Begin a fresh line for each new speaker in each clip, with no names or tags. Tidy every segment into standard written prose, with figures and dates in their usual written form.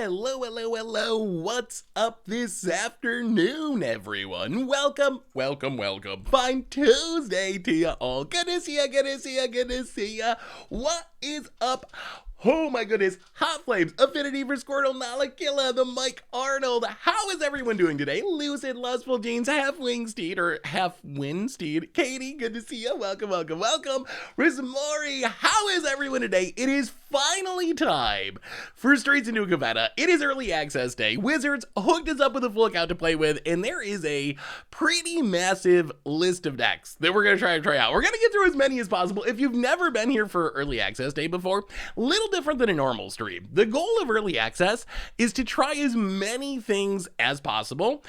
Hello, what's up this afternoon, everyone? Welcome. Fine Tuesday to ya all. Good to see ya. What is up? Oh my goodness, Hot Flames, Affinity for Squirtle, Nalakilla, the Mike Arnold. How is everyone doing today? Lucid, Lustful Jeans, Half Wingsteed, or Half Windsteed. Katie, good to see you. Welcome. Rizmori, how is everyone today? It is finally time for Streets into Capenna. It is early access day. Wizards hooked us up with a full account to play with, and there is a pretty massive list of decks that we're going to try out. We're going to get through as many as possible. If you've never been here for early access day before, little different than a normal stream. The goal of early access is to try as many things as possible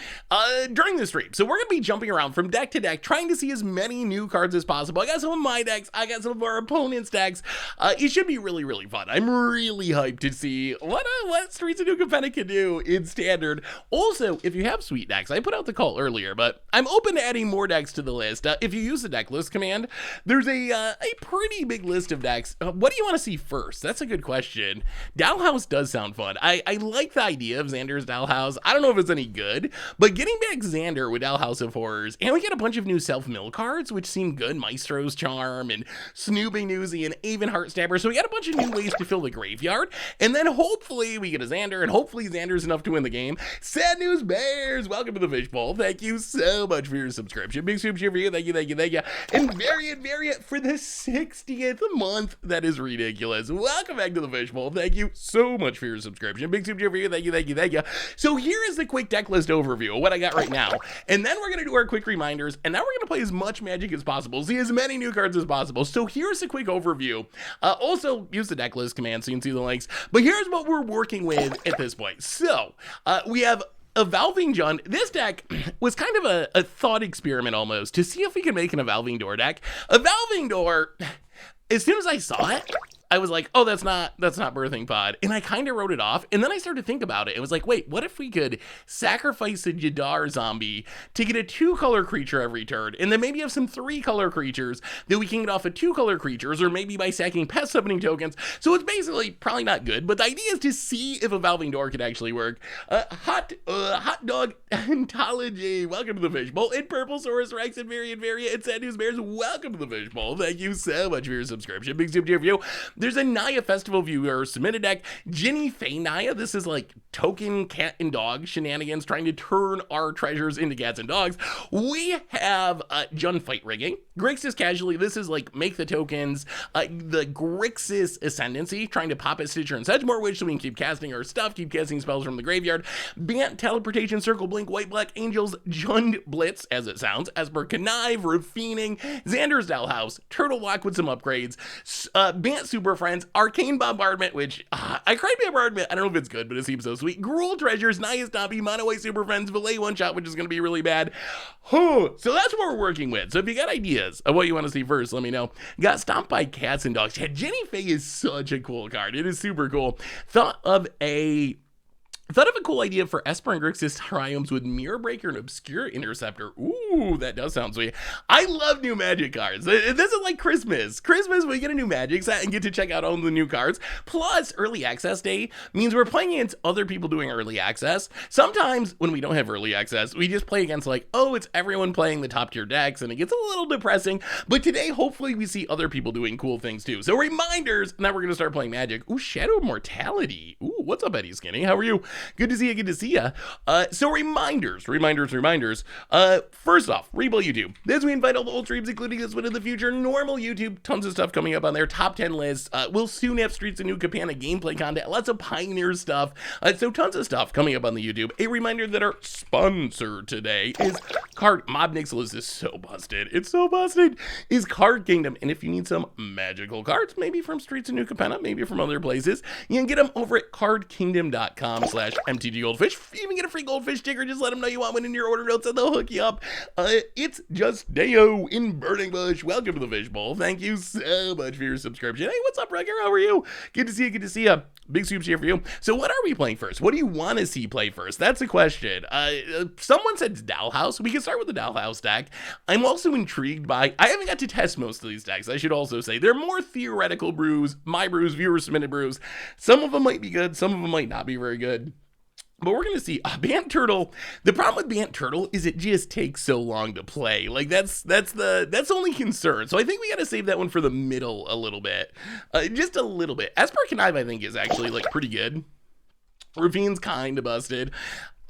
during the stream. So we're going to be jumping around from deck to deck, trying to see as many new cards as possible. I got some of my decks. I got some of our opponent's decks. It should be really fun. I'm really hyped to see what Streets of New Capenna can do in Standard. Also, if you have sweet decks, I put out the call earlier, but I'm open to adding more decks to the list. If you use the deck list command, there's a pretty big list of decks. What do you want to see first? That's a good question. Dollhouse does sound fun. I like the idea of Xander's Dollhouse. I don't know if it's any good, but getting back Xander with Dollhouse of Horrors, and we get a bunch of new self-mill cards, which seem good. Maestro's Charm, and Snoopy Newsy, and Avon Heartstabber. So we got a bunch of new ways to fill the graveyard, and then hopefully we get a Xander, and hopefully Xander's enough to win the game. Sad News Bears, welcome to the Fishbowl. Thank you so much for your subscription. Big soup cheer for you. Thank you. And Variant for the 60th month. That is ridiculous. Welcome back to the Fishbowl. Thank you so much for your subscription. Big soup cheer for you. Thank you. So here is the quick deck list overview of what I got right now. And then we're going to do our quick reminders, and then we're going to play as much Magic as possible, see as many new cards as possible. So here's a quick overview. Also, use the deck list command so you can see the links. But here's what we're working with at this point. So we have Evolving Jund. This deck was kind of a thought experiment almost to see if we can make an Evolving Door deck. Evolving Door, as soon as I saw it, I was like, oh, that's not Birthing Pod. And I kind of wrote it off. And then I started to think about it. It was like, wait, what if we could sacrifice a Jadar zombie to get a 2-color creature every turn? And then maybe have some 3-color creatures that we can get off of 2-color creatures, or maybe by sacking pest summoning tokens. So it's basically probably not good, but the idea is to see if Evolving Door could actually work. Hot Dog Ontology, welcome to the Fishbowl. And Purple Saurus Rex and Variant and Sad News Bears, welcome to the Fishbowl. Thank you so much for your subscription. Big soup to your view. There's a Naya Festival viewer submitted deck, Ginny Faye Naya. This is like token cat and dog shenanigans, trying to turn our treasures into cats and dogs. We have Jund Fight Rigging, Grixis Casualty. This is like make the tokens, the Grixis Ascendancy, trying to pop at Stitcher and Sedgemoor Witch so we can keep casting our stuff, keep casting spells from the graveyard. Bant Teleportation Circle Blink, White Black Angels, Jund Blitz, as it sounds, Esper Connive, Refining, Xander's Dollhouse, Turtle Walk with some upgrades, Bant Super Friends, Arcane Bombardment, which I cried Bombardment. I don't know if it's good, but it seems so sweet. Gruul Treasures, Naya Stompy, Monoway Super Friends, Valet One Shot, which is going to be really bad. So that's what we're working with. So if you got ideas of what you want to see first, let me know. Got Stomped by Cats and Dogs. Yeah, Jenny Faye is such a cool card. It is super cool. Thought of a cool idea for Esper and Grixis Triomes with Mirror Breaker and Obscure Interceptor. Ooh, that does sound sweet. I love new Magic cards. This is like Christmas. We get a new Magic set and get to check out all the new cards. Plus, early access day means we're playing against other people doing early access. Sometimes when we don't have early access, we just play against like, oh, it's everyone playing the top tier decks, and it gets a little depressing. But today, hopefully, we see other people doing cool things too. So reminders, and then we're going to start playing Magic. Ooh, Shadow of Mortality. Ooh, what's up, Eddie Skinny? How are you? Good to see you. So reminders. First off, Rebuild YouTube. This we invite all the old streams, including this one in the future. Normal YouTube, tons of stuff coming up on their top 10 list. We'll soon have Streets of New Capenna gameplay content, lots of Pioneer stuff. So tons of stuff coming up on the YouTube. A reminder that our sponsor today is Mob Nixilis is so busted. It's so busted. Is Card Kingdom. And if you need some magical cards, maybe from Streets of New Capenna, maybe from other places, you can get them over at cardkingdom.com/MTG Goldfish. Even get a free goldfish sticker. Just let them know you want one in your order notes and they'll hook you up. It's just Deo in Burning Bush. Welcome to the Fishbowl. Thank you so much for your subscription. Hey, what's up, Wrecker? How are you? Good to see you. Big soups here for you. So what are we playing first? What do you want to see play first? That's the question. Someone said Dollhouse. We can start with the Dollhouse deck. I'm also intrigued by, I haven't got to test most of these decks. I should also say they're more theoretical brews, my brews, viewer submitted brews. Some of them might be good. Some of them might not be very good. But we're going to see Bant Turtle. The problem with Bant Turtle is it just takes so long to play. Like that's the only concern. So I think we got to save that one for the middle a little bit. Just a little bit. Esper Connive, I think, is actually like pretty good. Ravine's kind of busted.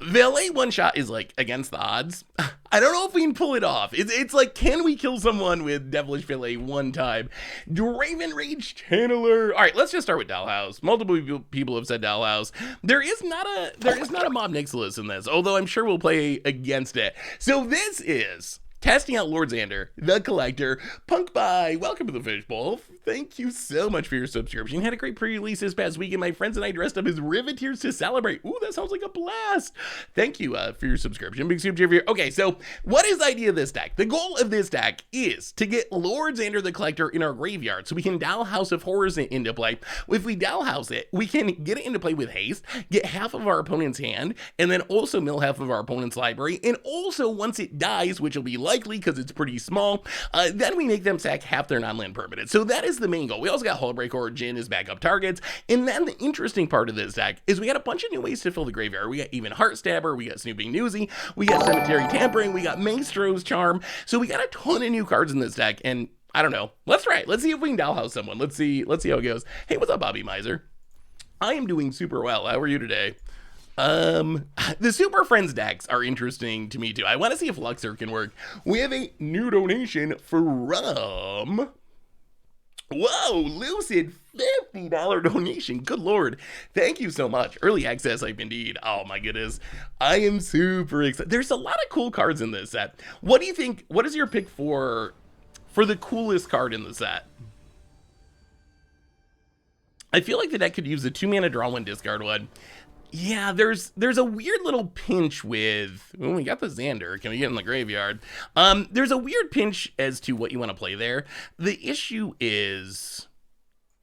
Valet one shot is like against the odds. I don't know if we can pull it off. It's like, can we kill someone with Devilish Valet one time? Draven Rage Channeler. All right, let's just start with Dollhouse. Multiple people have said Dollhouse. There is not a Mob Nixilis in this, although I'm sure we'll play against it. So this is testing out Lord Xander, the Collector. Punk Bye, welcome to the Fishbowl. Thank you so much for your subscription. Had a great pre-release this past weekend. My friends and I dressed up as Riveteers to celebrate. Ooh, that sounds like a blast. Thank you for your subscription. Big super cheer. Okay, so what is the idea of this deck? The goal of this deck is to get Lord Xander the Collector in our graveyard so we can Dollhouse of Horrors it into play. If we Dollhouse it, we can get it into play with haste, get half of our opponent's hand, and then also mill half of our opponent's library. And also, once it dies, which will be likely because it's pretty small, then we make them sack half their non-land permanent. So that is the main goal. We also got Hullbreaker or Jin as backup targets. And then the interesting part of this deck is we got a bunch of new ways to fill the graveyard. We got even Heartstabber, we got Snooping Newsy, we got Cemetery Tampering, we got Maestro's Charm. So we got a ton of new cards in this deck, and I don't know. Let's try it. Let's see if we can Dollhouse someone. Let's see how it goes. Hey, what's up, Bobby Miser? I am doing super well. How are you today? The Super Friends decks are interesting to me too. I want to see if Luxor can work. We have a new donation from, whoa, Lucid, $50 donation. Good Lord. Thank you so much. Early access hype indeed. Oh my goodness. I am super excited. There's a lot of cool cards in this set. What do you think? What is your pick for the coolest card in the set? I feel like the deck could use a 2-mana draw one, discard one. Yeah, there's a weird little pinch with, well, we got the Xander. Can we get in the graveyard? There's a weird pinch as to what you want to play there. The issue is,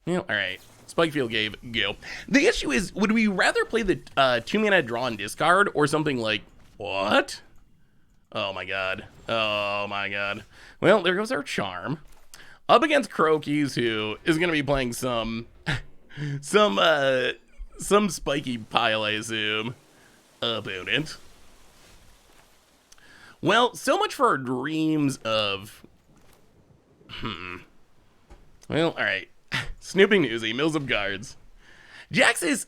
you know, all right, Spikefield gave go. The issue is, would we rather play the 2-mana draw and discard or something like, what? Oh my god. Oh my god. Well, there goes our Charm. Up against Croakies, who is going to be playing some spiky pile, I assume, opponent. Well, so much for our dreams of, well, all right. Snooping Newsy, mills of cards. Jaxus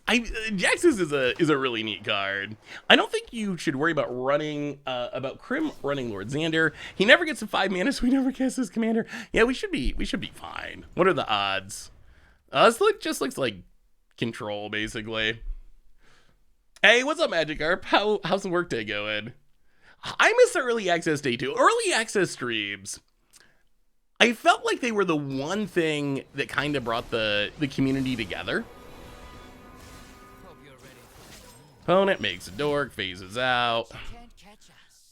is a really neat card. I don't think you should worry about Krim running Lord Xander. He never gets to 5 mana, so we never cast his commander. Yeah, we should be fine. What are the odds? This just looks like control, basically. Hey, what's up, Magikarp? How's the workday going? I miss the early access day too. Early access streams, I felt like they were the one thing that kind of brought the community together. Opponent makes a dork, phases out.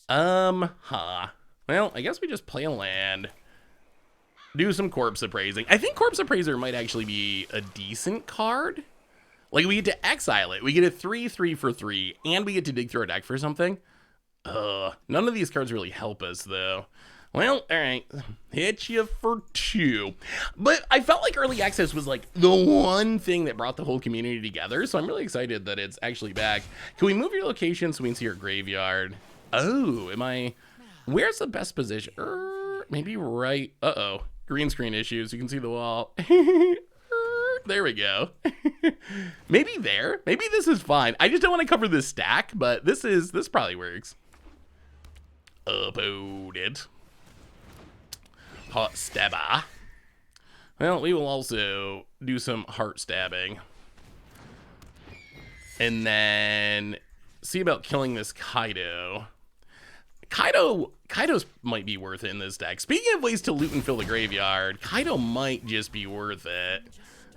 Well, I guess we just play a land. Do some Corpse Appraising. I think Corpse Appraiser might actually be a decent card. Like, we get to exile it. We get a 3/3 for 3, and we get to dig through a deck for something. None of these cards really help us, though. Well, all right. Hit you for 2. But I felt like early access was, like, the one thing that brought the whole community together, so I'm really excited that it's actually back. Can we move your location so we can see your graveyard? Oh, where's the best position? Maybe right. Uh-oh. Green screen issues. You can see the wall. There we go. Maybe there. Maybe this is fine. I just don't want to cover this stack, but this probably works. Opponent. Hot stabber. Well, we will also do some heart stabbing. And then see about killing this Kaido. Kaido's might be worth it in this deck. Speaking of ways to loot and fill the graveyard, Kaido might just be worth it.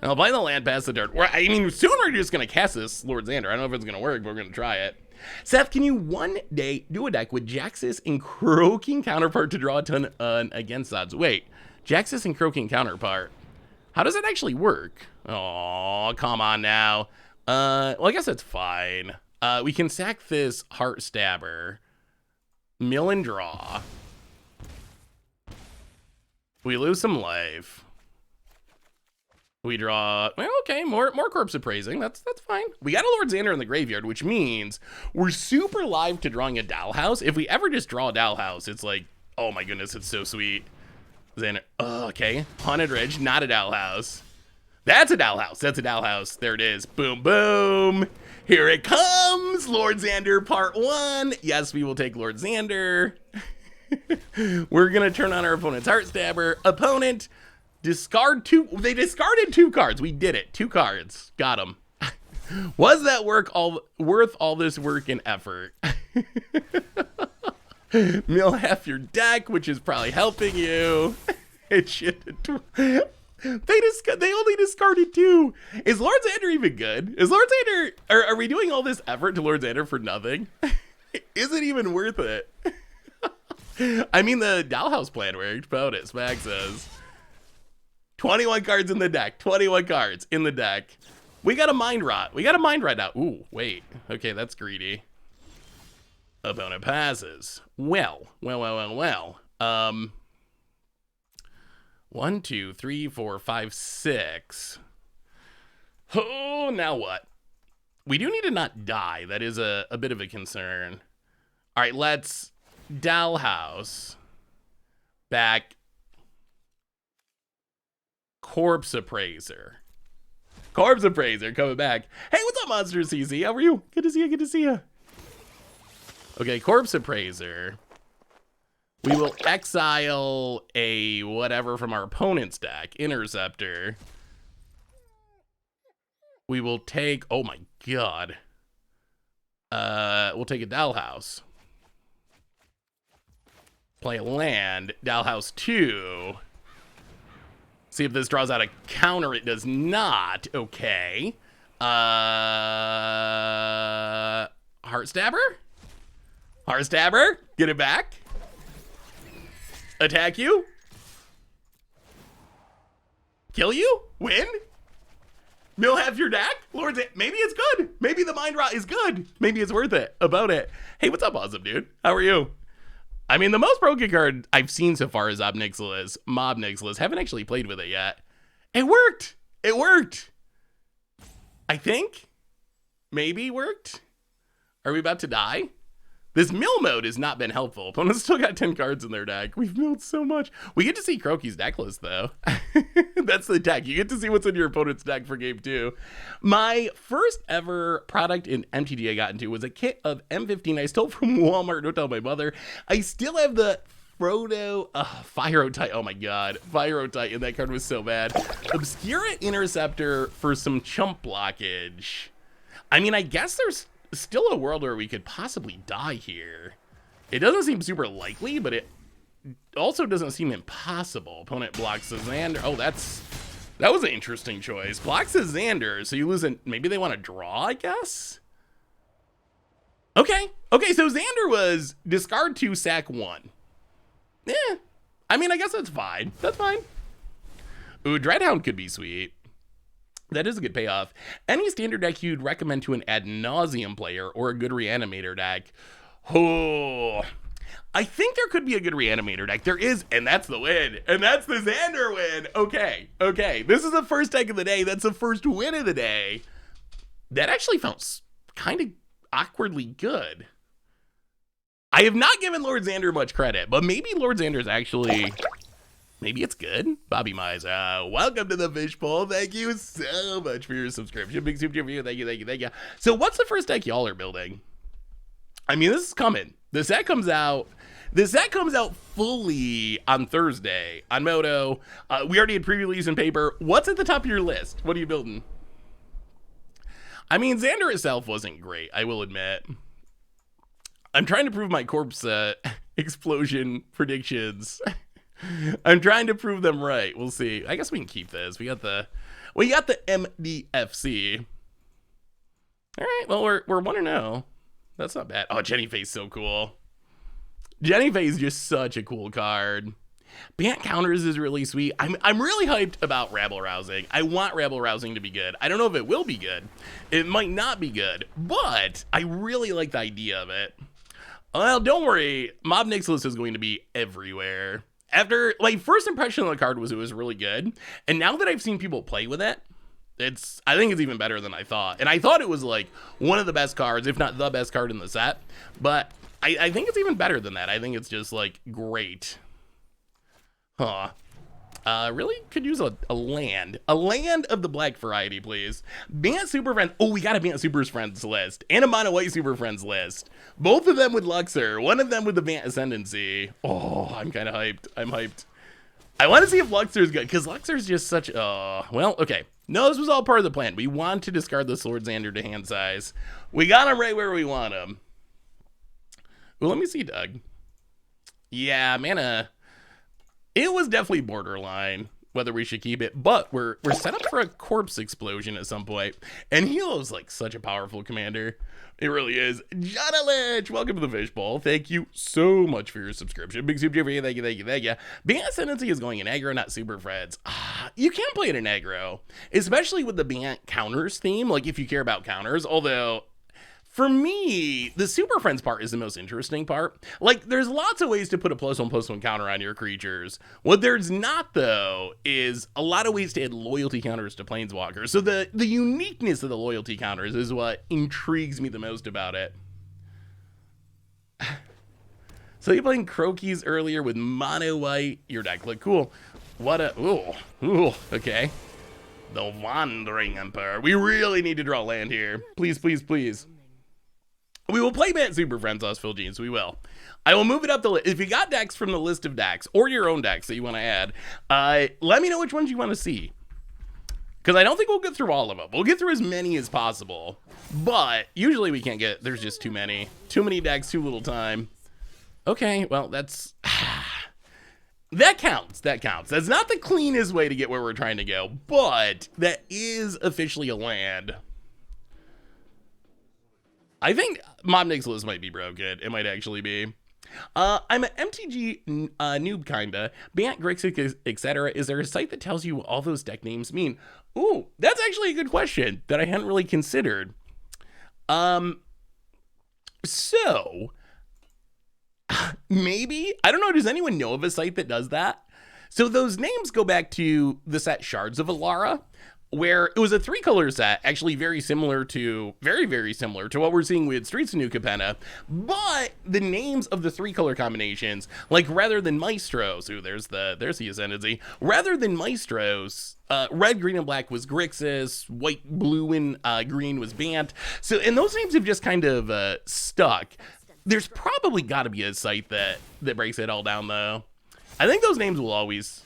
I'll buy the land, pass the dirt. I mean, soon we're just going to cast this Lord Xander. I don't know if it's going to work, but we're going to try it. Seth, can you one day do a deck with Jaxus and Croaking Counterpart to draw a ton against odds? Wait, Jaxus and Croaking Counterpart. How does that actually work? Oh, come on now. Well, I guess it's fine. We can sack this Heart Stabber. Mill and draw. We lose some life. We draw, well, okay, more Corpse Appraising. That's fine. We got a Lord Xander in the graveyard, which means we're super live to drawing a Dollhouse. If we ever just draw a Dollhouse, it's like, oh my goodness, it's so sweet. Xander, oh, okay. Haunted Ridge, not a Dollhouse. That's a Dollhouse. That's a Dollhouse. There it is. Boom, boom. Here it comes. Lord Xander Part 1. Yes, we will take Lord Xander. We're going to turn on our opponent's Heartstabber. Opponent, discard 2. They discarded 2 cards. We did it. 2 cards. Got them. Was that worth all this work and effort? Mill half your deck, which is probably helping you. It should. They only discarded 2. Is Lord Xander even good? Is Lord Xander? Are we doing all this effort to Lord Xander for nothing? Is it even worth it? I mean, the Dollhouse plan worked. Bonus, Mag says. 21 cards in the deck. 21 cards in the deck. We got a Mind Rot. We got a Mind Rot now. Ooh, wait. Okay, that's greedy. Opponent passes. Well. 1, 2, 3, 4, 5, 6. Oh, now what? We do need to not die. That is a bit of a concern. All right, let's Dollhouse. Back. Corpse Appraiser. Corpse Appraiser coming back. Hey, what's up, Monster CC? How are you? Good to see you. Good to see you. Okay, Corpse Appraiser. We will exile a whatever from our opponent's deck. Interceptor. We will take, oh my god. We'll take a Dollhouse. Play a land. Dollhouse 2. See if this draws out a counter. It does not. Okay. Heartstabber? Heartstabber? Get it back. Attack you? Kill you? Win? Mill half your deck? Lord, maybe it's good. Maybe the Mind Rot is good. Maybe it's worth it. About it. Hey, what's up, awesome dude? How are you? I mean, the most broken card I've seen so far is Mob Nixilis. Haven't actually played with it yet. It worked. It worked. I think. Maybe worked. Are we about to die? This mill mode has not been helpful. Opponents still got 10 cards in their deck. We've milled so much. We get to see Croaky's deck list, though. That's the deck. You get to see what's in your opponent's deck for game 2. My first ever product in MTG I got into was a kit of M15 I stole from Walmart. Don't tell my mother. I still have the Frodo Fire-O-Tite. Oh my god. Fire-O-Tite, and that card was so bad. Obscura Interceptor for some chump blockage. I mean, I guess there's still a world where we could possibly die here. It doesn't seem super likely, but it also doesn't seem impossible. Opponent blocks a Xander. Oh, that was an interesting choice. Blocks a Xander, so you lose a, maybe they want to draw, I guess? Okay, so Xander was discard 2, sack 1. Yeah, I mean, I guess that's fine. That's fine. Ooh, Dreadhound could be sweet. That is a good payoff. Any standard deck you'd recommend to an ad nauseum player or a good reanimator deck? Oh, I think there could be a good reanimator deck. There is, and that's the win. And that's the Xander win. Okay. This is the first deck of the day. That's the first win of the day. That actually felt kind of awkwardly good. I have not given Lord Xander much credit, but maybe Lord Xander's actually... maybe it's good. Bobby Mize, welcome to the fishbowl. Thank you so much for your subscription. Big super for you. Thank you. So what's the first deck y'all are building? I mean, this is coming. The set comes out fully on Thursday on Moto. We already had pre-release in paper. What's at the top of your list? What are you building? I mean, Xander itself wasn't great, I will admit. I'm trying to prove my corpse explosion predictions. I'm trying to prove them right. We'll see. I guess we can keep this. We got the MDFC. All right. Well, we're 1-0. That's not bad. Oh, Jenny Face so cool. Jenny Face is just such a cool card. Bant Counters is really sweet. I'm really hyped about Rabble Rousing. I want Rabble Rousing to be good. I don't know if it will be good. It might not be good, but I really like the idea of it. Well, don't worry. Mob Nixilis is going to be everywhere. After, like, first impression of the card was it was really good. And now that I've seen people play with it, I think it's even better than I thought. And I thought it was, like, one of the best cards, if not the best card in the set. But I think it's even better than that. I think it's just, like, great. Huh. Really could use a land. A land of the black variety, please. Bant Super Friends. Oh, we got a Bant Super Friends list. And a Mono White Super Friends list. Both of them with Luxor. One of them with the Bant Ascendancy. Oh, I'm kind of hyped. I'm hyped. I want to see if Luxor's good, because Luxor's just such... well, okay. No, this was all part of the plan. We want to discard the Sword Xander to hand size. We got him right where we want him. Well, let me see, Doug. Yeah, mana... It was definitely borderline whether we should keep it, but we're set up for a corpse explosion at some point. And Helo's like such a powerful commander. It really is. Johnny Lynch, welcome to the Fishbowl. Thank you so much for your subscription. Big super for you. Thank you, thank you, thank you. Bant Ascendancy is going in aggro, not Super Freds. You can play it in aggro, especially with the Bant counters theme, like if you care about counters, although... For me, the Super Friends part is the most interesting part. Like, there's lots of ways to put a +1/+1 counter on your creatures. What there's not, though, is a lot of ways to add loyalty counters to Planeswalkers. So the uniqueness of the loyalty counters is what intrigues me the most about it. So you're playing Croakies earlier with Mono White. Your deck looked cool. What a... Ooh, okay. The Wandering Emperor. We really need to draw land here. Please, please, please. We will play Bant Super Friends, us Phil Jeans. We will. I will move it up the list. If you got decks from the list of decks or your own decks that you want to add, let me know which ones you want to see. Because I don't think we'll get through all of them. We'll get through as many as possible. But usually we can't get... There's just too many. Too many decks, too little time. Okay, well, that's... that counts. That counts. That's not the cleanest way to get where we're trying to go. But that is officially a land. I think Mob Nick's list might be broken. It might actually be. I'm an MTG noob, kinda. Bant, Grixis, etc. Is there a site that tells you what all those deck names mean? Ooh, that's actually a good question that I hadn't really considered. So, maybe? I don't know. Does anyone know of a site that does that? So those names go back to the set Shards of Alara, where it was a 3-color set, actually very similar to, very similar to what we're seeing with Streets of New Capenna, but the names of the 3-color combinations, like rather than Maestros, ooh, there's the Ascendancy, rather than Maestros, red, green, and black was Grixis, white, blue, and green was Bant. So, and those names have just kind of stuck. There's probably got to be a site that breaks it all down, though. I think those names will always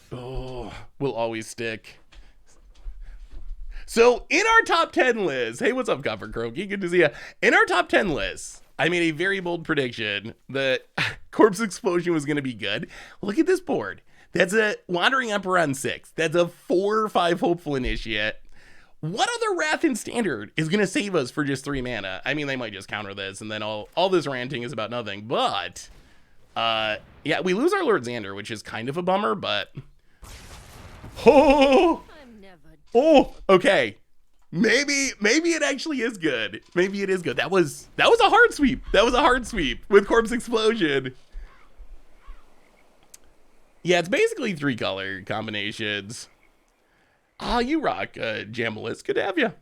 stick. So, in our top 10 list, hey, what's up, Copper Croaky? Good to see you. In our top 10 list, I made a very bold prediction that Corpse Explosion was going to be good. Look at this board. That's a Wandering Emperor on 6. That's a 4 or 5 Hopeful Initiate. What other Wrath in Standard is going to save us for just 3 mana? I mean, they might just counter this, and then all this ranting is about nothing. But, yeah, we lose our Lord Xander, which is kind of a bummer, but... Oh, okay. Maybe it actually is good. Maybe it is good. That was a hard sweep. That was a hard sweep with Corpse Explosion. Yeah, it's basically 3-color combinations. You rock, Jambalist. Good to have you.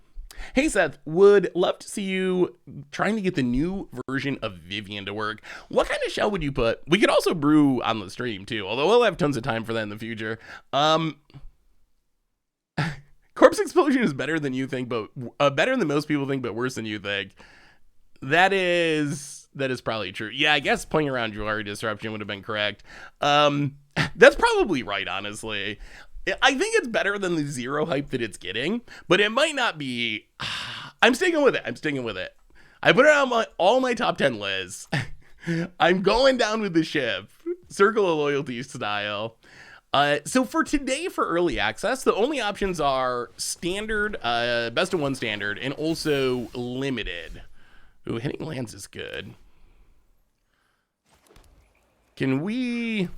Hey, Seth, would love to see you trying to get the new version of Vivian to work. What kind of shell would you put? We could also brew on the stream, too, although we'll have tons of time for that in the future. Corpse Explosion is better than you think, but better than most people think, but worse than you think. That is probably true. Yeah, I guess playing around Jewelry Disruption would have been correct. That's probably right, honestly. I think it's better than the 0 hype that it's getting, but it might not be. I'm sticking with it. I put it on all my top 10 lists. I'm going down with the ship. Circle of Loyalty style. So for today, for early access, the only options are standard, best of 1 standard, and also limited. Ooh, hitting lands is good. Can we...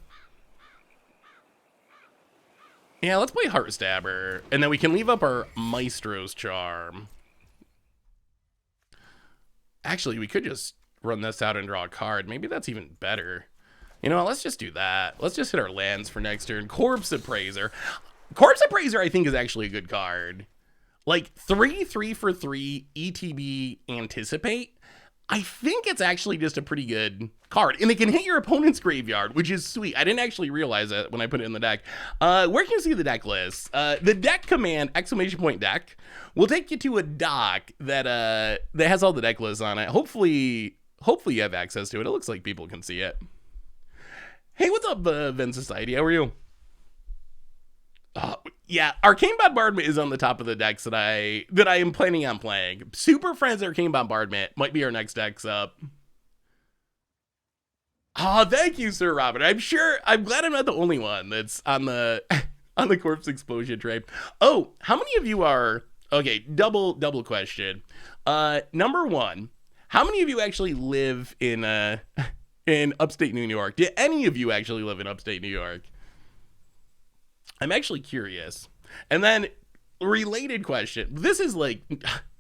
Yeah, let's play Heartstabber, and then we can leave up our Maestro's Charm. Actually, we could just run this out and draw a card. Maybe that's even better. You know, let's just do that. Let's just hit our lands for next turn. Corpse Appraiser. Corpse Appraiser, I think, is actually a good card. Like, 3 for 3, ETB, Anticipate. I think it's actually just a pretty good card. And it can hit your opponent's graveyard, which is sweet. I didn't actually realize it when I put it in the deck. Where can you see the deck list? The deck command, !deck, will take you to a doc that has all the deck lists on it. Hopefully you have access to it. It looks like people can see it. Hey, what's up, Ven Society? How are you? Yeah, Arcane Bombardment is on the top of the decks that I am planning on playing. Super Friends Arcane Bombardment might be our next decks up. Oh, thank you, Sir Robert. I'm glad I'm not the only one that's on the on the Corpse Explosion trade. Oh, how many of you are okay? Double question. Number one, how many of you actually live in upstate New York? Do any of you actually live in upstate New York? I'm actually curious. And then, related question. This is like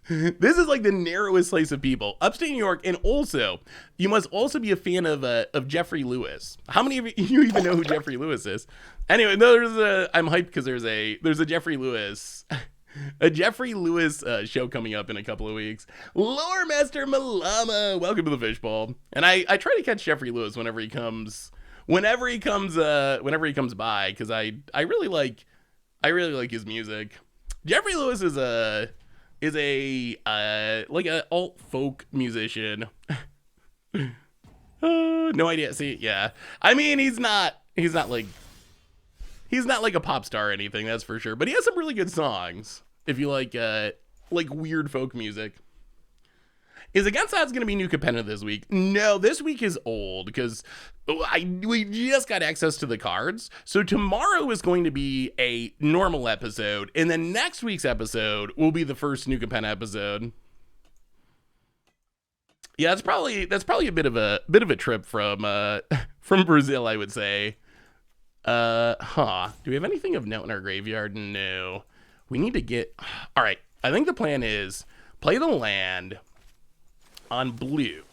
the narrowest slice of people. Upstate New York, and also, you must also be a fan of Jeffrey Lewis. How many of you even know who Jeffrey Lewis is? Anyway, I'm hyped because there's a Jeffrey Lewis show coming up in a couple of weeks. Lore Master Malama, welcome to the Fishbowl. And I try to catch Jeffrey Lewis whenever he comes by, because I really like his music. Jeffrey Lewis is a like a alt folk musician. No idea. See, yeah. I mean, he's not like a pop star or anything, that's for sure. But he has some really good songs. If you like weird folk music. Is Against Odds going to be new Capenna this week? No, this week is old because we just got access to the cards. So tomorrow is going to be a normal episode, and then next week's episode will be the first new Capenna episode. Yeah, that's probably a bit of a trip from Brazil, I would say. Do we have anything of note in our graveyard? No. We need to get. All right. I think the plan is play the land on blue,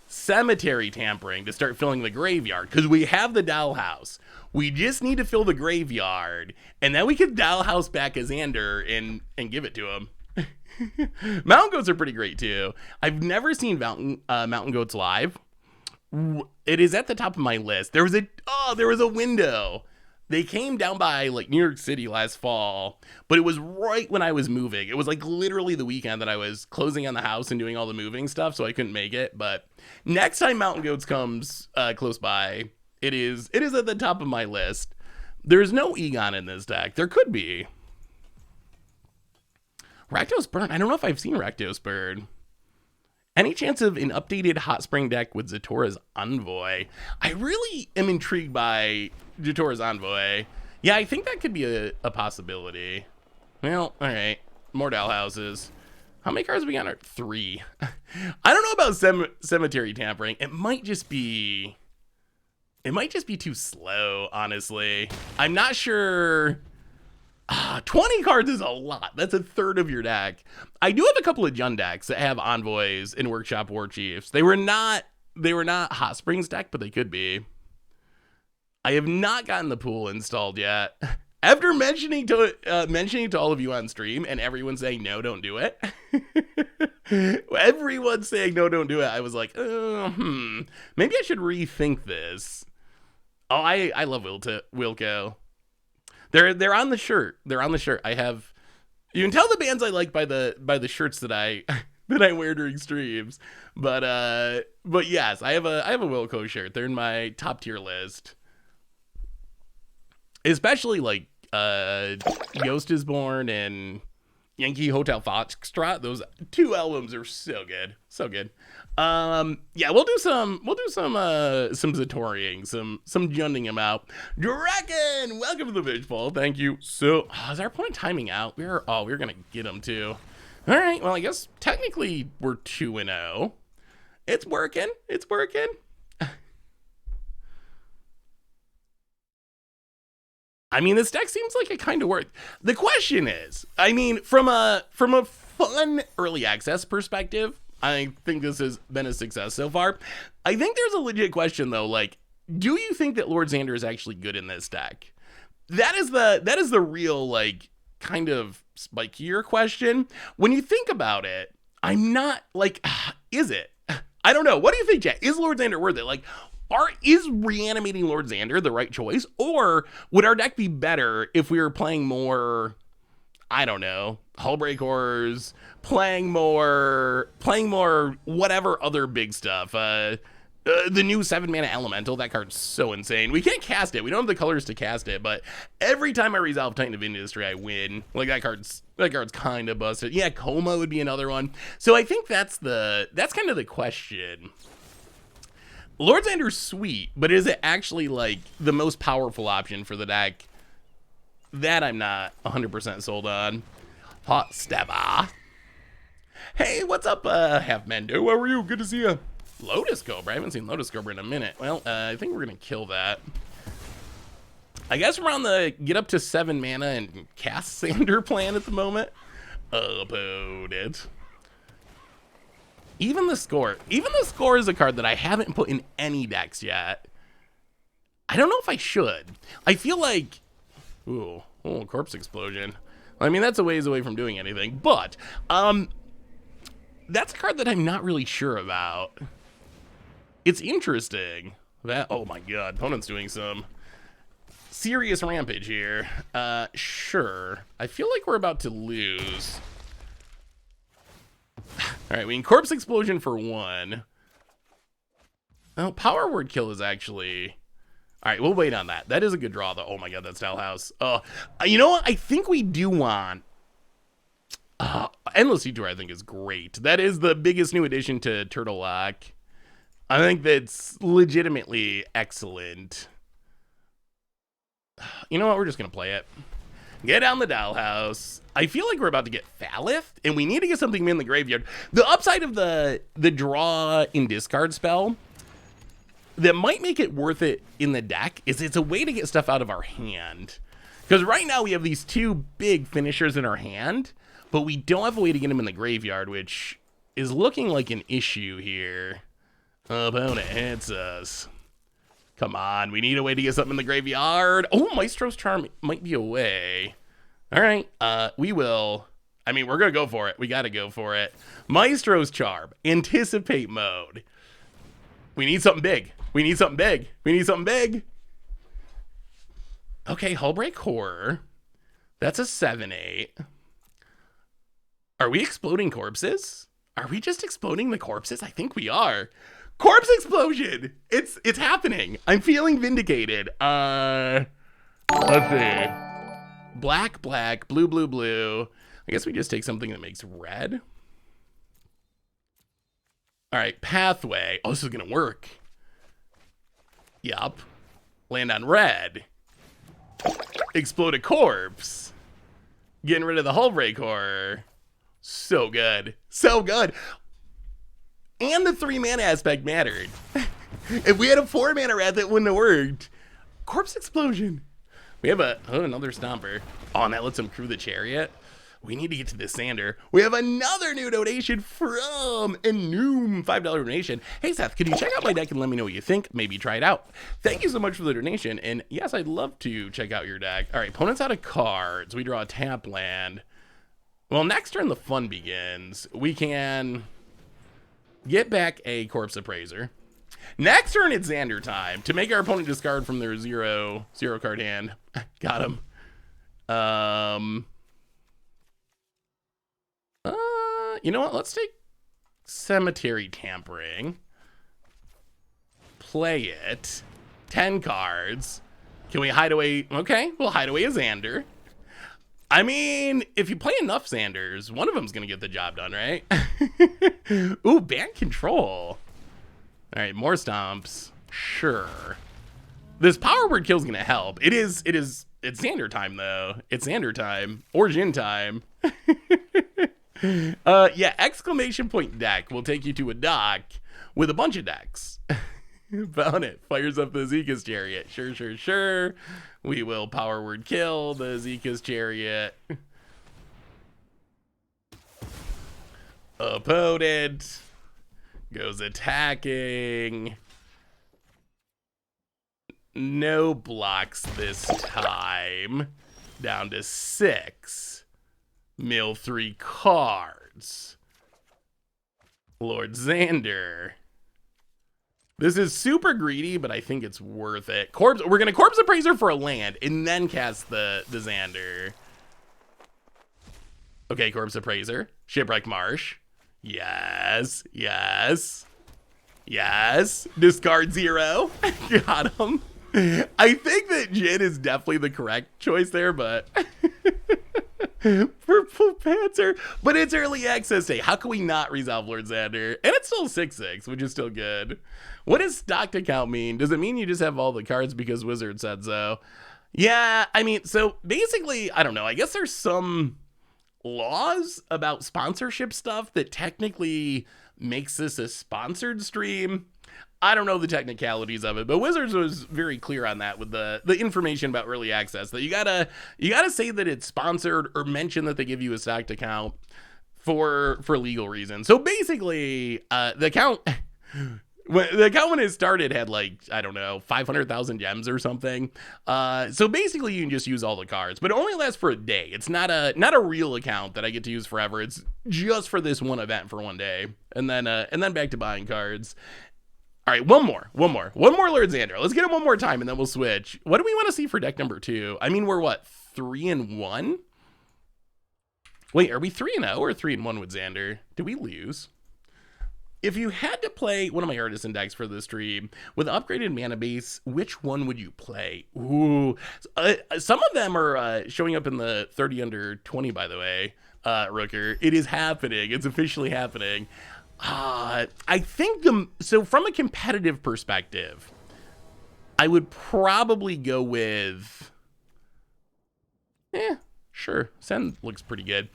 Cemetery Tampering to start filling the graveyard, because we have the Dollhouse. We just need to fill the graveyard, and then we can Dollhouse back a Xander and give it to him. Mountain Goats are pretty great too. I've never seen Mountain Goats live. It is at the top of my list. There was a window. They came down by like New York City last fall, but it was right when I was moving. It was like literally the weekend that I was closing on the house and doing all the moving stuff, so I couldn't make it. But next time Mountain Goats comes close by, it is at the top of my list. There's no Egon in this deck. There could be. Rakdos Burn. I don't know if I've seen Rakdos Burn. Any chance of an updated Hot Spring deck with Zatora's Envoy? I really am intrigued by Zatora's Envoy. Yeah, I think that could be a possibility. Well, all right. More Dollhouses. How many cards we got? 3. I don't know about Cemetery Tampering. It might just be too slow, honestly. I'm not sure. 20 cards is a lot. That's a third of your deck. I do have a couple of Jund decks that have Envoys and Workshop War Chiefs. They were not Hot Springs deck, but they could be. I have not gotten the pool installed yet. After mentioning to all of you on stream and everyone saying no, don't do it. Everyone saying no, don't do it. I was like, maybe I should rethink this. Oh, I love Wilco. They're on the shirt. They're on the shirt. You can tell the bands I like by the shirts that I wear during streams. But yes, I have a Wilco shirt. They're in my top tier list. Especially like Ghost is Born and Yankee Hotel Foxtrot. Those 2 albums are so good. So good. Yeah, we'll do some Zatoriing, some Junding him out. Draken, welcome to the Fishbowl. Thank you. So, is our point timing out? We're gonna get him too. All right. Well, I guess technically we're 2-0. It's working. It's working. I mean, this deck seems like it kind of worked. The question is, I mean, from a fun early access perspective, I think this has been a success so far. I think there's a legit question though, like, do you think that Lord Xander is actually good in this deck? That is the real, like, kind of spikier question. When you think about it, I'm not, like, is it? I don't know. What do you think, Jack? Is Lord Xander worth it? Like, is reanimating Lord Xander the right choice? Or would our deck be better if we were playing more, I don't know, Hullbreakers, playing more whatever other big stuff. The new 7-mana Elemental, that card's so insane. We can't cast it. We don't have the colors to cast it, but every time I resolve Titan of Industry, I win. Like, that card's kind of busted. Yeah, Coma would be another one. So I think that's kind of the question. Lord Xander's sweet, but is it actually, like, the most powerful option for the deck? That I'm not 100% sold on. Hot Steva. Hey, what's up, Half Mendo? How are you? Good to see you. Lotus Cobra. I haven't seen Lotus Cobra in a minute. Well, I think we're going to kill that. I guess we're on the get up to 7 mana and cast Xander plan at the moment. Opponent. Even the score is a card that I haven't put in any decks yet. I don't know if I should. I feel like, ooh, Corpse Explosion. I mean, that's a ways away from doing anything, but that's a card that I'm not really sure about. It's interesting. Oh my god, opponent's doing some serious rampage here. Sure. I feel like we're about to lose. Alright, we can Corpse Explosion for 1. Oh, Power Word Kill is actually... Alright, we'll wait on that. That is a good draw, though. Oh my god, that's Dollhouse. You know what? I think we do want... Endless Detour, I think, is great. That is the biggest new addition to Turtle Lock. I think that's legitimately excellent. You know what? We're just going to play it. Get down the Dollhouse. I feel like we're about to get Falith, and we need to get something in the graveyard. The upside of the draw in discard spell that might make it worth it in the deck is it's a way to get stuff out of our hand. Because right now we have these 2 big finishers in our hand, but we don't have a way to get them in the graveyard, which is looking like an issue here. Opponent hits us. Come on, we need a way to get something in the graveyard. Oh, Maestro's Charm might be a way. All right, we will. I mean, we're going to go for it. We got to go for it. Maestro's Charm, Anticipate mode. We need something big. We need something big. We need something big. Okay, Hullbreak Horror. That's a 7/8. Are we exploding corpses? Are we just exploding the corpses? I think we are. Corpse Explosion! It's happening. I'm feeling vindicated. Let's see. Black, black, blue, blue, blue. I guess we just take something that makes red. All right, Pathway. Oh, this is gonna work. Yup. Land on red. Explode a corpse. Getting rid of the Hullbreak Horror. So good. So good. And the 3-mana aspect mattered. If we had a 4-mana rat, that wouldn't have worked. Corpse Explosion. We have another Stomper. Oh, and that lets him crew the Chariot. We need to get to this Xander. We have another new donation from Enum. $5 donation. Hey, Seth, could you check out my deck and let me know what you think? Maybe try it out. Thank you so much for the donation. And yes, I'd love to check out your deck. All right, opponent's out of cards. We draw a tap land. Well, next turn the fun begins. We can get back a Corpse Appraiser. Next turn it's Xander time to make our opponent discard from their zero card hand. Got him. You know what? Let's take Cemetery Tampering. Play it. 10 cards. Can we hide away? Okay, we'll hide away a Xander. I mean, if you play enough Xanders, one of them's going to get the job done, right? Ooh, Band Control. All right, more Stomps. Sure. This Power Word Kill is going to help. It's Xander time, though. It's Xander time. Or Jin time. Yeah, exclamation point deck will take you to a dock with a bunch of decks. Found it. Fires up the Zika's Chariot. Sure, sure, sure. We will Power Word Kill the Zika's Chariot. Opponent goes attacking. No blocks this time. Down to 6. Mill 3 cards. Lord Xander. This is super greedy, but I think it's worth it. We're going to Corpse Appraiser for a land and then cast the Xander. Okay, Corpse Appraiser. Shipwreck Marsh. Yes. Yes. Yes. Discard 0. Got him. I think that Jin is definitely the correct choice there, but... Purple Panther. But it's early access day. How can we not resolve Lord Xander? And it's still 6/6, which is still good. What does stocked account mean? Does it mean you just have all the cards because Wizard said so? Yeah, I mean, so basically, I don't know. I guess there's some laws about sponsorship stuff that technically makes this a sponsored stream. I don't know the technicalities of it, but Wizards was very clear on that with the information about early access, that you gotta say that it's sponsored or mention that they give you a stocked account for legal reasons. So basically, the account when it started had, like, I don't know, 500,000 gems or something. So basically you can just use all the cards, but it only lasts for a day. It's not a real account that I get to use forever. It's just for this one event for one day, and then back to buying cards. All right, one more Lord Xander. Let's get it one more time, and then we'll switch. What do we want to see for deck number 2? I mean, we're what, 3-1? Wait, are we 3-0 or 3-1 with Xander? Did we lose? If you had to play one of my artisan decks for this stream with upgraded mana base, which one would you play? Ooh, some of them are showing up in the 30 under 20, by the way, Rooker. It is happening. It's officially happening. I think so from a competitive perspective, I would probably go with, sure, Sen looks pretty good.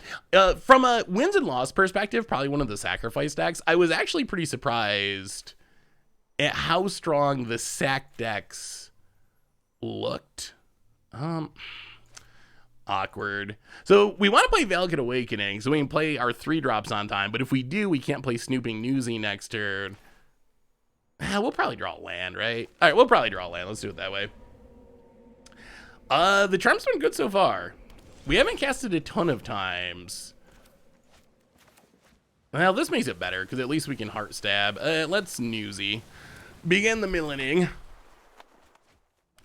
From a wins and loss perspective, probably one of the sacrifice decks. I was actually pretty surprised at how strong the sack decks looked. Awkward. So we want to play Valakut Awakening so we can play our 3 drops on time, but if we do, we can't play Snooping Newsy next turn. We'll probably draw a land, right? All right, we'll probably draw a land. Let's do it that way. The Trump's been good so far. We haven't casted a ton of times. Well, this makes it better because at least we can heart stab. Let's Newsy. Begin the milling.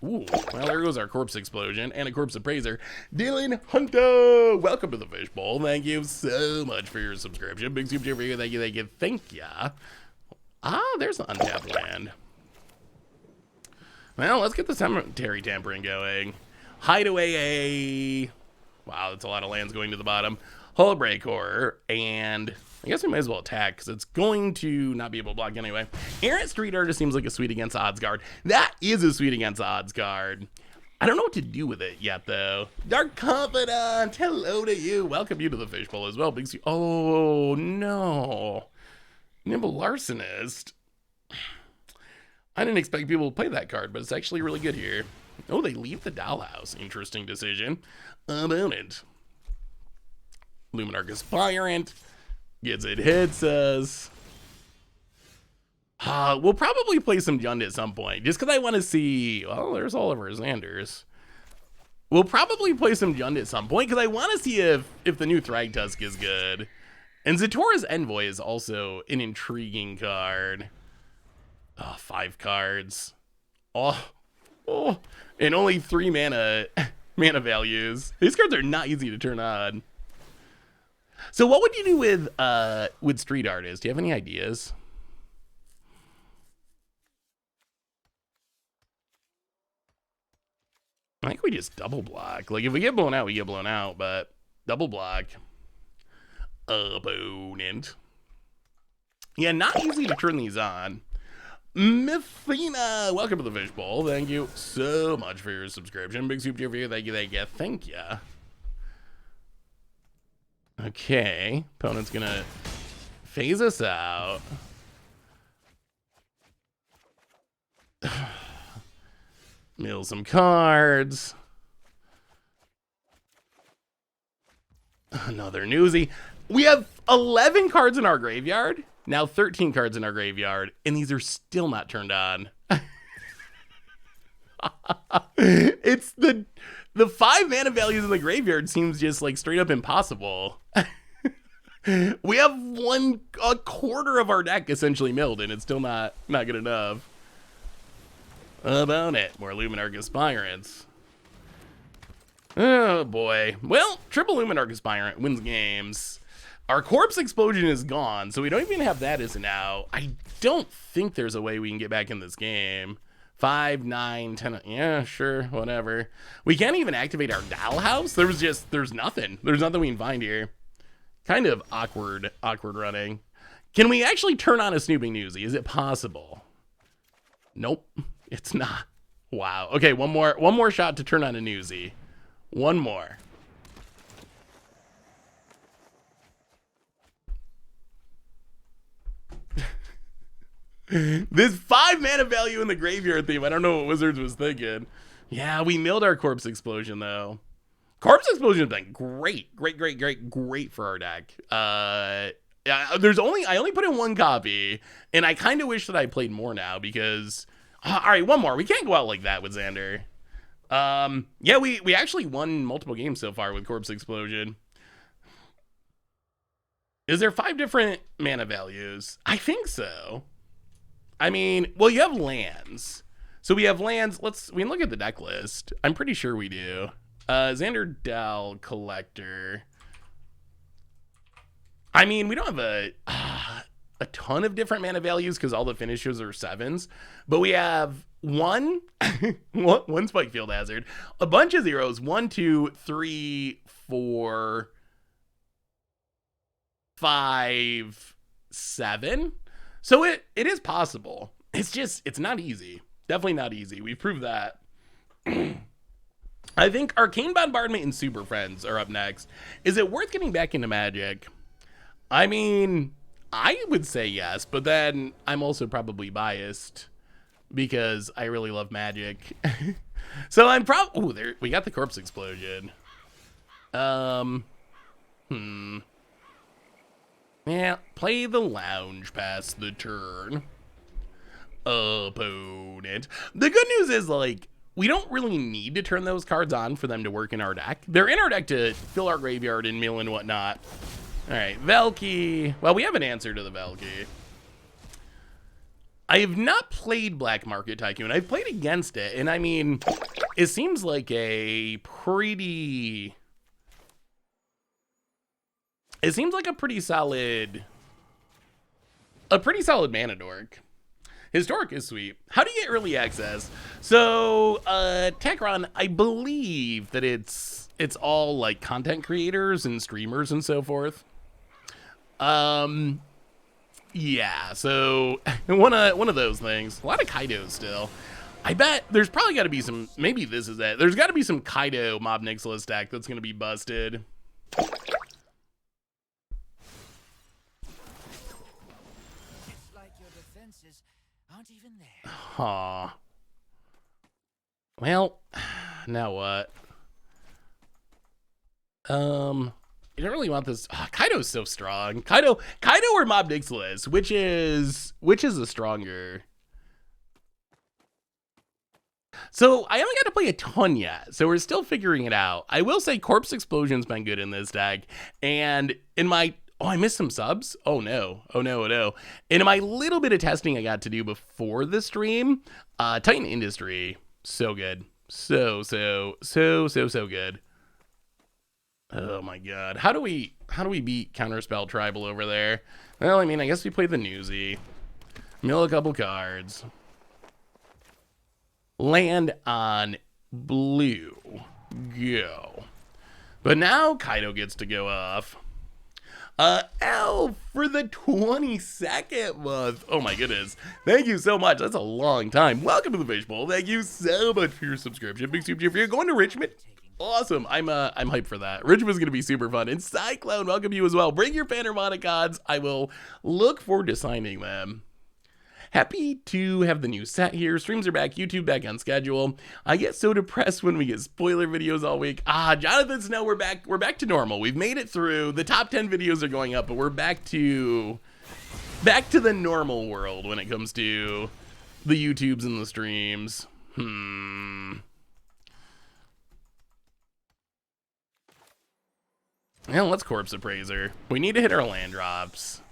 Ooh, well, there goes our Corpse Explosion and a Corpse Appraiser. Dylan Hunter, welcome to the Fishbowl. Thank you so much for your subscription. Big super for you. Thank you. Thank ya. There's the untapped land. Well, let's get the cemetery tampering going. Hideaway. Wow, that's a lot of lands going to the bottom. Hullbreaker, and I guess we might as well attack because it's going to not be able to block anyway. Errant Street Artist seems like a sweet against odds card. That is a sweet against odds card. I don't know what to do with it yet, though. Dark Confidant, hello to you. Welcome you to the Fishbowl as well. Big C. Oh, no. Nimble Larcenist. I didn't expect people to play that card, but it's actually really good here. Oh, they leave the Dollhouse. Interesting decision. Opponent. Luminarch Aspirant. Gets it, hits us. We'll probably play some Jund at some point, just because I want to see. Well, there's all of our Xanders. We'll probably play some Jund at some point, because I want to see if the new Thragtusk is good. And Zatora's Envoy is also an intriguing card. 5 cards. And only 3 mana values. These cards are not easy to turn on. So what would you do with Street Artist? Do you have any ideas? I think we just double block. Like, if we get blown out, we get blown out, but double block. Opponent. Yeah, not easy to turn these on. Mithina, welcome to the Fishbowl. Thank you so much for your subscription. Big super for you. Thank you. Okay, opponent's gonna phase us out. Mill some cards. Another Newsy. We have 11 cards in our graveyard. Now 13 cards in our graveyard, and these are still not turned on. It's the 5 mana values in the graveyard seems just like straight up impossible. We have a quarter of our deck essentially milled, and it's still not good enough. About it. More Luminarch Aspirants. Oh boy. Well, triple Luminarch Aspirant wins games. Our Corpse Explosion is gone, so we don't even have that as an out. I don't think there's a way we can get back in this game. 5, 9, 10. Yeah, sure, whatever. We can't even activate our Dollhouse. There's nothing. There's nothing we can find here. Kind of awkward running. Can we actually turn on a Snooping Newsy? Is it possible? Nope, it's not. Wow. Okay, one more shot to turn on a Newsy. One more. This 5 mana value in the graveyard theme. I don't know what Wizards was thinking. Yeah, we milled our Corpse Explosion though. Corpse Explosion has been great for our deck. I only put in 1 copy, and I kind of wish that I played more now because. All right, one more. We can't go out like that with Xander. Yeah, we actually won multiple games so far with Corpse Explosion. Is there 5 different mana values? I think so. I mean, well, you have lands. So we have lands. We can look at the deck list. I'm pretty sure we do. Xander Dell Collector. I mean, we don't have a ton of different mana values because all the finishes are 7s, but we have one Spike Field Hazard, a bunch of zeros, 1, 2, 3, 4, 5, 7. So it is possible. It's not easy. Definitely not easy. We've proved that. I think Arcane Bombardment and Super Friends are up next. Is it worth getting back into Magic? I mean, I would say yes, but then I'm also probably biased because I really love Magic. So I'm probably... Ooh, there we got the Corpse Explosion. Yeah, play the lounge past the turn. Opponent. The good news is, like, we don't really need to turn those cards on for them to work in our deck. They're in our deck to fill our graveyard and mill and whatnot. All right, Velky. Well, we have an answer to the Velky. I have not played Black Market Tycoon. I've played against it, and I mean, it seems like a pretty... It seems like a pretty solid mana dork. Historic is sweet. How do you get early access? So, Techron, I believe that it's all like content creators and streamers and so forth. Yeah, so one of those things. A lot of Kaidos still. I bet there's probably got to be some, maybe this is it. There's got to be some Kaido Mob Nixilis deck that's going to be busted.
Aren't even there.
Aw. Well, now what? You don't really want this. Kaido's so strong. Kaido or Mob Nixilis, which is a stronger? So I haven't got to play a ton yet, so we're still figuring it out. I will say Corpse Explosion's been good in this deck, and in my... Oh, I missed some subs? Oh no. And in my little bit of testing I got to do before the stream, Titan Industry, so good. So good. Oh my god. How do we beat Counterspell Tribal over there? Well, I mean, I guess we play the Newsy. Mill a couple cards. Land on blue. Go. But now Kaido gets to go off. L for the 22nd month. Oh my goodness. Thank you so much. That's a long time. Welcome to the Fishbowl. Thank you so much for your subscription. Big super. If you're going to Richmond, awesome. I'm hyped for that. Richmond's gonna be super fun. And Cyclone, welcome you as well. Bring your Panharmonicons. I will look forward to signing them. Happy to have the new set here. Streams are back. YouTube back on schedule. I get so depressed when we get spoiler videos all week. Jonathan Snow, we're back. We're back to normal. We've made it through. The top 10 videos are going up, but we're back to the normal world when it comes to the YouTubes and the streams. Yeah, let's Corpse Appraiser. We need to hit our land drops.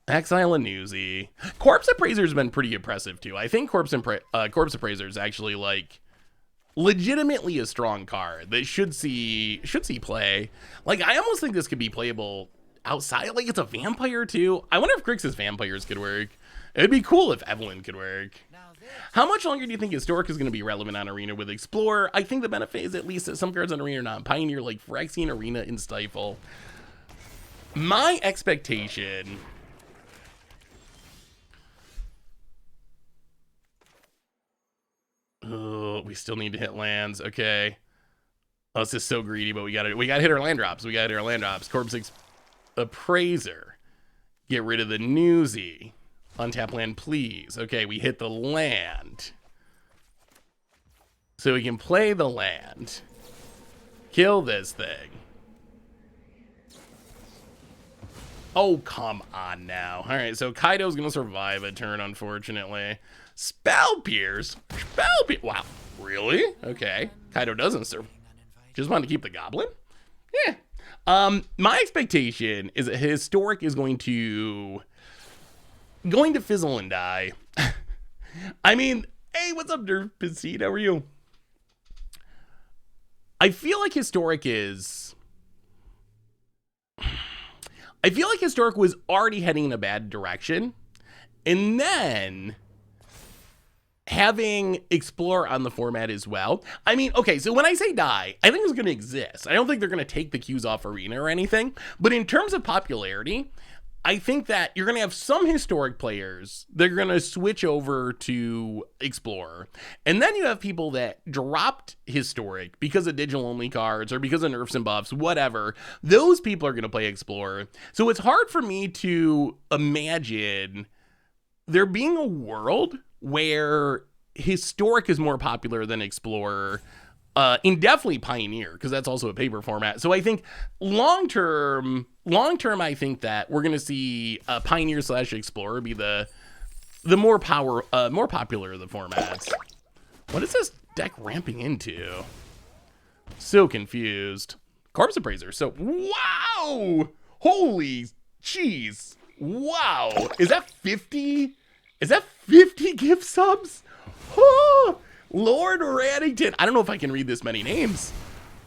Exile a Newsy. Corpse Appraiser's been pretty impressive too. I think Corpse Appraiser is actually like legitimately a strong card that should see play. Like, I almost think this could be playable outside. Like, it's a vampire too. I wonder if Grixis vampires could work. It'd be cool if Evelyn could work. How much longer do you think Historic is going to be relevant on Arena with Explorer? I think the benefit is at least that some cards on Arena are not Pioneer, like Phyrexian, Arena, and Stifle. My expectation... Oh, we still need to hit lands. Okay. Oh, this is so greedy, but we gotta hit our land drops. Corpse Appraiser. Get rid of the Newsy. Untap land, please. Okay, we hit the land. So we can play the land. Kill this thing. Oh, come on now. All right, so Kaido's gonna survive a turn, unfortunately. Spell Pierce? Wow, really? Okay. Kaido doesn't serve. Just wanted to keep the goblin? Yeah. My expectation is that Historic is going to fizzle and die. I mean, hey, what's up, Nerf Pacine? How are you? I feel like Historic was already heading in a bad direction. And then having Explorer on the format as well. I mean, okay, so when I say die, I think it's going to exist. I don't think they're going to take the cues off Arena or anything. But in terms of popularity, I think that you're going to have some Historic players that are going to switch over to Explorer. And then you have people that dropped Historic because of digital-only cards or because of nerfs and buffs, whatever. Those people are going to play Explorer. So it's hard for me to imagine there being a world where Historic is more popular than Explorer, indefinitely Pioneer, because that's also a paper format. So I think long term, I think that we're going to see Pioneer / Explorer be the more popular of the formats. What is this deck ramping into? So confused. Corpse Appraiser. So, wow! Holy jeez. Wow. Is that 50? Is that 50 gift subs? Oh, Lord Raddington. I don't know if I can read this many names.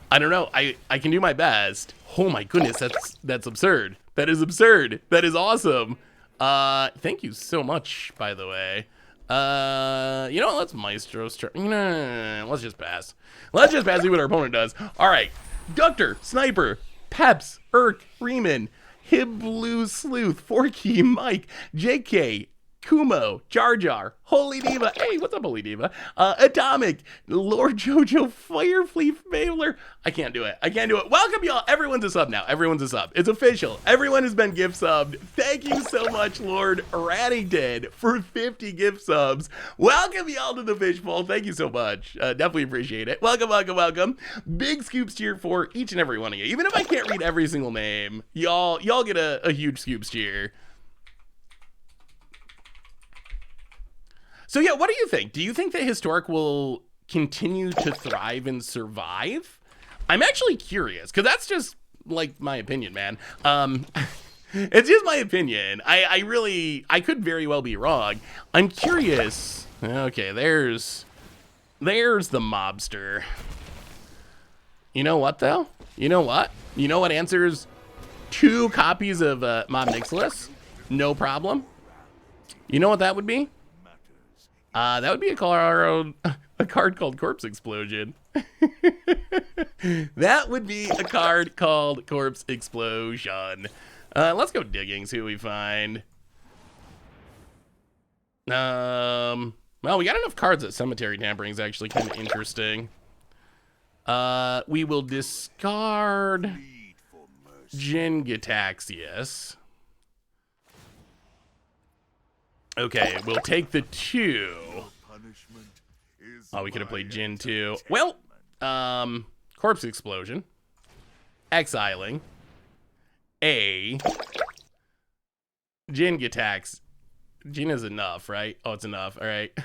I don't know. I can do my best. Oh my goodness, that's absurd. That is absurd. That is awesome. Thank you so much, by the way. You know what? Let's Maestro's turn. No, let's just pass. Let's just pass, see what our opponent does. All right. Ductor, Sniper, Peps, Urk, Riemann, Hib Blue Sleuth, Forky, Mike, JK, Kumo, Jar Jar, Holy Diva, hey, what's up, Holy Diva? Atomic, Lord Jojo, Firefleet, Mailer. I can't do it. Welcome, y'all. Everyone's a sub now. It's official. Everyone has been gift subbed. Thank you so much, Lord Raddington, for 50 gift subs. Welcome, y'all, to the Fishbowl. Thank you so much. Definitely appreciate it. Welcome. Big scoops cheer for each and every one of you. Even if I can't read every single name, y'all get a huge scoops cheer. So yeah, what do you think? Do you think that Historic will continue to thrive and survive? I'm actually curious, because that's just, like, my opinion, man. It's just my opinion. I could very well be wrong. I'm curious. Okay, there's the mobster. You know what, though? You know what answers 2 copies of Mob Nixilis? No problem. You know what that would be? That would be a card called Corpse Explosion. That would be a card called Corpse Explosion. Let's go digging, see what we find. Well, we got enough cards that Cemetery Tampering is actually kind of interesting. We will discard Jin Gitaxias. Okay, we'll take the 2. Oh, we could have played Jin too. Well, Corpse Explosion. Exiling. A. Jin Gitax. Jin is enough, right? Oh, it's enough. All right.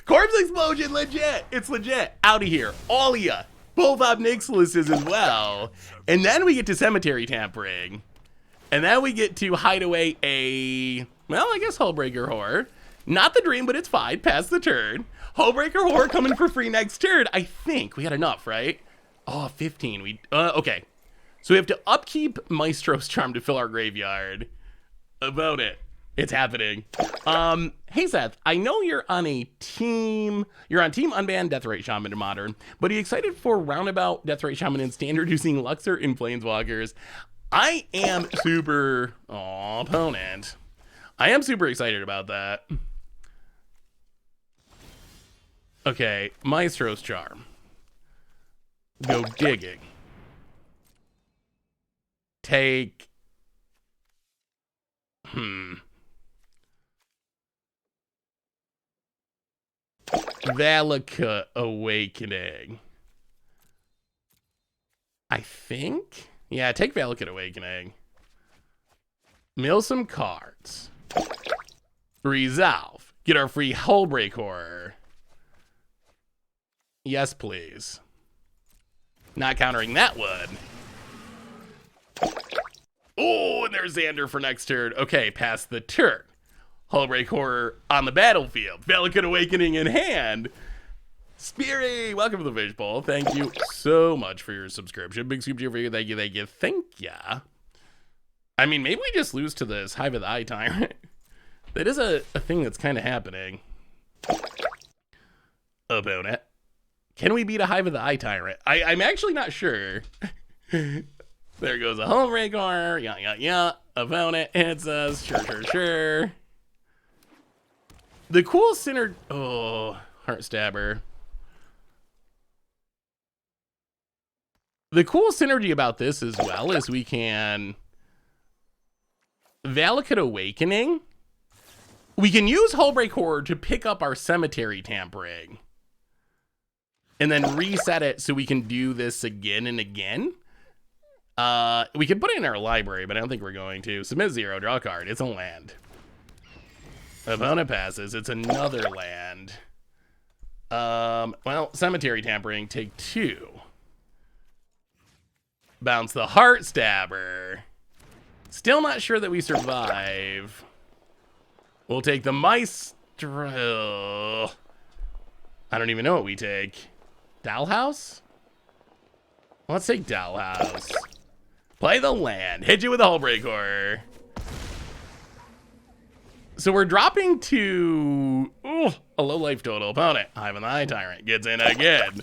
Corpse Explosion, legit. It's legit. Out of here. All of ya. Both Obnixiluses as well. And then we get to Cemetery Tampering. And then we get to hide away a, well, I guess Hullbreaker Horror. Not the dream, but it's fine. Pass the turn. Hullbreaker Horror coming for free next turn. I think we had enough, right? Oh, 15. Okay. So we have to upkeep Maestro's Charm to fill our graveyard. About it. It's happening. Hey Seth, I know you're on Team Unbanned, Deathrite Shaman in Modern, but are you excited for Roundabout, Deathrite Shaman in Standard using Luxor in Planeswalkers? I am super, opponent. I am super excited about that. Okay, Maestro's Charm. Go digging. Take, Valakut Awakening. I think? Yeah, take Valakut Awakening. Mill some cards. Resolve. Get our free Hullbreak Horror. Yes, please. Not countering that one. Oh, and there's Xander for next turn. Okay, pass the turn. Hullbreak Horror on the battlefield. Valakut Awakening in hand. Speary, welcome to the Fishbowl. Thank you so much for your subscription. Big scoop cheer for you. Thank you, thank you, thank ya. I mean, maybe we just lose to this Hive of the Eye Tyrant. That is a thing that's kind of happening. Opponent. Can we beat a Hive of the Eye Tyrant? I'm actually not sure. There goes a Hullbreak Horror. Yeah. Opponent hits us. Sure. The cool Sinner. Oh, Heartstabber. The cool synergy about this as well is we can Valakut Awakening. We can use Hullbreak Horror to pick up our Cemetery Tampering. And then reset it so we can do this again and again. We can put it in our library, but I don't think we're going to. Submit 0, draw a card. It's a land. Opponent passes. It's another land. Well, Cemetery Tampering, take 2. Bounce the Heartstabber. Still not sure that we survive. We'll take the Maestro. I don't even know what we take. Dollhouse? Let's take Dollhouse. Play the land. Hit you with a Hullbreak Horror. So we're dropping to a low life total. Opponent, Hive of the Eye Tyrant, gets in again.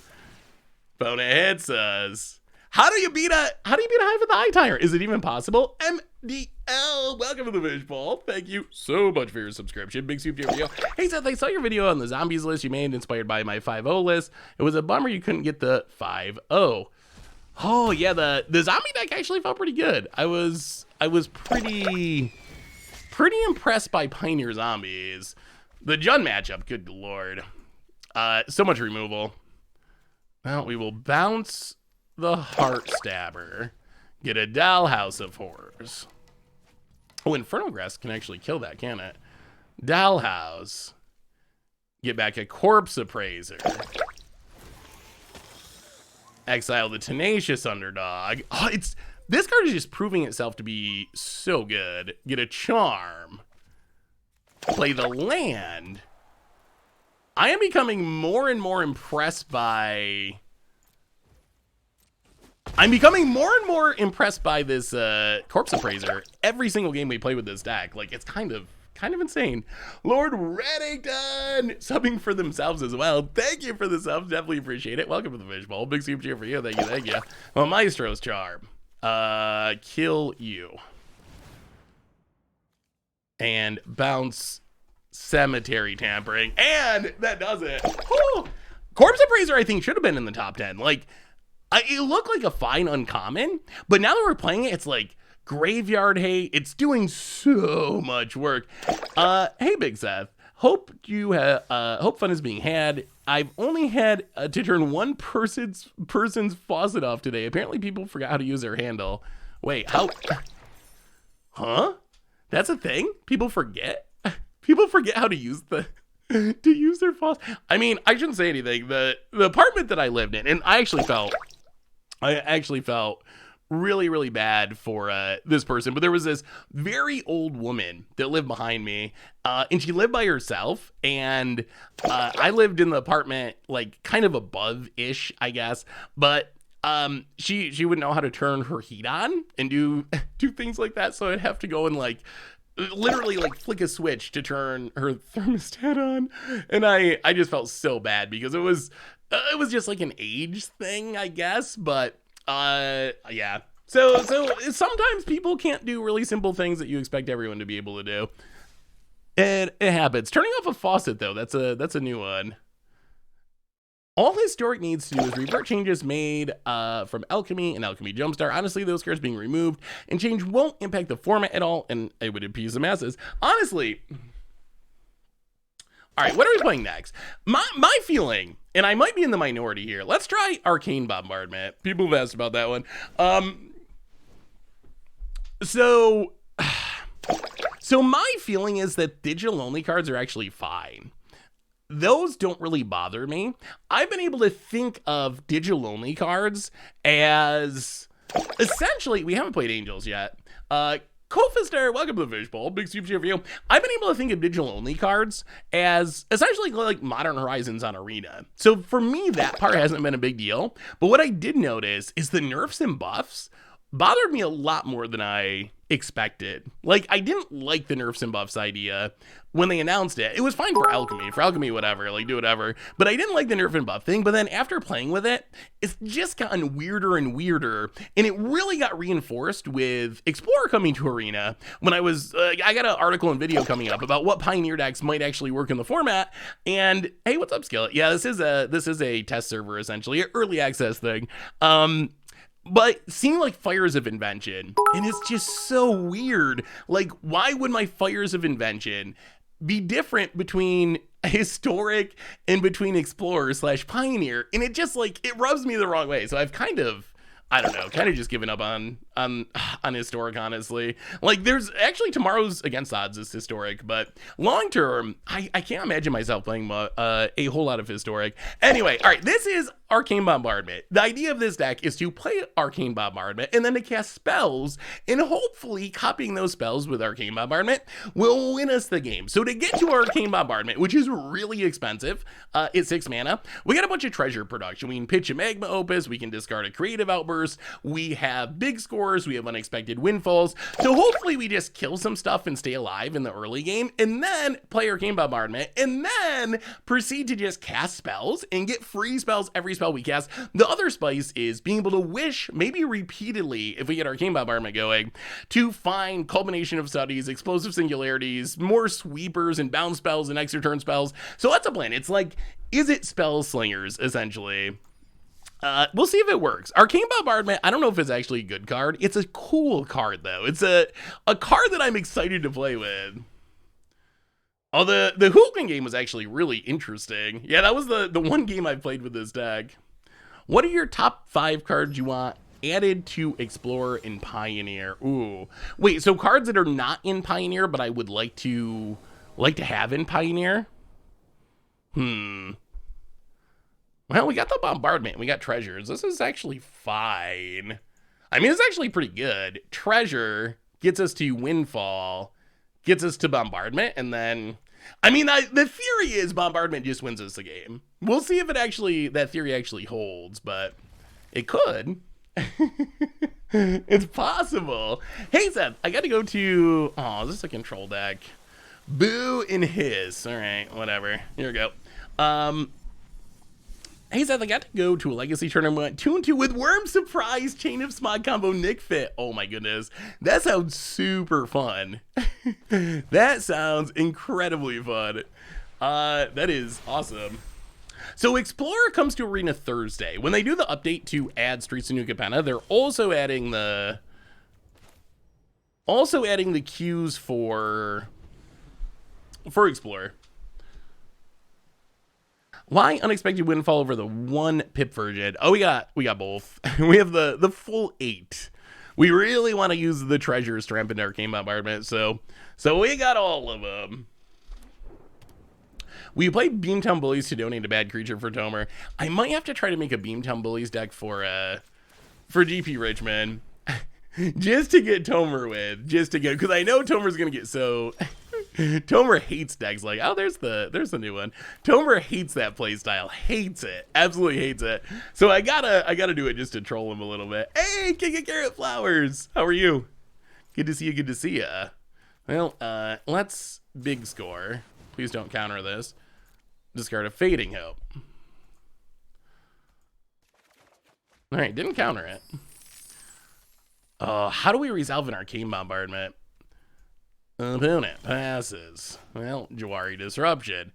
Opponent hits us. How do you beat a Hive of the Eye Tyrant? Is it even possible? MDL, welcome to the Fishbowl. Thank you so much for your subscription. Big soup to your video. Hey Seth, I saw your video on the zombies list you made inspired by my 5-0 list. It was a bummer you couldn't get the 5-0. Oh yeah, the zombie deck actually felt pretty good. I was pretty impressed by Pioneer Zombies. The Jund matchup, good lord. So much removal. Well, we will bounce the Heartstabber. Get a Dollhouse of Horrors. Oh, Infernal Grasp can actually kill that, can it? Dollhouse. Get back a Corpse Appraiser. Exile the Tenacious Underdog. Oh, this card is just proving itself to be so good. Get a Charm. Play the land. I am becoming more and more impressed by... this Corpse Appraiser every single game we play with this deck. Like, it's kind of insane. Lord Reddington subbing for themselves as well. Thank you for the subs. Definitely appreciate it. Welcome to the Fishbowl. Big soup cheer for you. Thank you. Well, Maestro's Charm. Kill you. And bounce Cemetery Tampering. And that does it. Whew. Corpse Appraiser, I think, should have been in the top 10. Like, it looked like a fine uncommon, but now that we're playing it, it's like graveyard hate. It's doing so much work. Hey, Big Seth. Hope fun is being had. I've only had to turn one person's faucet off today. Apparently, people forgot how to use their handle. Wait, how? Huh? That's a thing? People forget? People forget how to use the... to use their faucet. I mean, I shouldn't say anything. The apartment that I lived in, and I actually felt really, really bad for this person, but there was this very old woman that lived behind me, and she lived by herself, and I lived in the apartment like kind of above-ish, I guess, but she wouldn't know how to turn her heat on and do things like that, so I'd have to go and like literally like flick a switch to turn her thermostat on, and I just felt so bad because it was just like an age thing, I guess, but yeah. So sometimes people can't do really simple things that you expect everyone to be able to do. It happens. Turning off a faucet though, that's a new one. All Historic needs to do is revert changes made from Alchemy and Alchemy Jumpstart. Honestly, those cards being removed and change won't impact the format at all, and it would appease the masses. Honestly. All right, what are we playing next? My feeling, and I might be in the minority here, let's try Arcane Bombardment. People have asked about that one. So my feeling is that digital-only cards are actually fine. Those don't really bother me. I've been able to think of digital-only cards as essentially, we haven't played Angels yet. Kofister, welcome to the Fishbowl. Big super cheer for you. I've been able to think of digital-only cards as essentially like Modern Horizons on Arena. So for me, that part hasn't been a big deal. But what I did notice is the nerfs and buffs bothered me a lot more than I expected. Like, I didn't like the nerfs and buffs idea when they announced it. It was fine for Alchemy, whatever, like do whatever. But I didn't like the nerf and buff thing. But then after playing with it, it's just gotten weirder and weirder. And it really got reinforced with Explorer coming to Arena when I got an article and video coming up about what Pioneer decks might actually work in the format. And hey, what's up, Skillet? Yeah, this is a test server, essentially, an early access thing. But seeing like Fires of Invention, and it's just so weird. Like, why would my Fires of Invention be different between Historic and between Explorer / Pioneer? And it just like, it rubs me the wrong way. So I've kind of just given up on Historic, honestly. Like, there's actually tomorrow's Against Odds is Historic, but long term, I can't imagine myself playing a whole lot of Historic. Anyway, all right, this is Arcane Bombardment. The idea of this deck is to play Arcane Bombardment and then to cast spells, and hopefully copying those spells with Arcane Bombardment will win us the game. So to get to Arcane Bombardment, which is really expensive, it's 6 mana, we got a bunch of treasure production. We can pitch a Magma Opus, we can discard a Creative Outburst, we have big scores, we have unexpected windfalls, so hopefully we just kill some stuff and stay alive in the early game, and then play Arcane Bombardment, and then proceed to just cast spells and get free spells every spell we cast. The other spice is being able to wish, maybe repeatedly, if we get Arcane Bombardment going, to find Culmination of Studies, Explosive Singularities, more sweepers and bounce spells and extra turn spells. So that's a plan. It's like, is it Spell Slingers, essentially? We'll see if it works. Arcane Bombardment, I don't know if it's actually a good card. It's a cool card, though. It's a card that I'm excited to play with. Oh, the Hooligan game was actually really interesting. Yeah, that was the one game I played with this deck. What are your top 5 cards you want added to Explorer and Pioneer? Ooh. Wait, so cards that are not in Pioneer, but I would like to have in Pioneer? Well, we got the Bombardment. We got Treasures. This is actually fine. I mean, it's actually pretty good. Treasure gets us to Windfall, gets us to Bombardment, and then, I mean, the theory is Bombardment just wins us the game. We'll see if that theory actually holds, but it could. It's possible. Hey, Seth, I got to go to, oh, is this a control deck? Boo and Hiss. All right, whatever. Here we go. Hey, Seth, I got to go to a Legacy tournament 2-2 with Worm Surprise, Chain of Smog combo, Nick Fit. Oh my goodness. That sounds super fun. That sounds incredibly fun. That is awesome. So Explorer comes to Arena Thursday. When they do the update to add Streets of New Capenna, they're also adding the queues for Explorer. Why Unexpected Windfall over the 1 pip version? Oh, we got both. We have the full 8. We really want to use the treasures to ramp into Arcane Bombardment, so we got all of them. We play Beamtown Bullies to donate a bad creature for Tomer. I might have to try to make a Beamtown Bullies deck for GP Richmond. Just to get Tomer with. Just to get, because I know Tomer's gonna get so Tomer hates decks like, oh, there's the new one. Tomer hates that playstyle. Hates it. Absolutely hates it. So I gotta do it just to troll him a little bit. Hey, King of Carrot Flowers. How are you? Good to see you, good to see ya. Well, let's big score. Please don't counter this. Discard a Fading Hope. Alright, didn't counter it. How do we resolve an Arcane Bombardment? Opponent passes. Well, Jawari Disruption.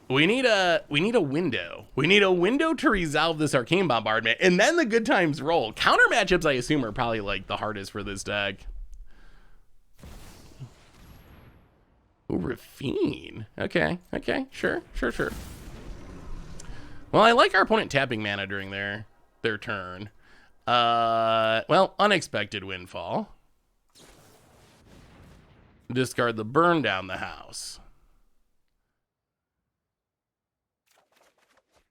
We need a window. We need a window to resolve this Arcane Bombardment, and then the good times roll. Counter matchups, I assume, are probably like the hardest for this deck. Ooh, Rafine. Okay, sure. Well, I like our opponent tapping mana during their turn. Well, Unexpected Windfall. Discard the Burn Down the House.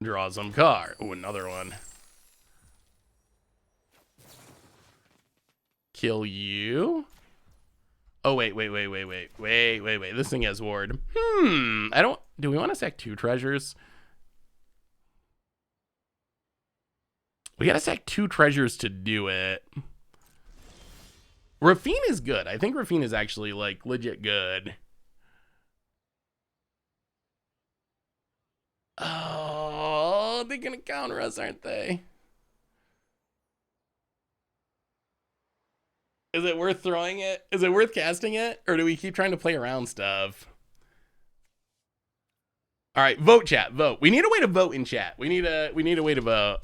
Draw some card. Oh, another one. Kill you. Oh, wait. This thing has ward. Do we want to sack 2 treasures? We gotta sack 2 treasures to do it. Rafine is good. I think Rafine is actually, like, legit good. Oh, they're gonna counter us, aren't they? Is it worth throwing it? Is it worth casting it? Or do we keep trying to play around stuff? All right, vote, chat. Vote. We need a way to vote in chat. We need a way to vote.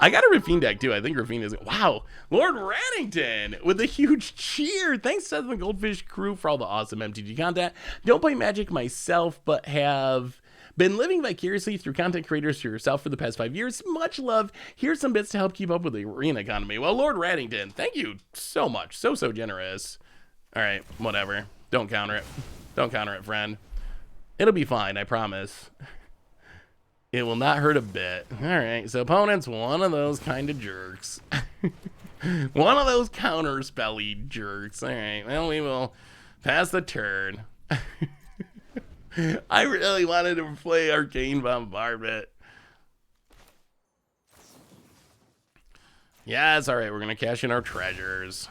I got a Rafine deck too. I think Rafine is, wow, Lord Rannington with a huge cheer. Thanks to the Goldfish crew for all the awesome MTG content. Don't play Magic myself, but have been living vicariously through content creators for yourself for the past 5 years. Much love. Here's some bits to help keep up with the arena economy. Well, Lord Rannington, thank you so much. So generous. All right, whatever. Don't counter it. Don't counter it, friend. It'll be fine, I promise. It will not hurt a bit. All right, so opponent's one of those kind of jerks. One of those counter-spelly jerks. All right, well, we will pass the turn. I really wanted to play Arcane Bombardment. Yes, all right, we're going to cash in our treasures.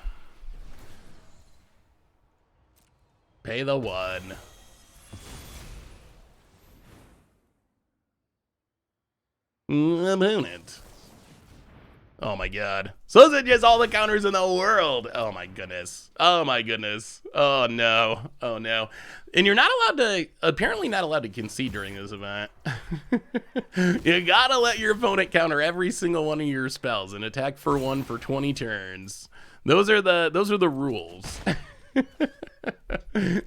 Pay the 1. Opponent. Oh my god. So is it just all the counters in the world? Oh my goodness. Oh my goodness. Oh no. Oh no. And you're not allowed to, apparently not allowed to concede during this event. You gotta let your opponent counter every single one of your spells and attack for 1 for 20 turns. Those are the rules.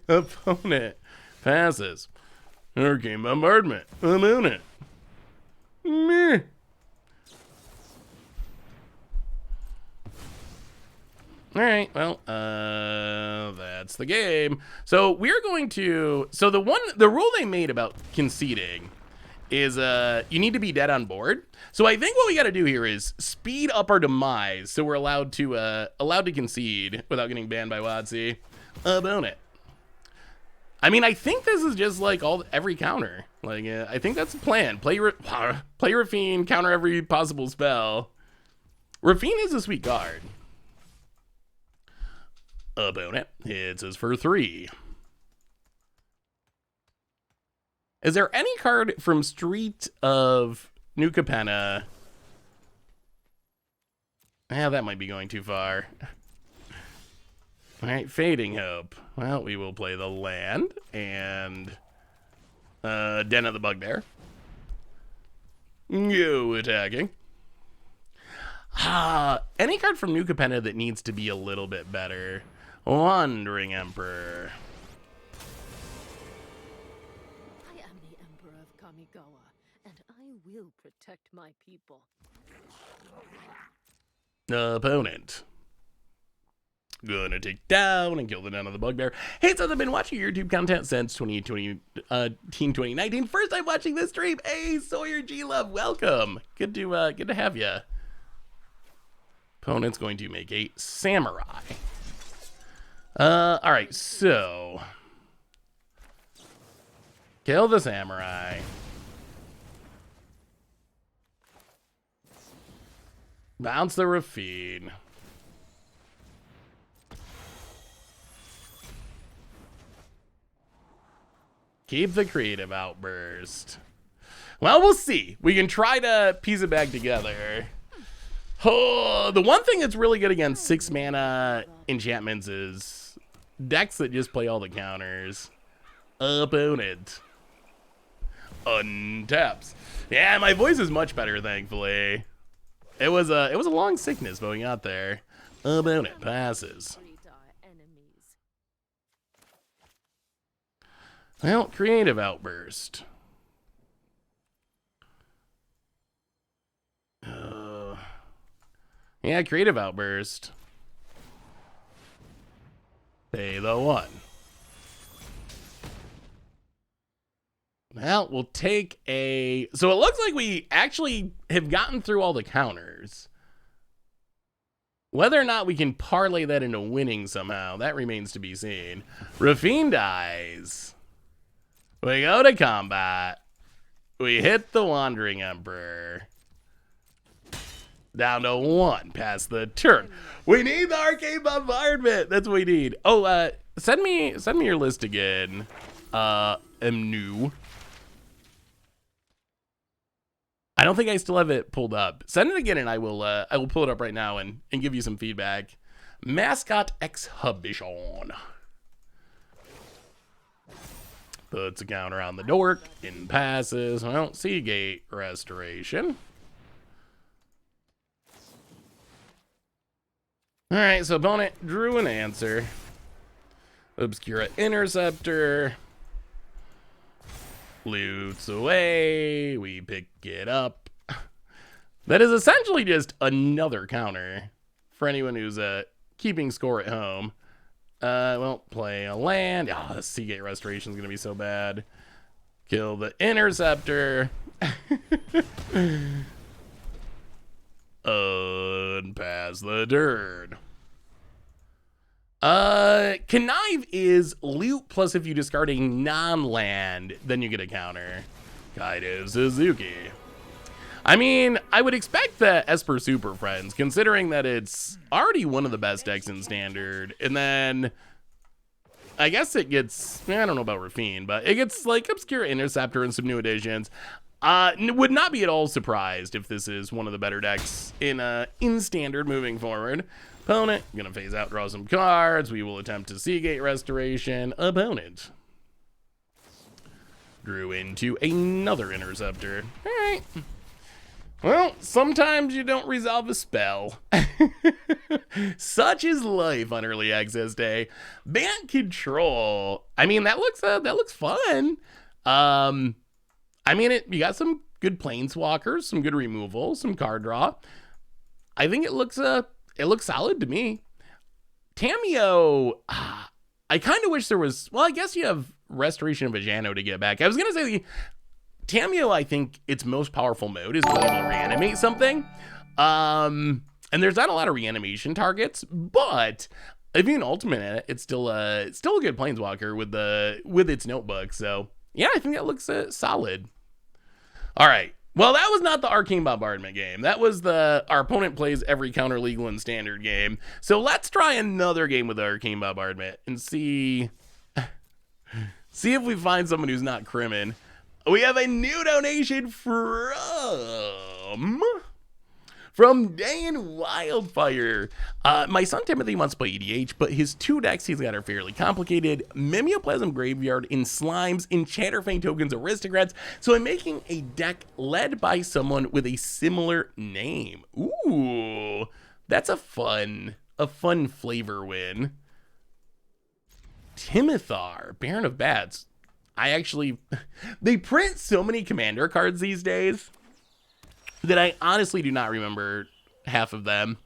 Opponent passes. Arcane Bombardment. Opponent. Meh. All right, well, that's the game. So we're going to, so the rule they made about conceding is you need to be dead on board. So I think what we got to do here is speed up our demise so we're allowed to concede without getting banned by WotC. Opponent. I mean, I think this is just like every counter. Like, I think that's the plan. Play Rafine, counter every possible spell. Rafine is a sweet card. Opponent hits us for 3. Is there any card from Street of New Capenna? That might be going too far. All right, Fading Hope. Well, we will play the land and Den of the Bugbear. You attacking. Any card from New Capenna that needs to be a little bit better. Wandering Emperor.
I am the Emperor of Kamigawa, and I will protect my people.
Opponent. Gonna take down and kill the down of the bugbear. Hey, so I've been watching YouTube content since 2019. First time watching this stream. Hey, Sawyer G Love, welcome. Good to have you. Opponent's going to make a samurai. All right, so kill the samurai. Bounce the Rafine. Keep the creative outburst. Well, we'll see. We can try to piece it back together. Oh, the one thing that's really good against 6 mana enchantments is decks that just play all the counters. Opponent. Untaps. Yeah, my voice is much better, thankfully. It was a long sickness going out there. Opponent passes. Well, creative outburst. Yeah, creative outburst. Pay the 1. Well, we'll take a... So it looks like we actually have gotten through all the counters. Whether or not we can parlay that into winning somehow, that remains to be seen. Rafine dies. We go to combat. We hit the Wandering Emperor. Down to 1 past the turn. We need the Arcane Bombardment. That's what we need. Oh, send me your list again. Am new. I don't think I still have it pulled up. Send it again, and I will pull it up right now and give you some feedback. Mascot Exhibition. Puts a counter on the dork and passes. Well, Seagate Restoration. All right, so opponent drew an answer. Obscura Interceptor. Loots away. We pick it up. That is essentially just another counter for anyone who's keeping score at home. Well, play a land. Oh, the Seagate Restoration is going to be so bad. Kill the Interceptor. Unpass the turn. Connive is loot plus if you discard a non-land, then you get a counter. Kaido Suzuki. I mean, I would expect the Esper Super Friends, considering that it's already one of the best decks in Standard, and then I guess it gets, I don't know about Rafine, but it gets like Obscure Interceptor and some new additions. Would not be at all surprised if this is one of the better decks in Standard moving forward. Opponent, gonna phase out, draw some cards. We will attempt to Seagate Restoration. Opponent drew into another Interceptor. All right. Well, sometimes you don't resolve a spell. Such is life on early access day. Ban Control. I mean, that looks fun. I mean, you got some good planeswalkers, some good removal, some card draw. I think it looks solid to me. Tameo, I kind of wish there was, well, I guess you have Restoration of Ajano to get back. I was going to say Tameo, I think its most powerful mode is being able to reanimate something. And there's not a lot of reanimation targets, but if you can ultimate it, it's still a good planeswalker with its notebook. So yeah, I think that looks solid. All right. Well, that was not the Arcane Bombardment game. That was our opponent plays every counter legal and standard game. So let's try another game with the Arcane Bombardment and see if we find someone who's not crimin. We have a new donation from Dan Wildfire. My son Timothy wants to play EDH, but his 2 decks he's got are fairly complicated. Mimeoplasm Graveyard in Slimes, Enchanterfang Tokens, Aristocrats. So I'm making a deck led by someone with a similar name. Ooh, that's a fun flavor win. Timothar, Baron of Bats. They print so many commander cards these days that I honestly do not remember half of them.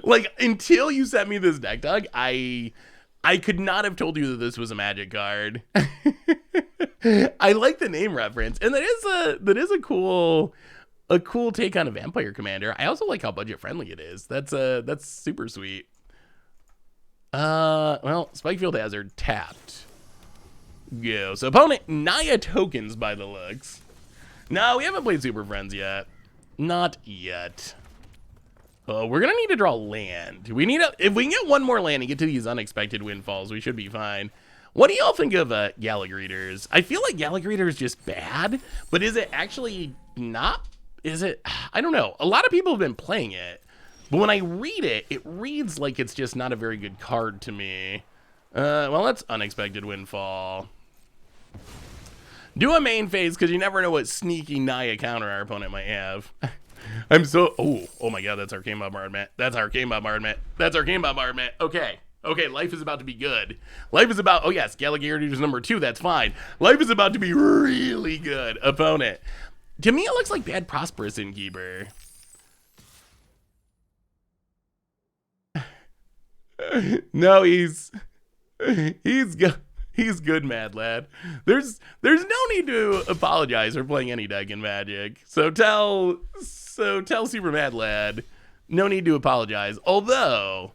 Like, until you sent me this deck, Doug, I could not have told you that this was a Magic card. I like the name reference, and that is a cool take on a Vampire Commander. I also like how budget friendly it is. That's super sweet. Well, Spikefield Hazard tapped. Go. So opponent Naya tokens by the looks. No, we haven't played Super Friends yet. Not yet. We're gonna need to draw land. If we can get one more land and get to these unexpected windfalls, we should be fine. What do y'all think of Gallagreeters? I feel like Gallagreeter is just bad, but is it actually not? Is it? I don't know. A lot of people have been playing it, but when I read it, it reads like it's just not a very good card to me. Well, that's unexpected windfall. Do a main phase, because you never know what sneaky Naya counter our opponent might have. I'm so... Oh my god, that's Arcane Bombardment. That's Arcane Bombardment. That's Arcane Bombardment. Okay, life is about to be good. Life is about... Oh yes, Gallagher's number 2, that's fine. Life is about to be really good, opponent. To me, it looks like bad Prosperous Innkeeper. No, he's good. He's good, Mad Lad. There's no need to apologize for playing any deck in Magic. So tell Super Mad Lad, no need to apologize. Although,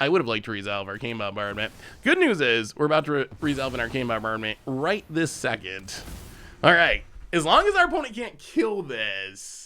I would have liked to resolve Arcane Bombardment. Good news is, we're about to resolve an Arcane Bombardment right this second. Alright, as long as our opponent can't kill this,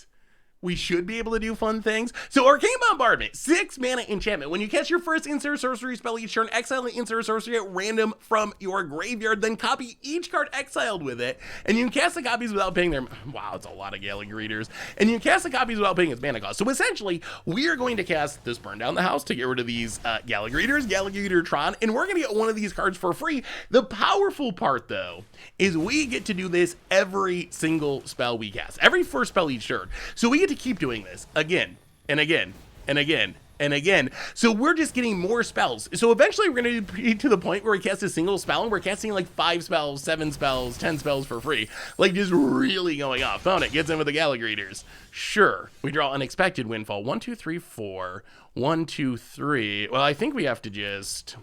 we should be able to do fun things. So Arcane Bombardment, 6 mana enchantment. When you cast your first instant sorcery spell each turn, exile an instant sorcery at random from your graveyard, then copy each card exiled with it, and you can cast the copies without paying their... Wow, it's a lot of Gallagreeters. And you can cast the copies without paying its mana cost. So essentially, we are going to cast this Burn Down the House to get rid of these Gallagreeters, Gallagreeter-tron, and we're going to get one of these cards for free. The powerful part, though, is we get to do this every single spell we cast. Every first spell each turn. So we get to keep doing this again and again and again and again. So we're just getting more spells. So eventually we're going to be to the point where we cast a single spell and we're casting like 5 spells, 7 spells, 10 spells for free. Like just really going off. Opponent gets in with the Gallagreeters. Sure. We draw unexpected windfall. 1, 2, 3, 4. 1, 2, 3. Well, I think we have to just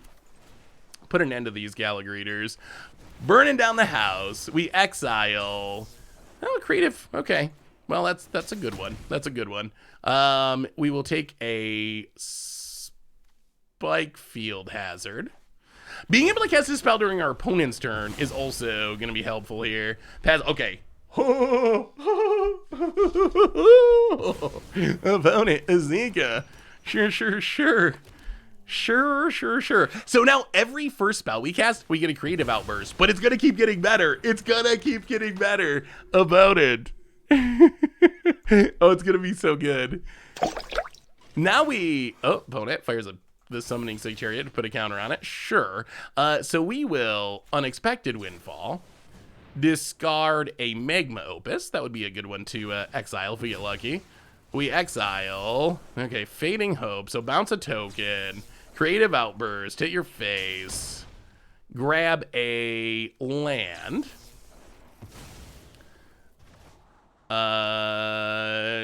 put an end to these Gallagreeters. Burning down the house. We exile. Oh, creative. Okay. Well, that's a good one. That's a good one. We will take a Spikefield Hazard. Being able to cast this spell during our opponent's turn is also going to be helpful here. Okay. Opponent, Azeka. Sure. So now every first spell we cast, we get a creative outburst, but it's going to keep getting better. It's going to keep getting better. About it. Oh, it's gonna be so good. Now opponent fires the Summoning Sig Chariot to put a counter on it. Sure. So we will unexpected windfall, discard a Magma Opus. That would be a good one to exile if we get lucky. We exile. Okay, Fading Hope. So bounce a token, creative outburst, hit your face, grab a land.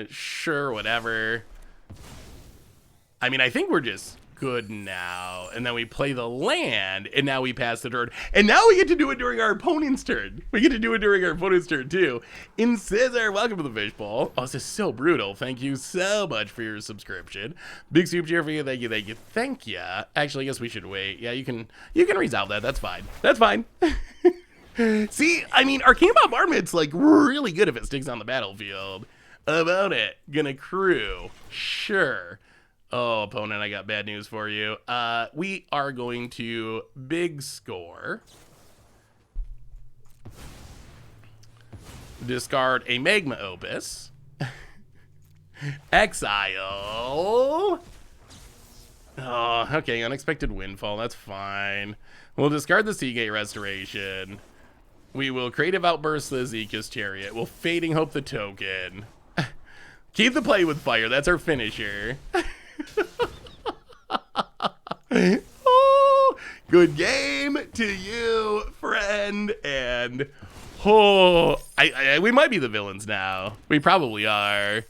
Sure, whatever. I mean, I think we're just good now. And then we play the land, and now we pass the turn. And now we get to do it during our opponent's turn. We get to do it during our opponent's turn, too. Incisor, welcome to the Fishbowl. Oh, this is so brutal. Thank you so much for your subscription. Big soup cheer for you. Thank you. Actually, I guess we should wait. Yeah, you can resolve that. That's fine. That's fine. See, I mean, Arcane Bombardment's like really good if it sticks on the battlefield. About it. Gonna crew. Sure. Oh, opponent, I got bad news for you. We are going to big score. Discard a Magma Opus. Exile. Oh, okay, unexpected windfall. That's fine. We'll discard the Seagate Restoration. We will creative outburst the Zeke's Chariot. We'll Fading Hope the token. Keep the play with fire. That's our finisher. Oh, good game to you, friend. And we might be the villains now. We probably are.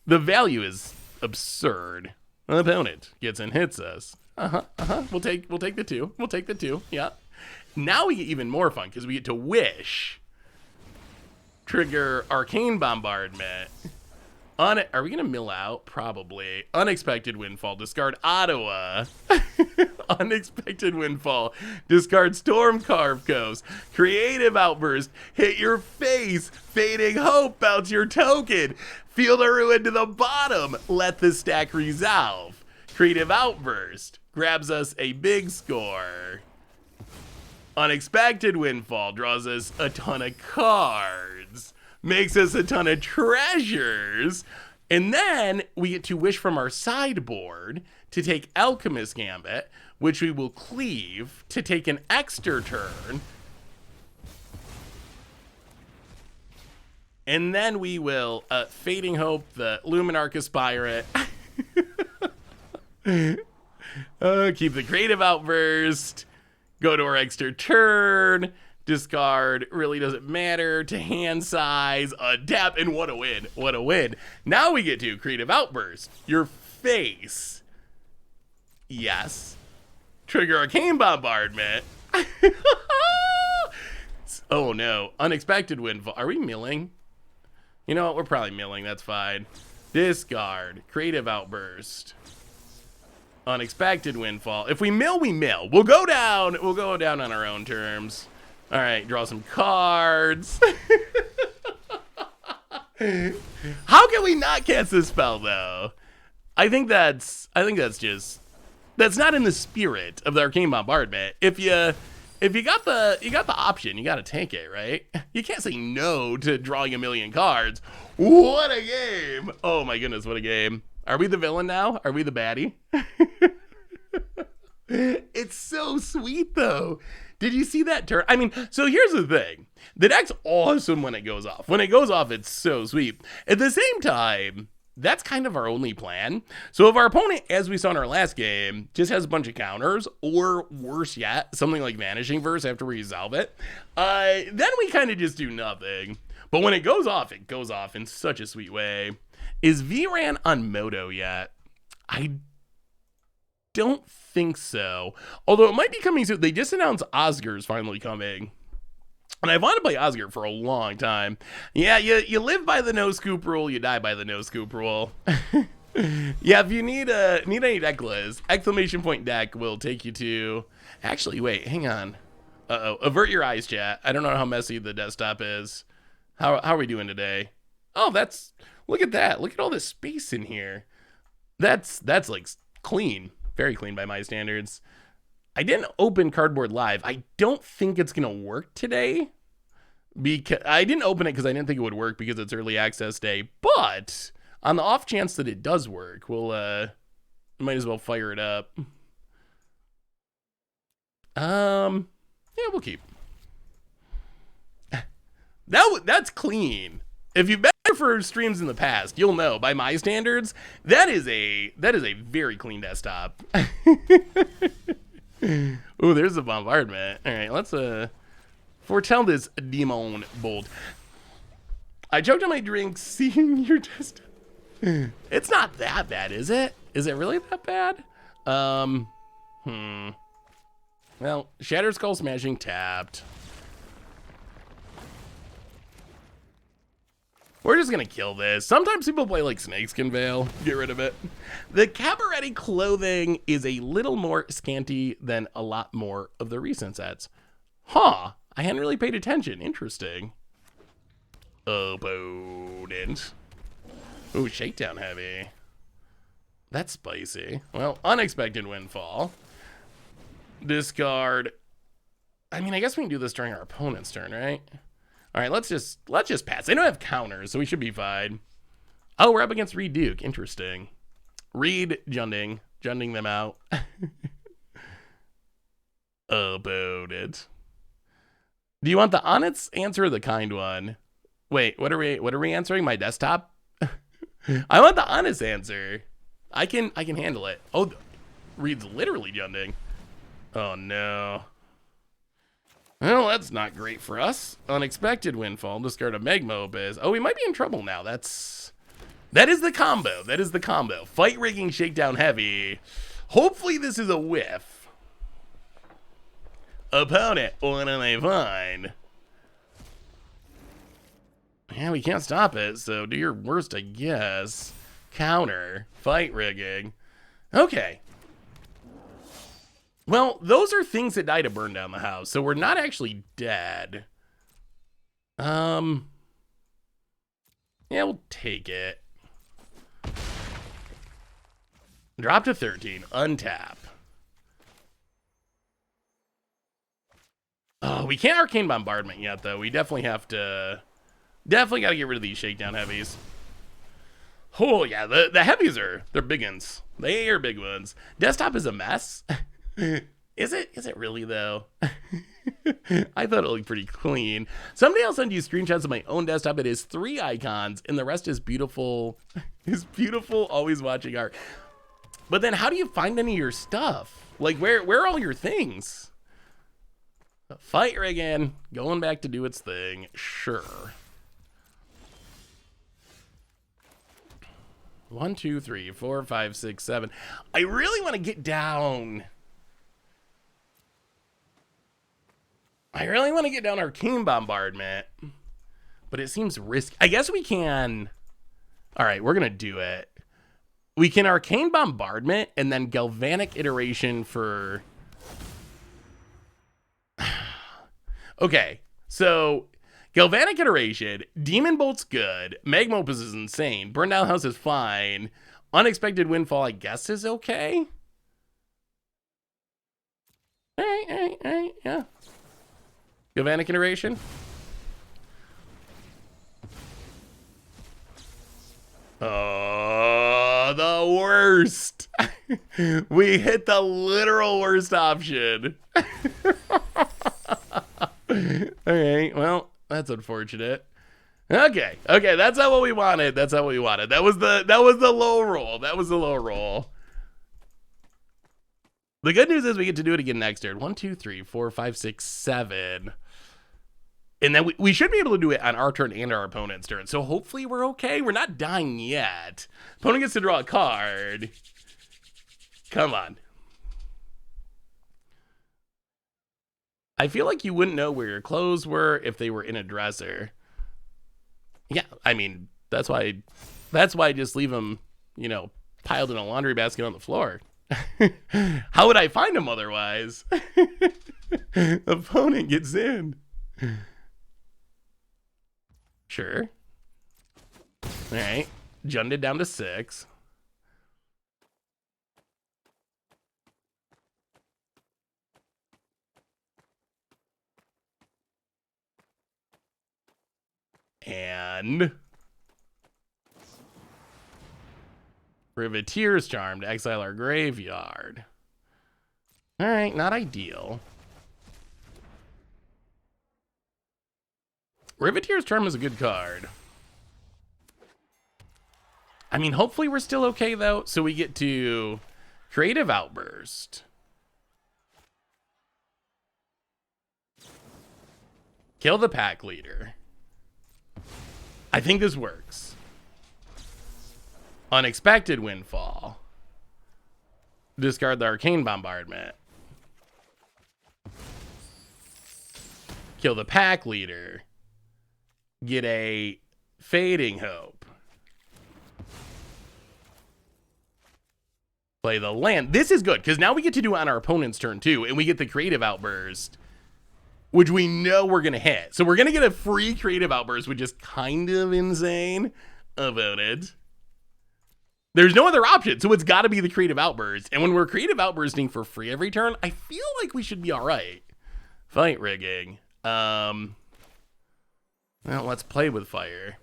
The value is absurd. An opponent gets and hits us. We'll take the 2. We'll take the 2. Yeah. Now we get even more fun because we get to wish. Trigger Arcane Bombardment. Are we going to mill out? Probably. Unexpected Windfall. Discard Ottawa. Unexpected Windfall. Discard Storm Carve Coast. Creative Outburst. Hit your face. Fading Hope. Bounce your token. Feel the ruin to the bottom. Let the stack resolve. Creative Outburst. Grabs us a big score. Unexpected Windfall. Draws us a ton of cards. Makes us a ton of treasures. And then we get to wish from our sideboard to take Alchemist Gambit, which we will cleave to take an extra turn. And then we will Fading Hope, the Luminarch Aspirate. Keep the Creative Outburst. Go to our extra turn. Discard really doesn't matter to hand size, tap, and what a win. What a win. Now we get to Creative Outburst. Your face. Yes. Trigger Arcane Bombardment. Oh no. Unexpected Windfall. Are we milling? You know what? We're probably milling. That's fine. Discard. Creative Outburst. Unexpected Windfall. If we mill, we mill. We'll go down. We'll go down on our own terms. All right, draw some cards. How can we not cast this spell though? I think that's not in the spirit of the Arcane Bombardment. If you got the option, you got to take it, right? You can't say no to drawing a million cards. What a game! Oh my goodness, what a game! Are we the villain now? Are we the baddie? It's so sweet though. Did you see that turn? I mean, so here's the thing. The deck's awesome when it goes off. When it goes off, it's so sweet. At the same time, that's kind of our only plan. So if our opponent, as we saw in our last game, just has a bunch of counters, or worse yet, something like Vanishing Verse after we resolve it, then we kind of just do nothing. But when it goes off in such a sweet way. Is VRAN on Moto yet? I don't think so. Although it might be coming soon. They just announced Oscar's finally coming. And I've wanted to play Oscar for a long time. Yeah, you live by the no scoop rule, you die by the no scoop rule. Yeah, if you need any deck list, exclamation point deck will take you to... Actually, wait, hang on. Avert your eyes, chat. I don't know how messy the desktop is. How are we doing today? Oh, look at that. Look at all this space in here. That's like clean. Very clean by my standards. I didn't open Cardboard Live. I don't think it's going to work today. Because I didn't open it because I didn't think it would work because it's early access day. But on the off chance that it does work, we'll might as well fire it up. Yeah, we'll keep. That's clean. If you've been here for streams in the past, you'll know by my standards that is a very clean desktop. Ooh, there's a bombardment. All right, let's foretell this demon bolt. I choked on my drink seeing your desktop. It's not that bad, is it? Is it really that bad? Well, Shatter Skull Smashing tapped. We're just gonna kill this. Sometimes people play like Snakes Can Veil. Get rid of it. The Cabaret clothing is a little more scanty than a lot more of the recent sets. Huh. I hadn't really paid attention. Interesting. Opponent. Ooh, Shakedown Heavy. That's spicy. Well, Unexpected Windfall. Discard. I mean, I guess we can do this during our opponent's turn, right? All right, let's just pass. They don't have counters, so we should be fine. Oh, we're up against Reed Duke. Interesting. Reed Junding them out. Opponent. Do you want the honest answer or the kind one? Wait, what are we answering? My desktop? I want the honest answer. I can handle it. Oh, Reed's literally Junding. Oh no. Well, that's not great for us. Unexpected Windfall. Discard a Magma Opus. Oh, we might be in trouble now. That's That is the combo. That is the combo. Fight rigging, shakedown heavy. Hopefully this is a whiff. Opponent, what do they find? Yeah, we can't stop it, so do your worst, I guess. Counter. Fight rigging. Okay. Well, those are things that die to burn down the house, so we're not actually dead. Yeah, we'll take it. Drop to 13. Untap. Oh, we can't Arcane Bombardment yet, though. We definitely have to... Definitely got to get rid of these shakedown heavies. Oh, yeah. The heavies are... They're big ones. They are big ones. Desktop is a mess. Is it really, though? I thought it looked pretty clean. Someday I'll send you screenshots of my own desktop. It is 3 icons, and the rest is beautiful. Is beautiful, always watching art. But then how do you find any of your stuff? Like, where are all your things? Fight rigging. Going back to do its thing. Sure. 1, 2, 3, 4, 5, 6, 7. I really want to get down... Arcane Bombardment, but it seems risky. I guess we can. All right, we're going to do it. We can Arcane Bombardment and then Galvanic Iteration for... Okay, so Galvanic Iteration, Demon Bolt's good, Magmopus is insane, Burn Down House is fine, Unexpected Windfall I guess is okay. All right, yeah. Galvanic Iteration. Oh, the worst. We hit the literal worst option. Alright, well, that's unfortunate. Okay, that's not what we wanted. That was the low roll. The good news is we get to do it again next turn. 1, 2, 3, 4, 5, 6, 7. And then we should be able to do it on our turn and our opponent's turn. So hopefully we're okay. We're not dying yet. Opponent gets to draw a card. Come on. I feel like you wouldn't know where your clothes were if they were in a dresser. Yeah, I mean, that's why I just leave them, piled in a laundry basket on the floor. How would I find them otherwise? Opponent gets in. Sure. All right. Junded down to 6. And Privateer's Charm to exile our graveyard. All right, not ideal. Privateer's Charm is a good card. I mean, hopefully we're still okay, though. So we get to Creative Outburst. Kill the pack leader. I think this works. Unexpected Windfall. Discard the Arcane Bombardment. Kill the pack leader. Get a Fading Hope. Play the land. This is good, because now we get to do it on our opponent's turn, too, and we get the Creative Outburst, which we know we're going to hit. So we're going to get a free Creative Outburst, which is kind of insane about it. There's no other option, so it's got to be the Creative Outburst. And when we're Creative Outbursting for free every turn, I feel like we should be all right. Fight rigging. Well, let's play with fire.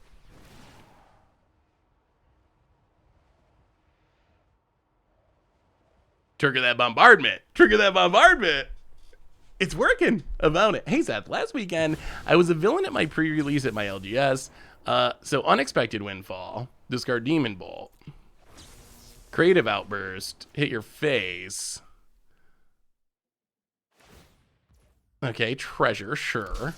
Trigger that bombardment. It's working about it. Hey, Seth, last weekend, I was a villain at my pre-release at my LGS. So Unexpected Windfall. Discard Demon Bolt. Creative Outburst. Hit your face. Okay, Treasure, sure.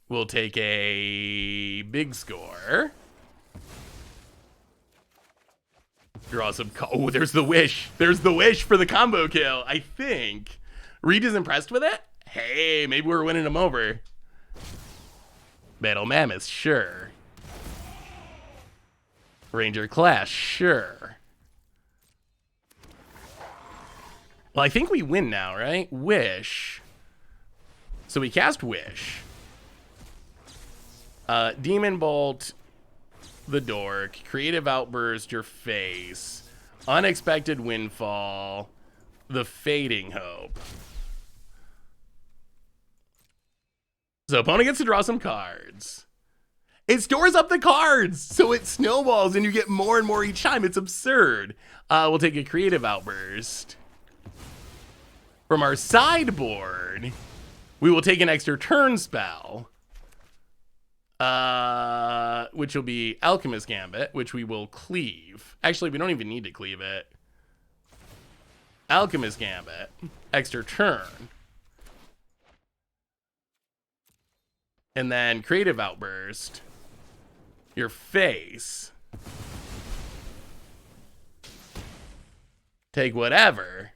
We'll take a big score. Draw some. Oh, there's the wish. There's the wish for the combo kill. I think Reed is impressed with it. Hey, maybe we're winning him over. Battle Mammoth, sure. Ranger Clash, sure. Well, I think we win now, right? Wish. So we cast Wish. Demon Bolt, the Dork. Creative Outburst, your face. Unexpected Windfall. The Fading Hope. So opponent gets to draw some cards. It stores up the cards, so it snowballs and you get more and more each time. It's absurd. We'll take a Creative Outburst. From our sideboard, we will take an extra turn spell. Which will be Alchemist Gambit, which we will cleave. Actually, we don't even need to cleave it. Alchemist Gambit, extra turn. And then Creative Outburst, your face. Take whatever.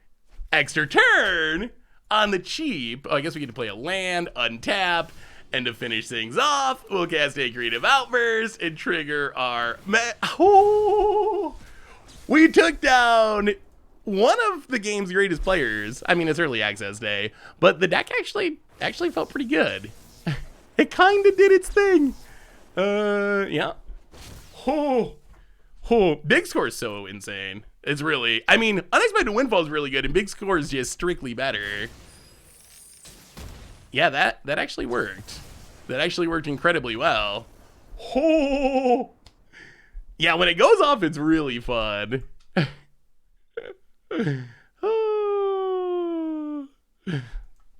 Extra turn on the cheap. Oh, I guess we get to play a land, untap, and to finish things off, we'll cast a Creative Outburst and trigger our... Oh, we took down one of the game's greatest players. I mean, it's early access day, but the deck actually felt pretty good. It kind of did its thing. Yeah. Big Score is so insane. It's really, I mean, Unexpected Windfall is really good, and Big Score is just strictly better. Yeah, that actually worked. That actually worked incredibly well. Yeah, when it goes off, it's really fun.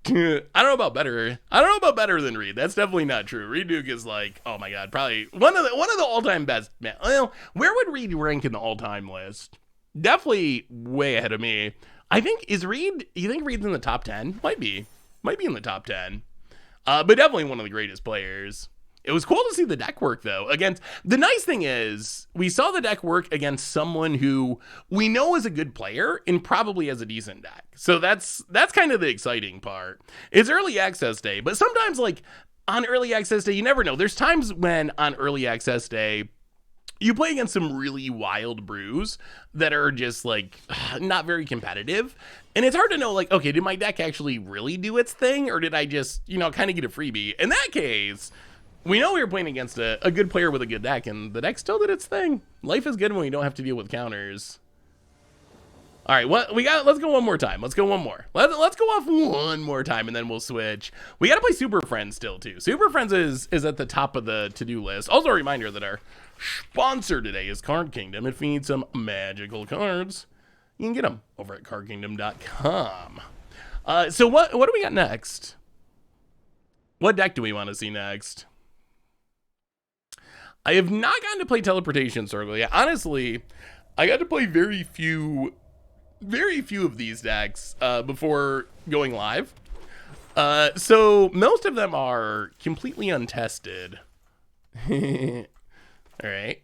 I don't know about better. I don't know about better than Reed. That's definitely not true. Reed Duke is like, oh my god, probably one of the all-time best. Man, well, where would Reed rank in the all-time list? Definitely way ahead of me. I think Reed. You think Reed's in the top 10? Might be in the top 10. But definitely one of the greatest players. It was cool to see the deck work, though. Against, the nice thing is, we saw the deck work against someone who we know is a good player and probably has a decent deck. So that's kind of the exciting part. It's early access day, but sometimes, like, on early access day, you never know. There's times when, on early access day, you play against some really wild brews that are just, like, not very competitive. And it's hard to know, like, okay, did my deck actually really do its thing? Or did I just, kind of get a freebie? In that case... We know we were playing against a good player with a good deck, and the deck still did its thing. Life is good when you don't have to deal with counters. All right, let's go one more time. Let's go one more. Let's go off one more time, and then we'll switch. We got to play Super Friends still, too. Super Friends is at the top of the to-do list. Also, a reminder that our sponsor today is Card Kingdom. If you need some magical cards, you can get them over at cardkingdom.com. So what do we got next? What deck do we want to see next? I have not gotten to play Teleportation Circle yet. Honestly, I got to play very few of these decks before going live. So most of them are completely untested. All right.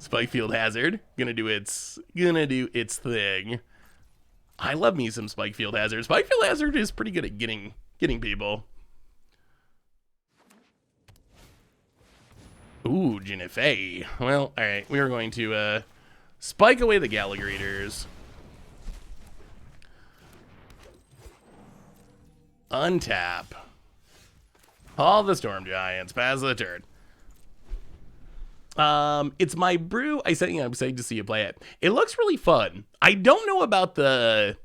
Spikefield Hazard gonna do its thing. I love me some Spikefield Hazard. Spikefield Hazard is pretty good at getting people. Ooh, Jennifer. Well, all right. We are going to spike away the Gallagher Eaters. Untap. All the Storm Giants. Pass the turn. It's my brew. I'm excited to see you play it. It looks really fun. I don't know about the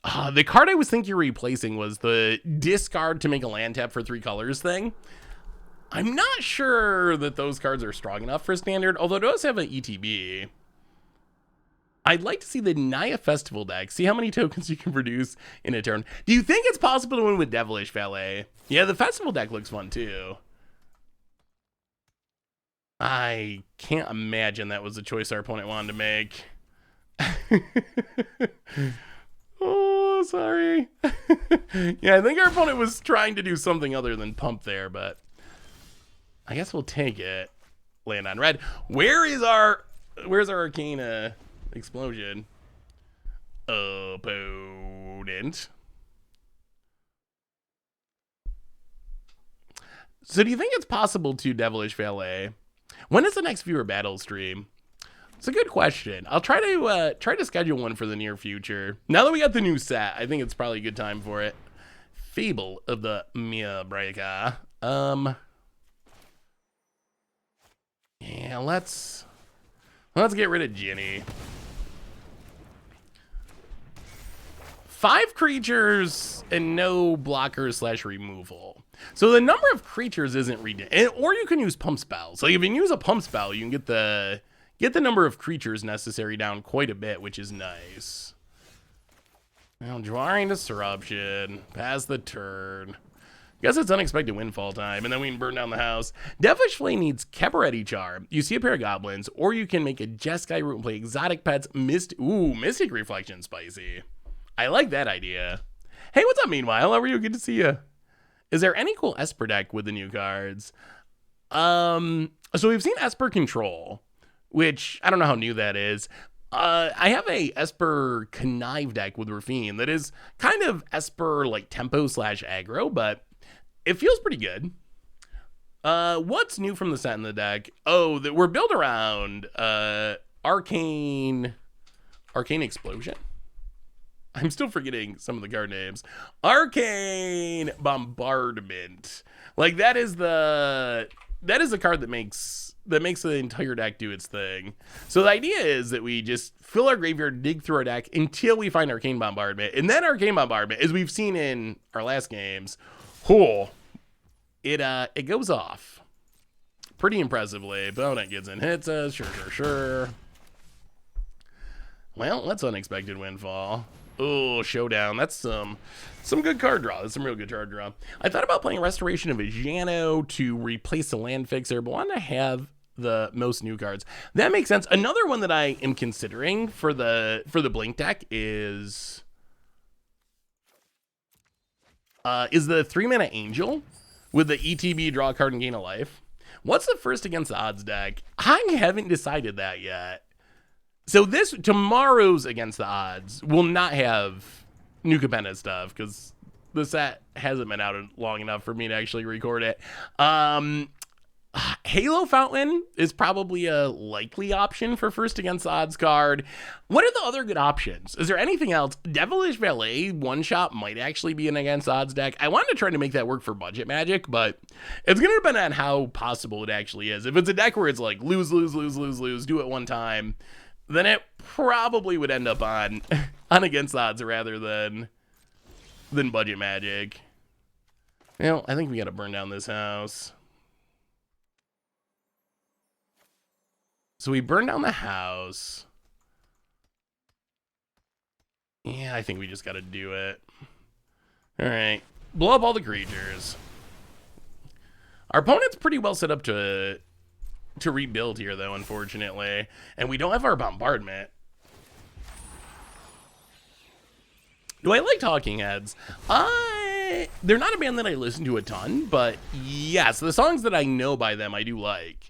card I was thinking you're replacing was the discard to make a land tap for 3 colors thing. I'm not sure that those cards are strong enough for standard, although it does have an ETB. I'd like to see the Naya Festival deck. See how many tokens you can produce in a turn. Do you think it's possible to win with Devilish Valet? Yeah, the Festival deck looks fun too. I can't imagine that was the choice our opponent wanted to make. Oh, sorry. Yeah, I think our opponent was trying to do something other than pump there, but I guess we'll take it. Land on red. Where is our Where's our Arcane explosion? Opponent. So do you think it's possible to Devilish Valet? When is the next viewer battle stream? It's a good question. I'll try to schedule one for the near future. Now that we got the new set, I think it's probably a good time for it. Fable of the Mia Breaker. Yeah, let's get rid of Ginny. 5 creatures and no blockers / removal. So the number of creatures isn't ridiculous. Or you can use pump spells. Like if you use a pump spell, you can get the number of creatures necessary down quite a bit, which is nice. Now, drawing disruption. Pass the turn. Guess it's unexpected windfall time, and then we can burn down the house. Devilish Valet needs Capenna Charm. You see a pair of goblins, or you can make a Jeskai route and play exotic pets. Mystic Reflection, spicy. I like that idea. Hey, what's up, meanwhile? How are you? Good to see you. Is there any cool Esper deck with the new cards? So we've seen Esper Control, which I don't know how new that is. I have a Esper Connive deck with Rafine that is kind of Esper like tempo / aggro, but it feels pretty good. What's new from the set in the deck? Oh, that we're built around Arcane Explosion. I'm still forgetting some of the card names. Arcane Bombardment. Like that is the card that makes the entire deck do its thing. So the idea is that we just fill our graveyard, dig through our deck until we find Arcane Bombardment. And then Arcane Bombardment, as we've seen in our last games, it goes off pretty impressively. Opponent gets in, hits us, sure. Well, that's unexpected windfall. Oh, showdown. That's some good card draw. That's some real good card draw. I thought about playing Restoration of Vijano to replace the land fixer, but wanted to have the most new cards. That makes sense. Another one that I am considering for the Blink deck is the 3-mana Angel with the ETB, draw a card and gain a life. What's the first against the odds deck? I haven't decided that yet. So tomorrow's Against the Odds will not have new Capenna stuff because the set hasn't been out long enough for me to actually record it. Halo Fountain is probably a likely option for first Against the Odds card. What are the other good options? Is there anything else? Devilish Valet one-shot might actually be an Against the Odds deck. I wanted to try to make that work for budget Magic, but it's going to depend on how possible it actually is. If it's a deck where it's like lose, do it one time, then it probably would end up on Against the Odds rather than budget Magic. Well, I think we got to burn down this house. So we burn down the house. Yeah, I think we just got to do it. All right. Blow up all the creatures. Our opponent's pretty well set up to rebuild here, though, unfortunately. And we don't have our bombardment. Do I like Talking Heads? They're not a band that I listen to a ton, but yes, the songs that I know by them I do like.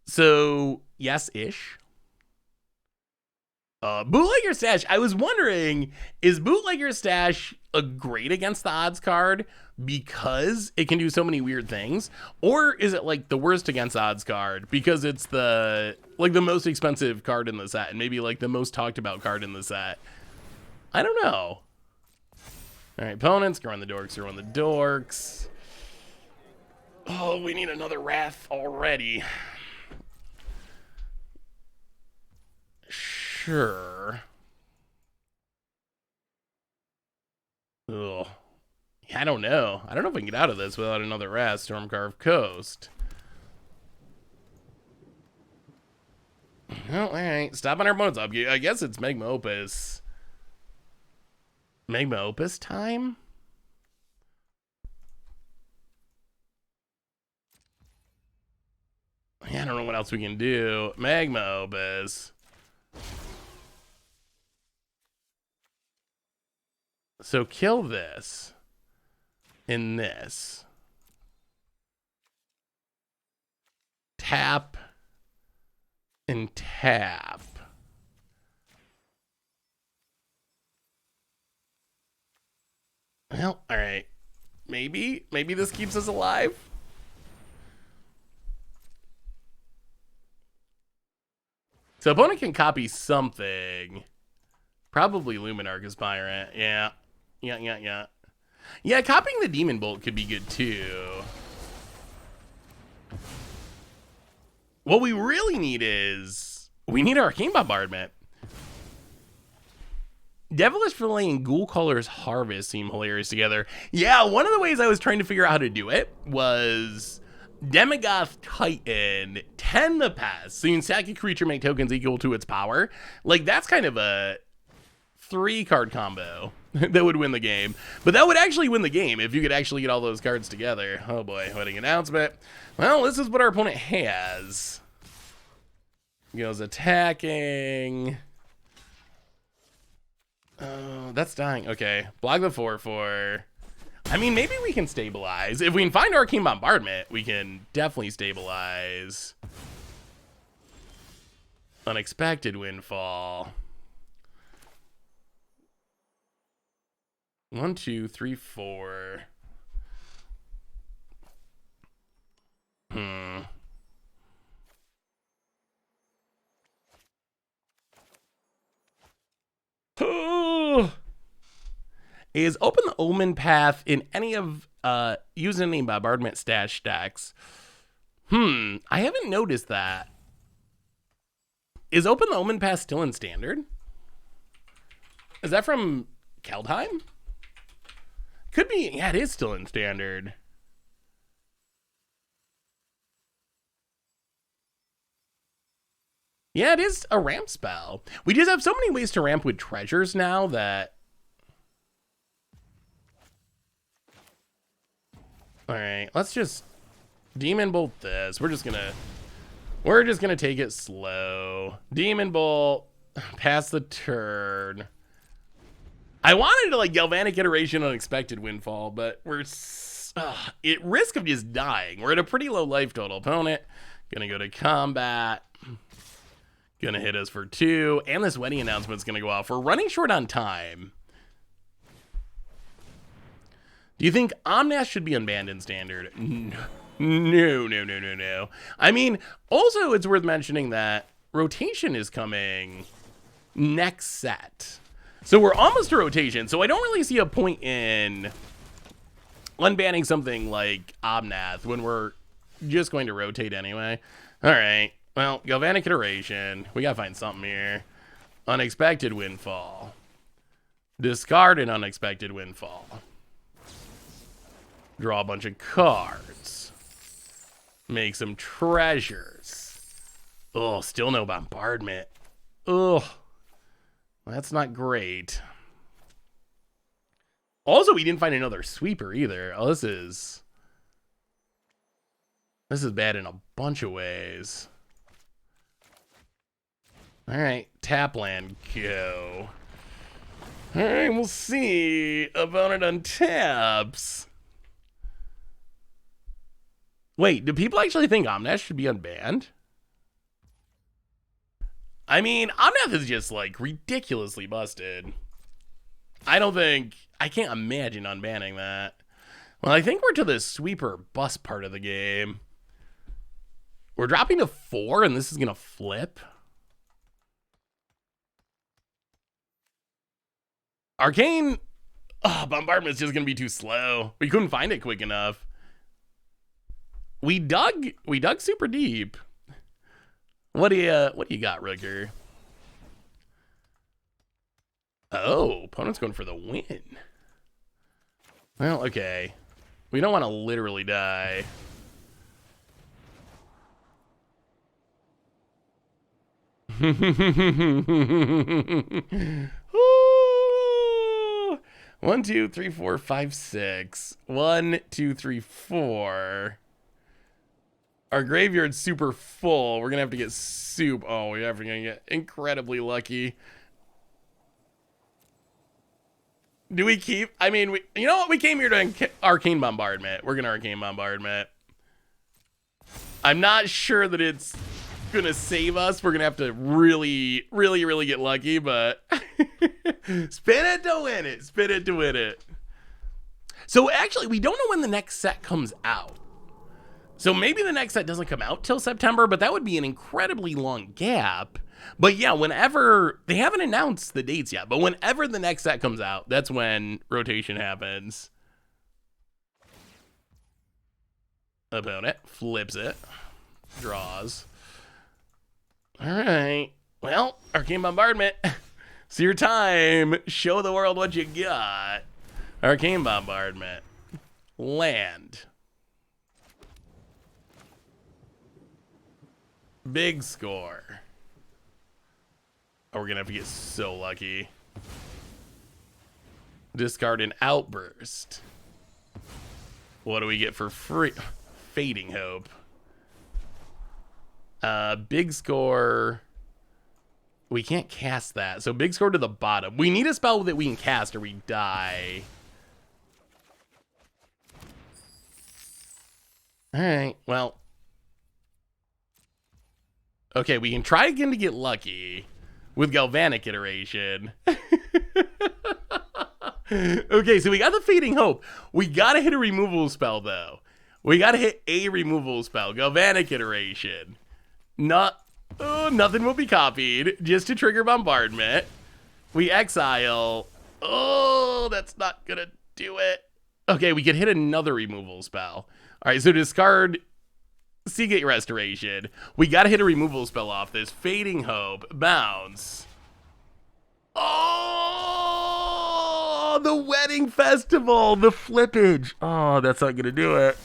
So, yes-ish. Bootlegger Stash. I was wondering, is Bootlegger Stash a great Against the Odds card because it can do so many weird things? Or is it like the worst Against the Odds card because it's the most expensive card in the set and maybe like the most talked about card in the set? I don't know. All right, opponents, throwing the dorks. Oh, we need another Wrath already. Sure. Ugh. I don't know. I don't know if we can get out of this without another Wrath. Stormcarved Coast. Well, alright. Stop on our opponent's up. I guess it's Magma Opus. Magma Opus time? I don't know what else we can do. Magma Opus. So kill this in this. Tap and tap. Well, all right. Maybe this keeps us alive. So opponent can copy something. Probably Luminarch Aspirant. Yeah. Yeah, copying the Demon Bolt could be good too. What we really need is... we need Arcane Bombardment. Devilish Valet and Ghoul Caller's Harvest seem hilarious together. Yeah, one of the ways I was trying to figure out how to do it was... Demigoth Titan, 10 the pass. So you can sack a creature, make tokens equal to its power. Like, that's kind of a 3-card combo that would win the game. But that would actually win the game if you could actually get all those cards together. Oh boy, wedding announcement. Well, this is what our opponent has. He goes attacking. Oh, that's dying. Okay, block the 4/4. I mean, maybe we can stabilize. If we can find Arcane Bombardment, we can definitely stabilize. Unexpected Windfall. 1, 2, 3, 4. Is open the Omen Path in any of using any Bombardment stash stacks? I haven't noticed that. Is open the Omen Path still in standard? Is that from Keldheim? Could be. Yeah, it is still in standard. Yeah, it is a ramp spell. We just have so many ways to ramp with treasures now that... all right, let's just Demon Bolt this. We're just gonna take it slow. Demon Bolt, pass the turn. I wanted to like Galvanic Iteration, Unexpected Windfall, but we're at risk of just dying. We're at a pretty low life total. Opponent gonna go to combat. Gonna hit us for 2, and this wedding announcement's gonna go off. We're running short on time. Do you think Omnath should be unbanned in standard? No. I mean, also it's worth mentioning that rotation is coming next set. So we're almost to rotation, so I don't really see a point in unbanning something like Omnath when we're just going to rotate anyway. All right. Well, Galvanic Iteration. We gotta find something here. Unexpected Windfall. Discard an Unexpected Windfall. Draw a bunch of cards. Make some treasures. Oh, still no bombardment. Oh, that's not great. Also, we didn't find another sweeper either. Oh, this is bad in a bunch of ways. All right, tap land, go. All right, we'll see. Opponent untaps. Wait, do people actually think Omnath should be unbanned? I mean, Omnath is just like ridiculously busted. I can't imagine unbanning that. Well, I think we're to the sweeper bust part of the game. We're dropping to 4 and this is gonna flip. Arcane Bombardment's just gonna be too slow. We couldn't find it quick enough. We dug super deep. What do you got, Rooker? Oh, opponent's going for the win. Well, okay. We don't want to literally die. Ooh. 1, 2, 3, 4, 5, 6. 1, 2, 3, 4. Our graveyard's super full. We're gonna have to get soup. Oh, we're never gonna get incredibly lucky. Do we keep? I mean, you know what? We came here to Arcane Bombardment. We're gonna Arcane Bombardment. I'm not sure that it's gonna save us. We're gonna have to really, really, really get lucky, but spin it to win it. Spin it to win it. So actually, we don't know when the next set comes out. So maybe the next set doesn't come out till September, but that would be an incredibly long gap. But yeah, whenever, they haven't announced the dates yet, but whenever the next set comes out, that's when rotation happens. Opponent flips it, draws. All right, well, Arcane Bombardment, it's your time. Show the world what you got. Arcane Bombardment, land. Big score. Oh, we're gonna have to get so lucky. Discard an Outburst. What do we get for free? Fading Hope. Big score. We can't cast that. So big score to the bottom. We need a spell that we can cast or we die. All right, well. Okay, we can try again to get lucky with Galvanic Iteration. Okay, so we got the Fading Hope. We gotta hit a removal spell, though. We gotta hit a removal spell. Galvanic Iteration. Nothing will be copied, just to trigger Bombardment. We exile. Oh, that's not gonna do it. Okay, we could hit another removal spell. All right, so discard Seagate Restoration. We gotta hit a removal spell off this. Fading Hope. Bounce. Oh, the Wedding Festival. The flippage. Oh, that's not gonna do it.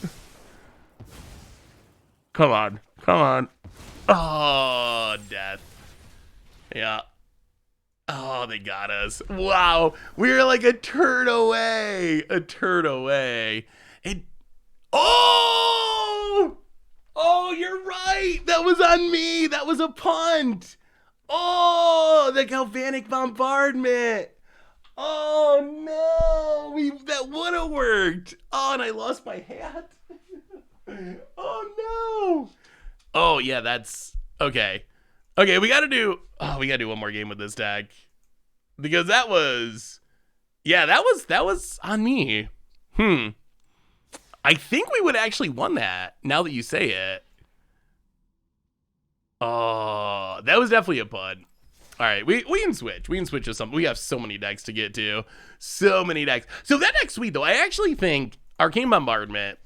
Come on. Come on. Oh, death. Yeah. Oh, they got us. Wow. We were like a turn away. A turn away. Oh! Oh, you're right. That was on me. That was a punt. Oh, the Galvanic Bombardment. Oh, no. That would have worked. Oh, and I lost my hat. Oh, no. Oh, yeah, that's... Okay. Okay, we got to do one more game with this deck. Because that was... Yeah, that was on me. I think we would have actually won that, now that you say it. Oh, that was definitely a punt. All right, we can switch. We can switch to something. We have so many decks to get to. So many decks. So that deck's sweet, though. I actually think Arcane Bombardment...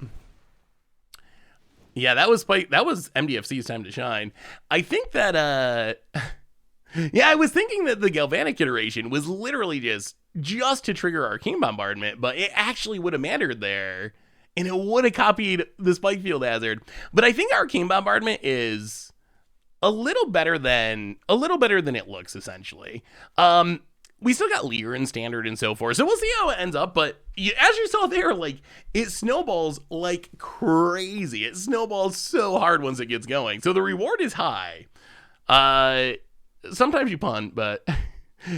Yeah, that was MDFC's time to shine. I think that, yeah, I was thinking that the Galvanic Iteration was literally just to trigger Arcane Bombardment, but it actually would have mattered there. And it would have copied the Spikefield Hazard. But I think Arcane Bombardment is a little better than it looks, essentially. We still got Leer and Standard and so forth, so we'll see how it ends up. But as you saw there, like, it snowballs like crazy. It snowballs so hard once it gets going. So the reward is high. Sometimes you punt, but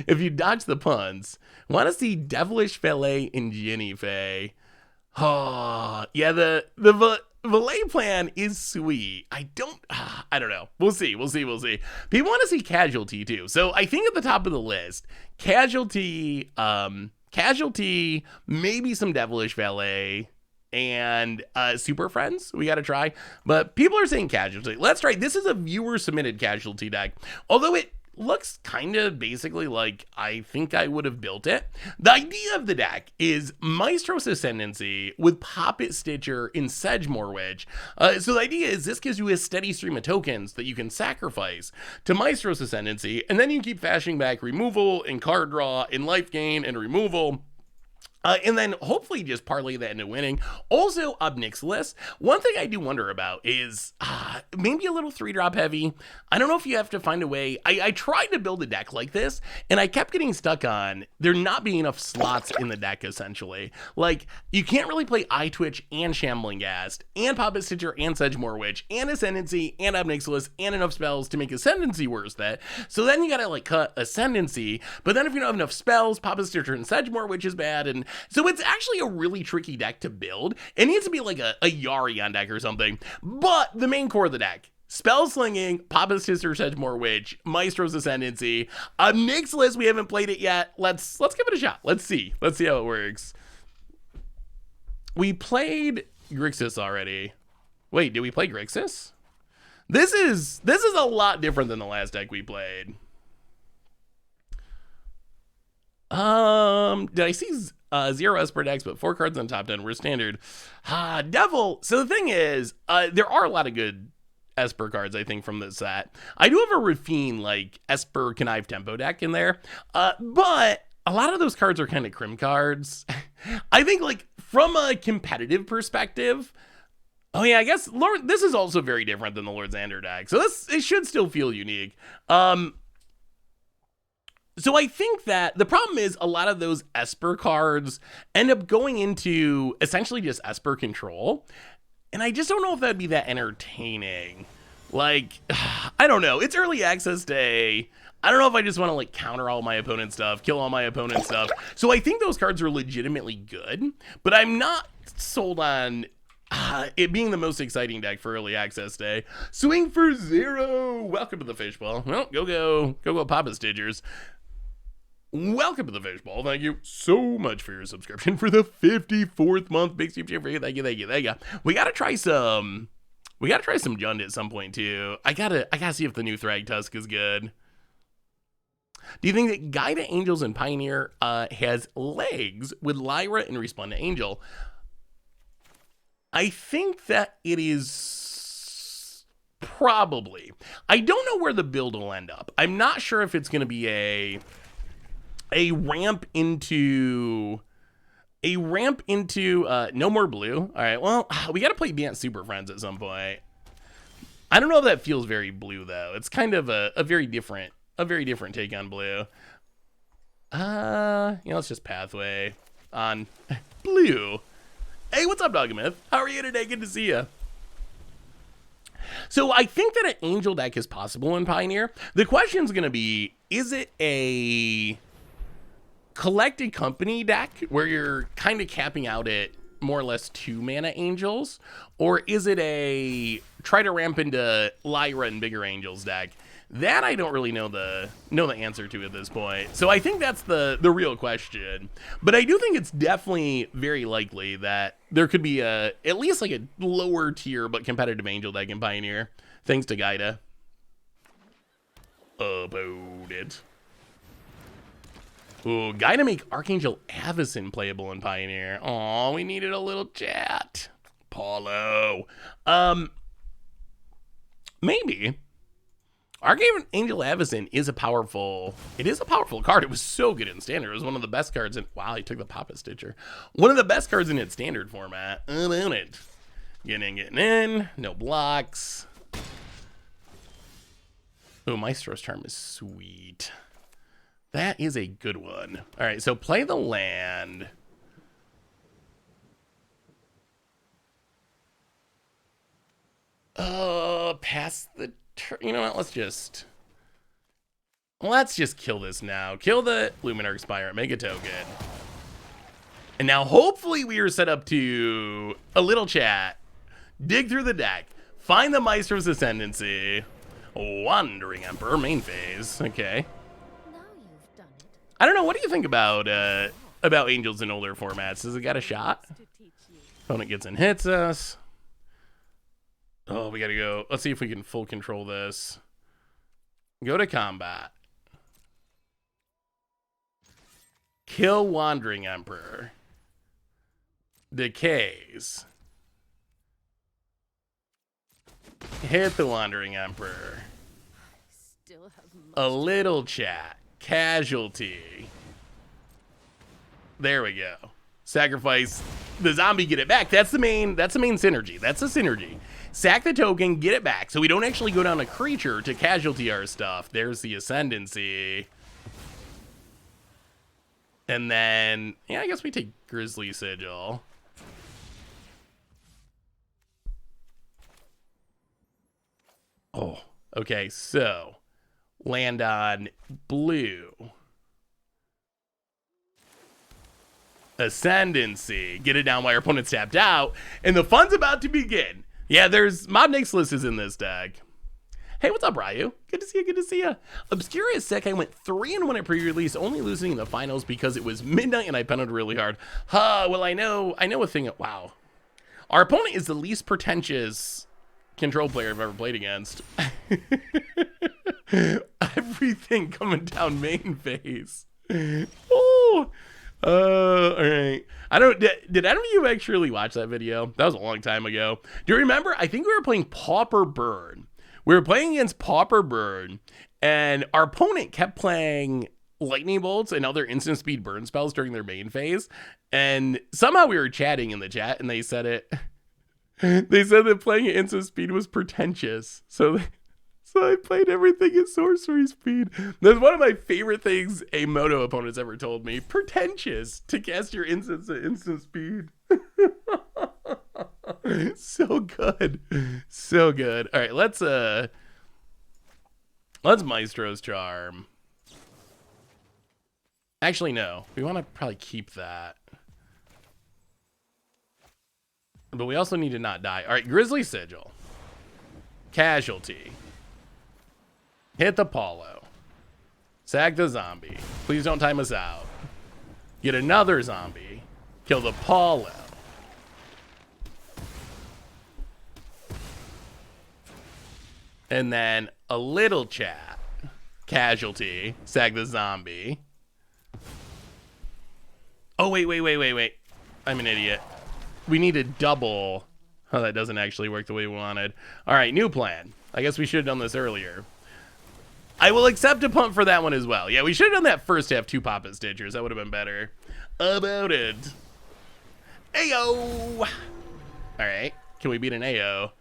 if you dodge the punts, want to see Devilish Valet and Ginny Faye. Oh, yeah, the Valet plan is sweet. I don't know. We'll see. People want to see Casualty too. So I think at the top of the list, Casualty, maybe some Devilish Valet, and Super Friends. We got to try. But people are saying Casualty. Let's try. This is a viewer submitted Casualty deck. Although it looks kind of basically like I think I would have built it. The idea of the deck is Maestro's Ascendancy with Poppet Stitcher and Sedgemoor Witch. So the idea is this gives you a steady stream of tokens that you can sacrifice to Maestro's Ascendancy, and then you keep fashioning back removal and card draw and life gain and removal. And then hopefully just parlay that into winning. Also, Obnixilis. One thing I do wonder about is maybe a little 3-drop heavy. I don't know if you have to find a way. I tried to build a deck like this, and I kept getting stuck on there not being enough slots in the deck, essentially. Like, you can't really play Eye Twitch and Shambling Ghast, and Poppet Stitcher and Sedgemoor Witch, and Ascendancy, and Obnixilis, and enough spells to make Ascendancy worth it. So then you gotta, like, cut Ascendancy, but then if you don't have enough spells, Poppet Stitcher and Sedgemoor Witch is bad, and so it's actually a really tricky deck to build. It needs to be like a Yarion deck or something. But the main core of the deck, Spell Slinging, Papa's Sister Sedgemoor Witch, Maestro's Ascendancy. Nick's list, we haven't played it yet. Let's give it a shot. Let's see how it works. We played Grixis already. Wait, did we play Grixis? This is a lot different than the last deck we played. Did I see 0 Esper decks, but 4 cards on top 10 were standard? Devil. So the thing is, there are a lot of good Esper cards, I think, from this set. I do have a Rafine, like, Esper Connive Tempo deck in there, but a lot of those cards are kind of crim cards. I think, like, from a competitive perspective, oh yeah, I guess this is also very different than the Lord Xander deck, so it should still feel unique. So I think that the problem is a lot of those Esper cards end up going into essentially just Esper control. And I just don't know if that'd be that entertaining. Like, I don't know. It's early access day. I don't know if I just want to like counter all my opponent's stuff, kill all my opponent's stuff. So I think those cards are legitimately good, but I'm not sold on it being the most exciting deck for early access day. Swing for 0. Welcome to the fishbowl. Well, go Papa Stitchers. Welcome to the fishbowl. Thank you so much for your subscription for the 54th month. Big Steve for you. Thank you. We gotta try some Jund at some point too. I gotta see if the new Thrag Tusk is good. Do you think that Guide to Angels and Pioneer has legs with Lyra and Resplendent Angel? I think that it is probably. I don't know where the build will end up. I'm not sure if it's gonna be a ramp into no more blue. All right, well, we got to play Bant Super Friends at some point. I don't know if that feels very blue though. It's kind of a very different take on blue. Let's just Pathway on blue. Hey, what's up, Doggamyth? How are you today? Good to see you. So I think that an Angel deck is possible in Pioneer. The question's going to be, is it a Collected Company deck where you're kind of capping out at more or less 2 mana Angels, or is it a try to ramp into Lyra and bigger Angels deck? That I don't really know the answer to at this point. So I think that's the real question. But I do think it's definitely very likely that there could be at least like a lower tier but competitive Angel deck in Pioneer, thanks to Gaida. Uploaded. Ooh, guy to make Archangel Avacyn playable in Pioneer. Aw, we needed a little chat. Paulo. Maybe. Archangel Avacyn is a powerful card. It was so good in Standard. It was one of the best cards in, wow, he took the Papa Stitcher. One of the best cards in its Standard format. Own it. Getting in. No blocks. Ooh, Maestro's Charm is sweet. That is a good one. All right, so play the land. Pass the turn. You know what? Let's just kill this now. Kill the Luminarch Spire, make a token. And now hopefully we are set up to a little chat. Dig through the deck. Find the Maestro's Ascendancy. Wandering Emperor, main phase. Okay. I don't know. What do you think about Angels in older formats? Has it got a shot? Opponent gets in, hits us. Oh, we gotta go. Let's see if we can full control this. Go to combat. Kill Wandering Emperor. Decays. Hit the Wandering Emperor. A little chat. Casualty. There we go. Sacrifice the zombie, get it back. That's the main synergy. That's a synergy. Sack the token, get it back. So we don't actually go down a creature to casualty our stuff. There's the Ascendancy. And then, yeah, I guess we take Grizzly Sigil. Oh, okay, so land on blue. Ascendancy. Get it down while your opponent's tapped out. And the fun's about to begin. Yeah, there's Mob Nick's list is in this deck. Hey, what's up, Ryu? Good to see you, good to see you. Obscura Sekai went 3-1 at pre-release, only losing in the finals because it was midnight and I pented really hard. Well, I know a thing. Wow. Our opponent is the least pretentious control player I've ever played against. Everything coming down main phase. Oh. All right. Did any of you actually watch that video? That was a long time ago. Do you remember? I think we were playing Pauper Burn. We were playing against Pauper Burn, and our opponent kept playing lightning bolts and other instant speed burn spells during their main phase. And somehow we were chatting in the chat, and they said it. They said that playing at instant speed was pretentious. So I played everything at sorcery speed. That's one of my favorite things a Moto opponent's ever told me. Pretentious to cast your instants at instant speed. So good. So good. All right, let's Maestro's Charm. Actually, no. We want to probably keep that. But we also need to not die. All right, Grizzly Sigil. Casualty. Hit the Paulo. Sack the zombie. Please don't time us out. Get another zombie. Kill the Paulo. And then a little chat. Casualty. Sack the zombie. Oh, wait. I'm an idiot. We need a double. Oh, that doesn't actually work the way we wanted. All right, new plan. I guess we should have done this earlier. I will accept a punt for that one as well. Yeah, we should have done that first half 2 Pop-It Stitchers. That would have been better. About it. Ayo! All right, can we beat an AO?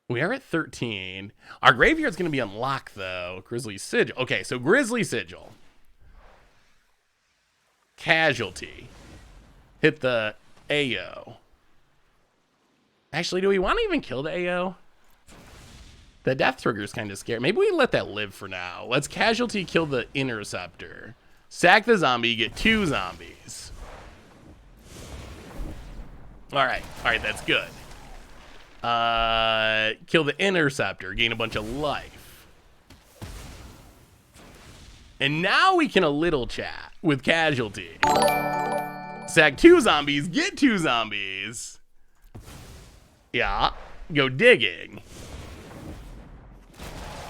We are at 13. Our graveyard's going to be unlocked, though. Grizzly Sigil. Okay, so Grizzly Sigil. Casualty. Hit the AO. Actually, do we want to even kill the AO? The death trigger is kind of scary. Maybe we let that live for now. Let's Casualty kill the Interceptor. Sack the zombie, get 2 zombies. All right, that's good. Kill the Interceptor, gain a bunch of life. And now we can a little chat with Casualty. Sack 2 zombies, get 2 zombies. Yeah, go digging.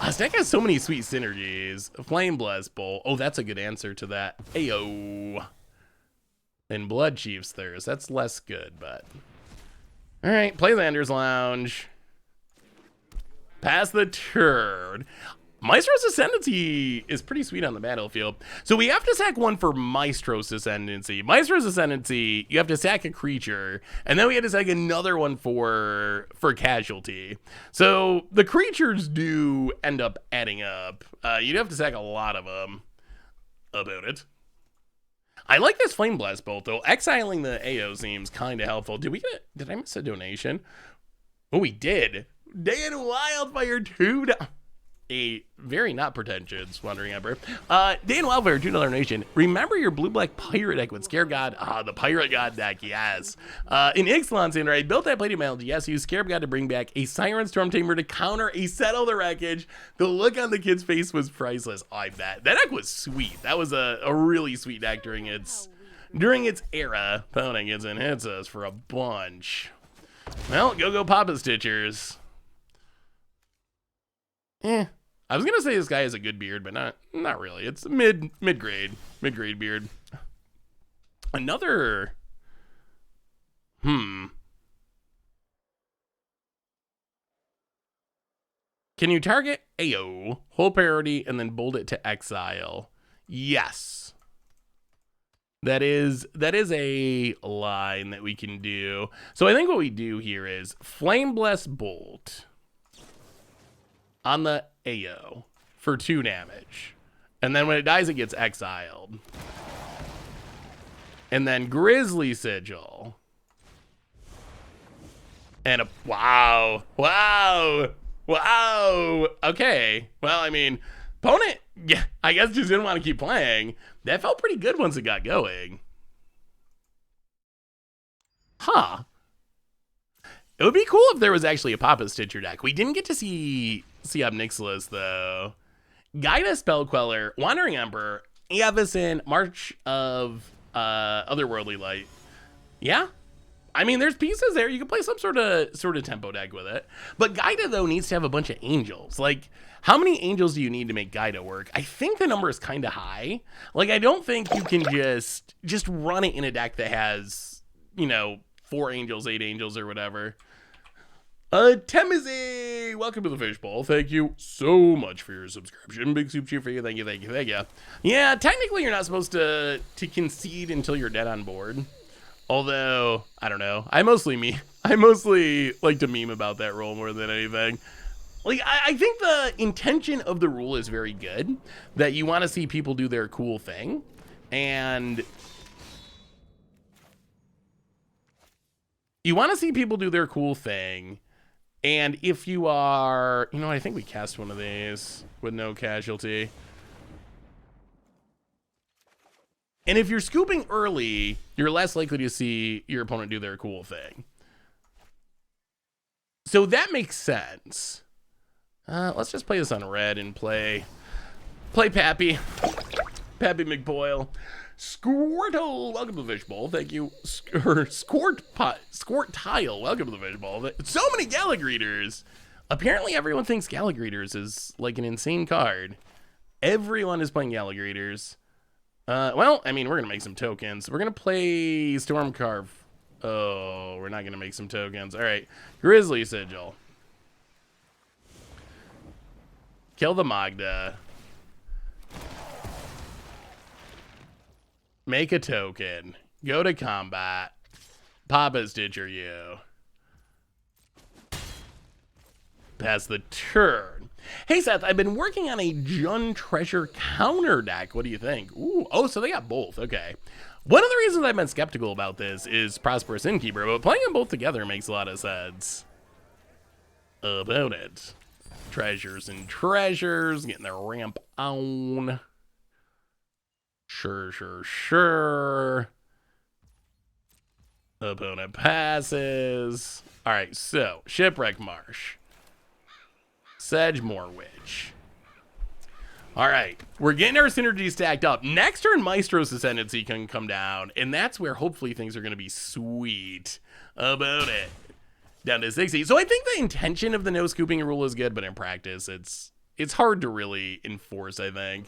This deck has so many sweet synergies. Flame Blast Bowl. Oh, that's a good answer to that. Ayo. And Blood Chief's Thirst. That's less good, but. All right, play Lander's Lounge. Pass the turn. Maestro's Ascendancy is pretty sweet on the battlefield. So we have to sack 1 for Maestro's Ascendancy. Maestro's Ascendancy, you have to sack a creature, and then we have to sack another one for Casualty. So the creatures do end up adding up. You'd have to sack a lot of them. About it. I like this Flame Blast Bolt, though. Exiling the AO seems kind of helpful. Did I miss a donation? Oh, we did. Day in Wildfire 2. A very not pretentious Wandering Emperor. Day in Wildfire, $2 donation. Remember your blue-black pirate deck with Scarab God? The pirate god deck, yes. In Ixalan Cinder, I built that plate in my LGS, used Scarab God to bring back a Siren Storm Tamer to counter a Settle the Wreckage. The look on the kid's face was priceless. I bet. That deck was sweet. That was a really sweet deck during its era. Opponent gets and hits us for a bunch. Well, go Papa Stitchers. I was gonna say this guy has a good beard, but not really. It's mid-grade beard. Another. Can you target AO, hold priority, and then bold it to exile? Yes. That is a line that we can do. So I think what we do here is Flame Blast Bolt on the AO for 2 damage. And then when it dies, it gets exiled. And then Grizzly Sigil. And a wow. Okay. Well, I mean, opponent, yeah, I guess just didn't want to keep playing. That felt pretty good once it got going. Huh. It would be cool if there was actually a Papa Stitcher deck. We didn't get to see Obnixilis, though. Gaida Spell Queller, Wandering Emperor, Avacyn, March of Otherworldly Light. Yeah. I mean, there's pieces there. You can play some sort of tempo deck with it. But Gaida, though, needs to have a bunch of angels. Like, how many angels do you need to make Gaida work? I think the number is kind of high. Like, I don't think you can just run it in a deck that has, 4 angels, 8 angels, or whatever. Temizy, welcome to the Fishbowl. Thank you so much for your subscription. Big soup cheer for you. Thank you. Yeah, technically you're not supposed to concede until you're dead on board. Although, I don't know. I mostly like to meme about that rule more than anything. Like, I think the intention of the rule is very good. That you want to see people do their cool thing. And And if you are, I think we cast one of these with no casualty. And if you're scooping early, you're less likely to see your opponent do their cool thing. So that makes sense. Let's just play this on red and play Pappy McBoyle. Squirtle, welcome to the Fishbowl. Thank you. Squirt Tile, welcome to the Fishbowl. So many Gallagreeters. Apparently everyone thinks Gallagreeters is like an insane card. Everyone is playing Gallagreeters. Well, I mean, we're going to make some tokens. We're going to play Stormcarve. Oh, we're not going to make some tokens. All right. Grizzly Sigil. Kill the Magda. Make a token. Go to combat. Papa Stitcher you. Pass the turn. Hey Seth, I've been working on a Jun Treasure counter deck. What do you think? Ooh, oh, so they got both. Okay. One of the reasons I've been skeptical about this is Prosperous Innkeeper, but playing them both together makes a lot of sense. About it. Treasures and treasures. Getting their ramp on. Sure. Opponent passes. All right, so Shipwreck Marsh. Sedgemoor Witch. All right, we're getting our synergy stacked up. Next turn, Maestro's Ascendancy can come down, and that's where hopefully things are going to be sweet about it. Down to 60. So I think the intention of the no scooping rule is good, but in practice, it's hard to really enforce, I think.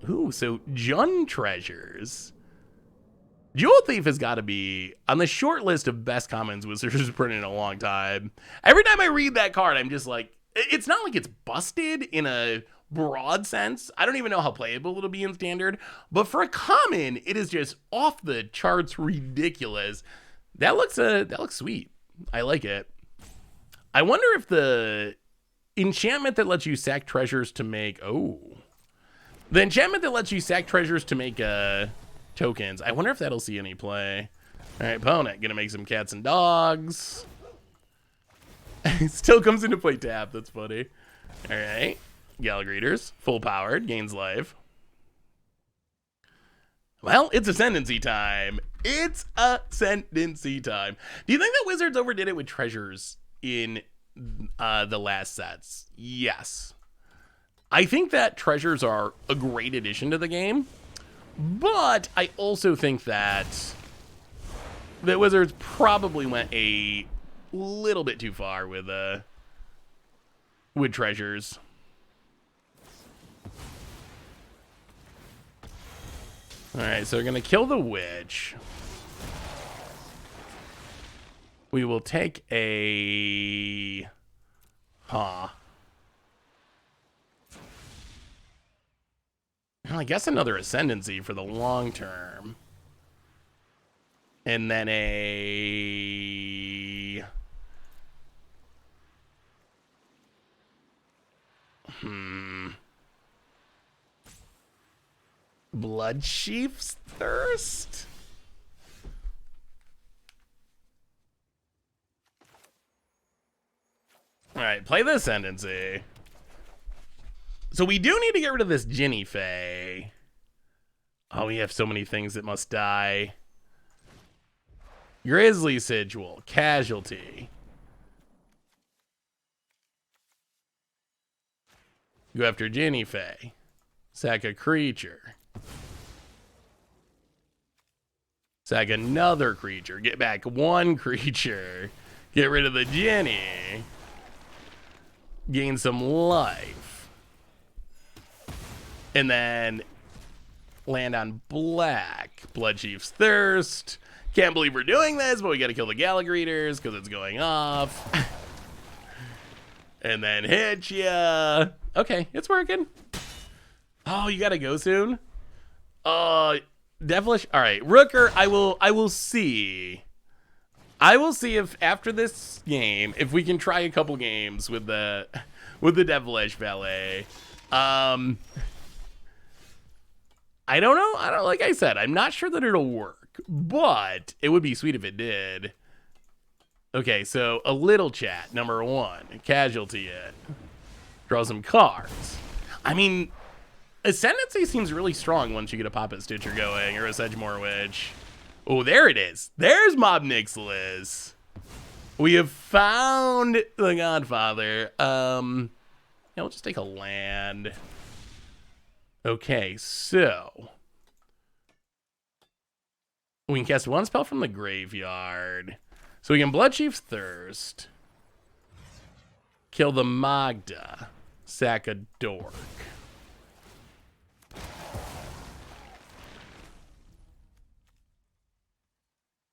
Ooh, so Jun Treasures. Jewel Thief has got to be on the short list of best commons Wizards printed in a long time. Every time I read that card, I'm just like, it's not like it's busted in a broad sense. I don't even know how playable it'll be in standard, but for a common, it is just off the charts ridiculous. That looks sweet. I like it. I wonder if the enchantment that lets you sack treasures to make, the enchantment that lets you sack treasures to make tokens, I wonder if that'll see any play. All right, opponent, gonna make some cats and dogs. Still comes into play tap, that's funny. All right, Gallagreeters, full powered, gains life. Well, it's Ascendancy time. It's Ascendancy time. Do you think that Wizards overdid it with treasures in the last sets? Yes. I think that treasures are a great addition to the game, but I also think that Wizards probably went a little bit too far with treasures. All right, so we're gonna kill the witch. We will take a well, I guess another Ascendancy for the long term. And then a Blood Chief's Thirst? Alright, play the Ascendancy. So we do need to get rid of this Ginny Fae. Oh, we have so many things that must die. Grizzly Sigil, Casualty. Go after Ginny Fae. Sack a creature. Sack another creature. Get back one creature. Get rid of the Ginny. Gain some life. And then land on black. Bloodchief's Thirst. Can't believe we're doing this, but we gotta kill the Gallagreators because it's going off. And then hit ya. Okay, it's working. Oh, you gotta go soon? Devilish. All right, Rooker. I will see. I will see if after this game, if we can try a couple games with the Devilish Valet. I don't know. Like I said, I'm not sure that it'll work, but it would be sweet if it did. Okay, so a little chat. Number 1, Casualty it. Draw some cards. I mean, Ascendancy seems really strong once you get a Papa Stitcher going or a Sedgemoor Witch. Oh, there it is. There's Mob Nixilis. We have found the Godfather. Yeah, we'll just take a land. Okay, so we can cast one spell from the graveyard. So we can Bloodchief's Thirst, kill the Magda, sack a dork.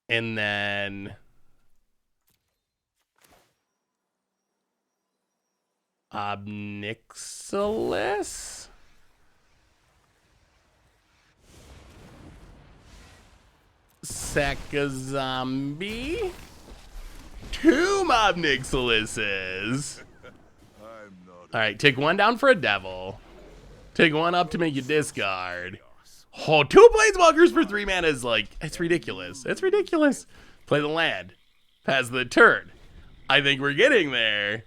And then Nixilis. Sack a zombie. 2 Mob Nixilises. All right, take 1 down for a devil. Take 1 up to make you discard. Oh, 2 Planeswalkers for 3 mana is like, it's ridiculous. It's ridiculous. Play the land. Pass the turn. I think we're getting there.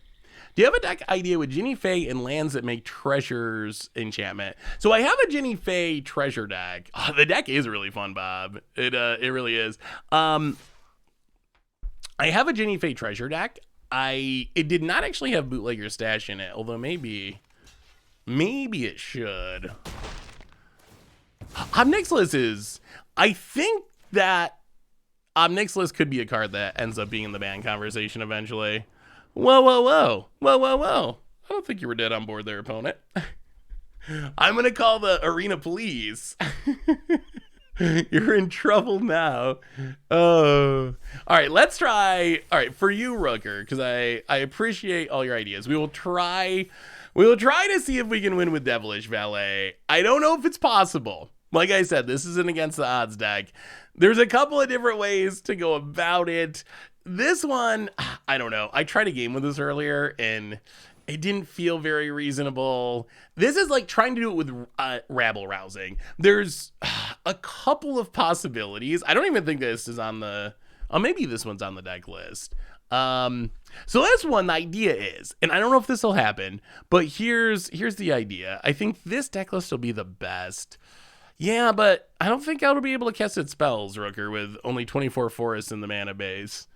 Do you have a deck idea with Ginny Fae and lands that make treasures enchantment? So I have a Ginny Fae treasure deck. Oh, the deck is really fun, Bob. It really is. I have a Ginny Fae treasure deck. It did not actually have Bootlegger Stash in it, although maybe it should. Omnixilis is, I think that Omnixilis could be a card that ends up being in the ban conversation eventually. Whoa, whoa, whoa. Whoa, whoa, whoa. I don't think you were dead on board there, opponent. I'm going to call the arena police. You're in trouble now. Oh. All right, let's try. All right, for you, Rooker, because I appreciate all your ideas. We will try to see if we can win with Devilish Valet. I don't know if it's possible. Like I said, this isn't against the odds deck. There's a couple of different ways to go about it. This one, I don't know. I tried a game with this earlier, and it didn't feel very reasonable. This is like trying to do it with rabble rousing. There's a couple of possibilities. I don't even think this is on the... Oh, maybe this one's on the deck list. So this one, the idea is, and I don't know if this will happen, but here's the idea. I think this deck list will be the best. Yeah, but I don't think I'll be able to cast its spells, Rooker, with only 24 forests in the mana base.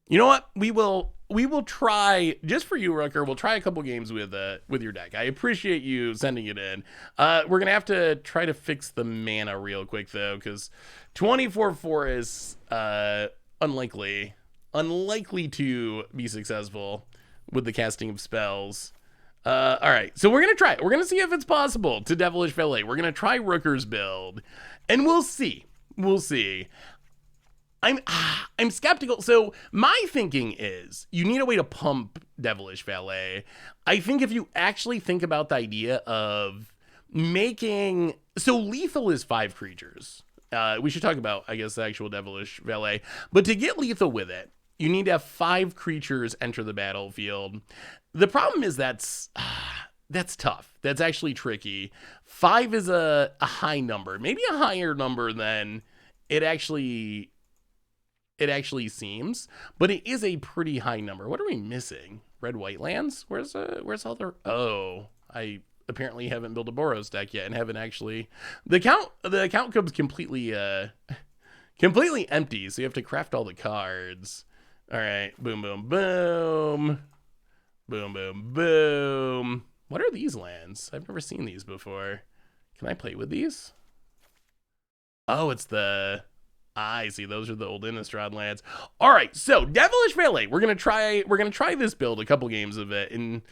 You know what? We will try, just for you, Rooker, we'll try a couple games with your deck. I appreciate you sending it in. We're going to have to try to fix the mana real quick, though, because 24 forests, unlikely to be successful with the casting of spells. All right, so we're going to try it. We're going to see if it's possible to Devilish Valet. We're going to try Rooker's build, and we'll see. I'm skeptical. So my thinking is you need a way to pump Devilish Valet. I think if you actually think about the idea of making... So lethal is 5 creatures. We should talk about, I guess, the actual Devilish Valet. But to get lethal with it, you need to have 5 creatures enter the battlefield. The problem is that's tough. That's actually tricky. 5 is a high number, maybe a higher number than it actually seems, but it is a pretty high number. What are we missing? Red-white lands? Where's all the... Oh, I apparently haven't built a Boros deck yet and haven't actually... The account comes completely completely empty, so you have to craft all the cards. All right, boom, boom, boom. Boom, boom, boom. What are these lands? I've never seen these before. Can I play with these? Oh, it's the... I see, those are the old Innistrad lands. All right, so Devilish Valet. We're gonna try this build, a couple games of it, and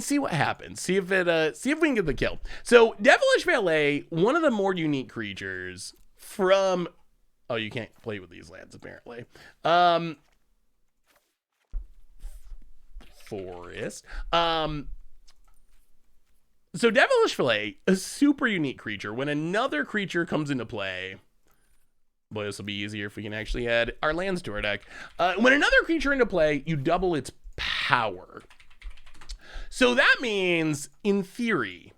see what happens. See if we can get the kill. So Devilish Valet, one of the more unique creatures from... Oh, you can't play with these lands apparently. Forest. So Devilish Valet, a super unique creature. When another creature comes into play, boy, this will be easier if we can actually add our lands to our deck. When another creature into play, you double its power. So that means, in theory,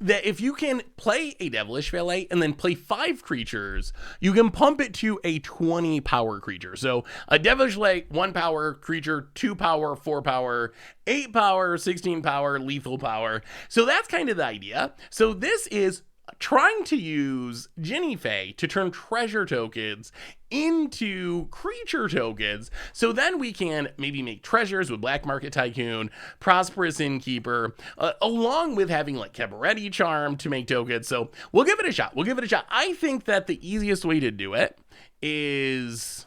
that if you can play a Devilish Valet and then play 5 creatures, you can pump it to a 20 power creature. So a Devilish Valet, 1 power creature, 2 power, 4 power, 8 power, 16 power, lethal power. So that's kind of the idea. So this is trying to use Jinnie Fey to turn treasure tokens into creature tokens, so then we can maybe make treasures with Black Market Tycoon, Prosperous Innkeeper, along with having like Cabaretti Charm to make tokens. So we'll give it a shot. I think that the easiest way to do it is...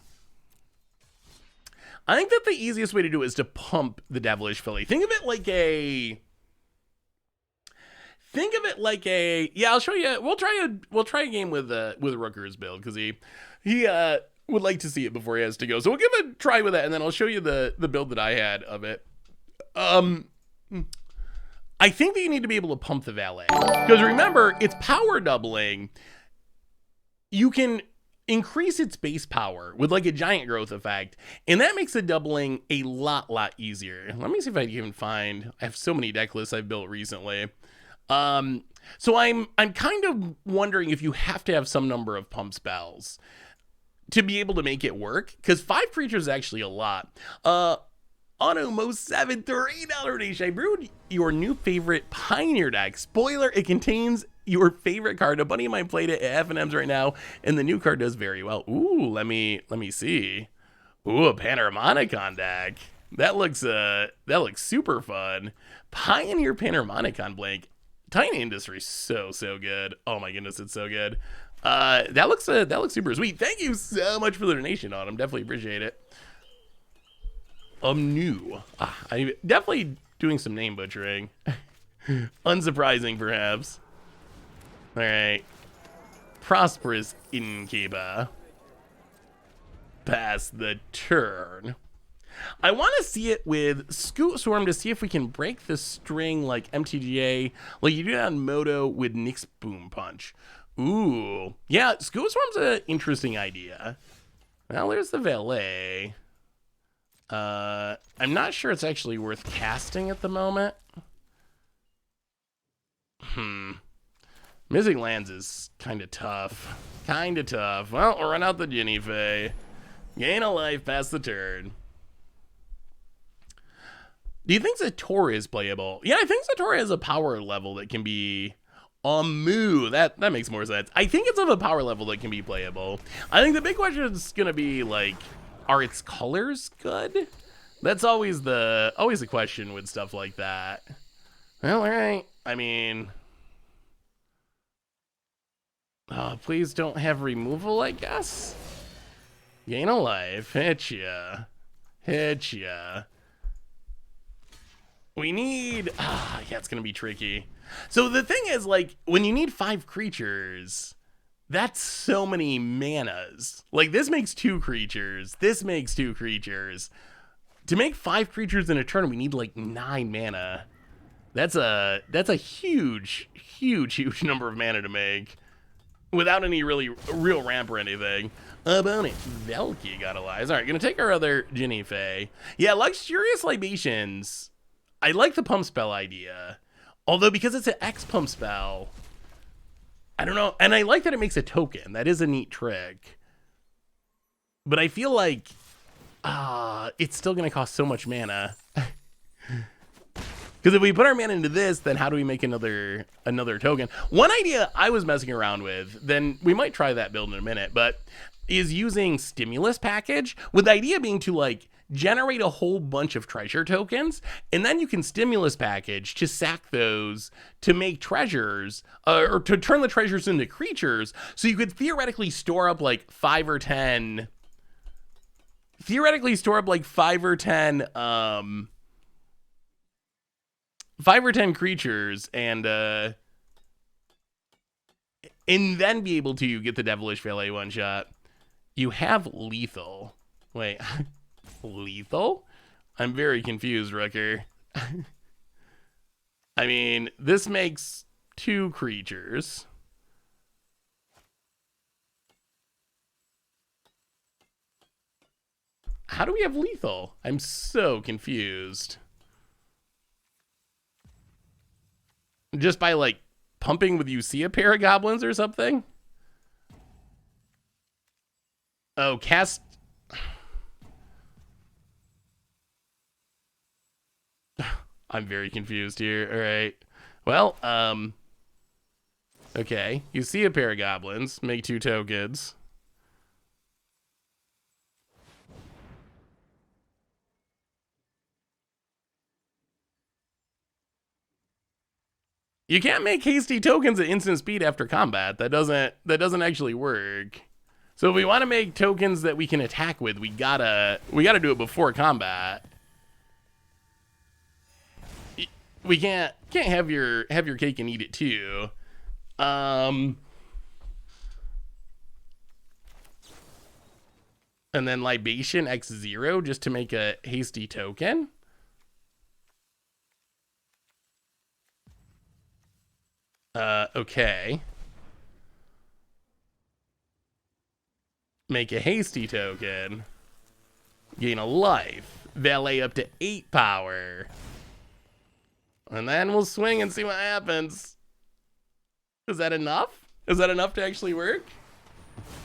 to pump the Devilish Valet. Think of it like a... yeah, I'll show you. We'll try a game with Rooker's build, because he would like to see it before he has to go. So we'll give a try with that, and then I'll show you the build that I had of it. I think that you need to be able to pump the Valet, because remember, it's power doubling. You can increase its base power with like a giant growth effect, and that makes the doubling a lot easier. Let me see if I can find... I have so many deck lists I've built recently. So I'm kind of wondering if you have to have some number of pump spells to be able to make it work, because 5 creatures is actually a lot. Automo7, $3 donation. I brewed your new favorite Pioneer deck. Spoiler, it contains your favorite card. A buddy of mine played it at F&M's right now, and the new card does very well. Ooh, let me see. Ooh, a Panharmonicon deck. That looks super fun. Pioneer Panharmonicon Blank. Tiny Industry, so good. Oh my goodness, it's so good. That looks super sweet. Thank you so much for the donation, Autumn. Definitely appreciate it. New. I'm definitely doing some name butchering. Unsurprising, perhaps. All right. Prosperous Innkeeper. Pass the turn. I want to see it with Scoot Swarm to see if we can break the string like MTGA, like you do on Moto with Nyx Boom Punch. Ooh. Yeah, Scoot Swarm's an interesting idea. Well, there's the Valet. I'm not sure it's actually worth casting at the moment. Missing lands is kind of tough. Well, we'll run out the Jinnie Fey. Gain a life, pass the turn. Do you think Zatora is playable? Yeah, I think Zatora has a power level that can be moo. That makes more sense. I think it's of a power level that can be playable. I think the big question is gonna be like, are its colors good? That's always the question with stuff like that. Well, all right. I mean, please don't have removal, I guess. Gain a life. Hit ya. We need... yeah, it's going to be tricky. So the thing is, like, when you need 5 creatures, that's so many manas. Like, this makes 2 creatures. This makes 2 creatures. To make 5 creatures in a turn, we need, like, 9 mana. That's a huge number of mana to make without any real ramp or anything. Bonnet. Velky got allies. All right, going to take our other Jinnie Fey. Yeah, Luxurious Libations... I like the pump spell idea, although because it's an X pump spell, I don't know. And I like that it makes a token. That is a neat trick. But I feel like it's still going to cost so much mana. Because if we put our mana into this, then how do we make another token? One idea I was messing around with, then we might try that build in a minute, but is using Stimulus Package, with the idea being to like generate a whole bunch of treasure tokens, and then you can Stimulus Package to sack those to make treasures, or to turn the treasures into creatures, so you could theoretically store up like 5 or 10 creatures, and then be able to get the Devilish Valet one shot. You have lethal. Wait, lethal? I'm very confused, Rucker. I mean, this makes 2 creatures. How do we have lethal? I'm so confused. Just by like pumping with Usia Paragoblins or something? Oh, cast. I'm very confused here. All right. Well, okay. Usia Paragoblins, make 2 tokens. You can't make hasty tokens at instant speed after combat. That doesn't actually work. So if we want to make tokens that we can attack with, we gotta do it before combat. We can't have your cake and eat it too. And then Libation X0 just to make a hasty token. Okay. Make a hasty token. Gain a life. Valet up to 8 power. And then we'll swing and see what happens. Is that enough? Is that enough to actually work?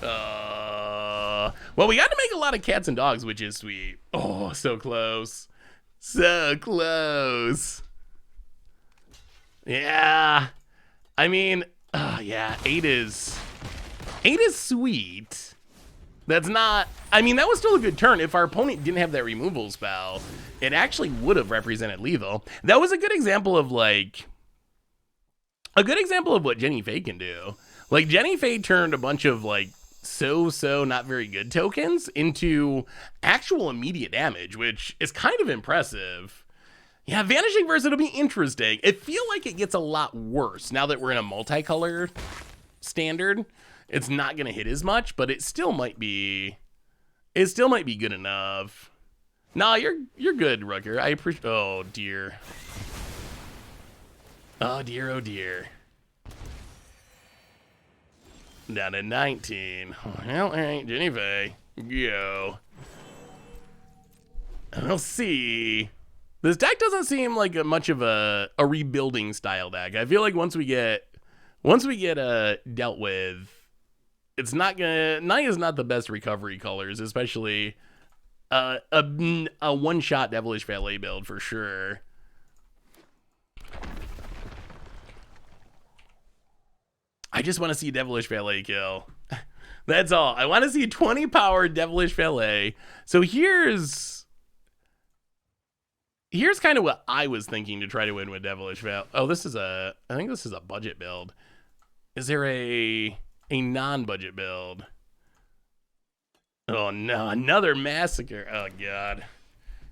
Well, we got to make a lot of cats and dogs, which is sweet. Oh, so close. So close. Yeah. I mean, yeah, 8 is sweet. That's not, I mean, that was still a good turn. If our opponent didn't have that removal spell, it actually would have represented lethal. That was a good example of like, what Jenny Faye can do. Like, Jenny Faye turned a bunch of like so not very good tokens into actual immediate damage, which is kind of impressive. Yeah, Vanishing Verse, it'll be interesting. I feel like it gets a lot worse now that we're in a multicolor standard. It's not going to hit as much, but it still might be good enough. Nah, you're good, Rucker. I appreciate. Oh dear. Oh dear, oh dear. Down to 19. Well, all right, Jenny Faye, go. We'll see. This deck doesn't seem like much of a rebuilding style deck. I feel like once we get dealt with, it's not gonna. Naya's not the best recovery colors, especially a one-shot Devilish Valet build for sure. I just want to see Devilish Valet kill. That's all. I want to see 20 power Devilish Valet. So here's kind of what I was thinking to try to win with Devilish Valet. Oh, I think this is a budget build. Is there a non-budget build? Oh no, another massacre. Oh god.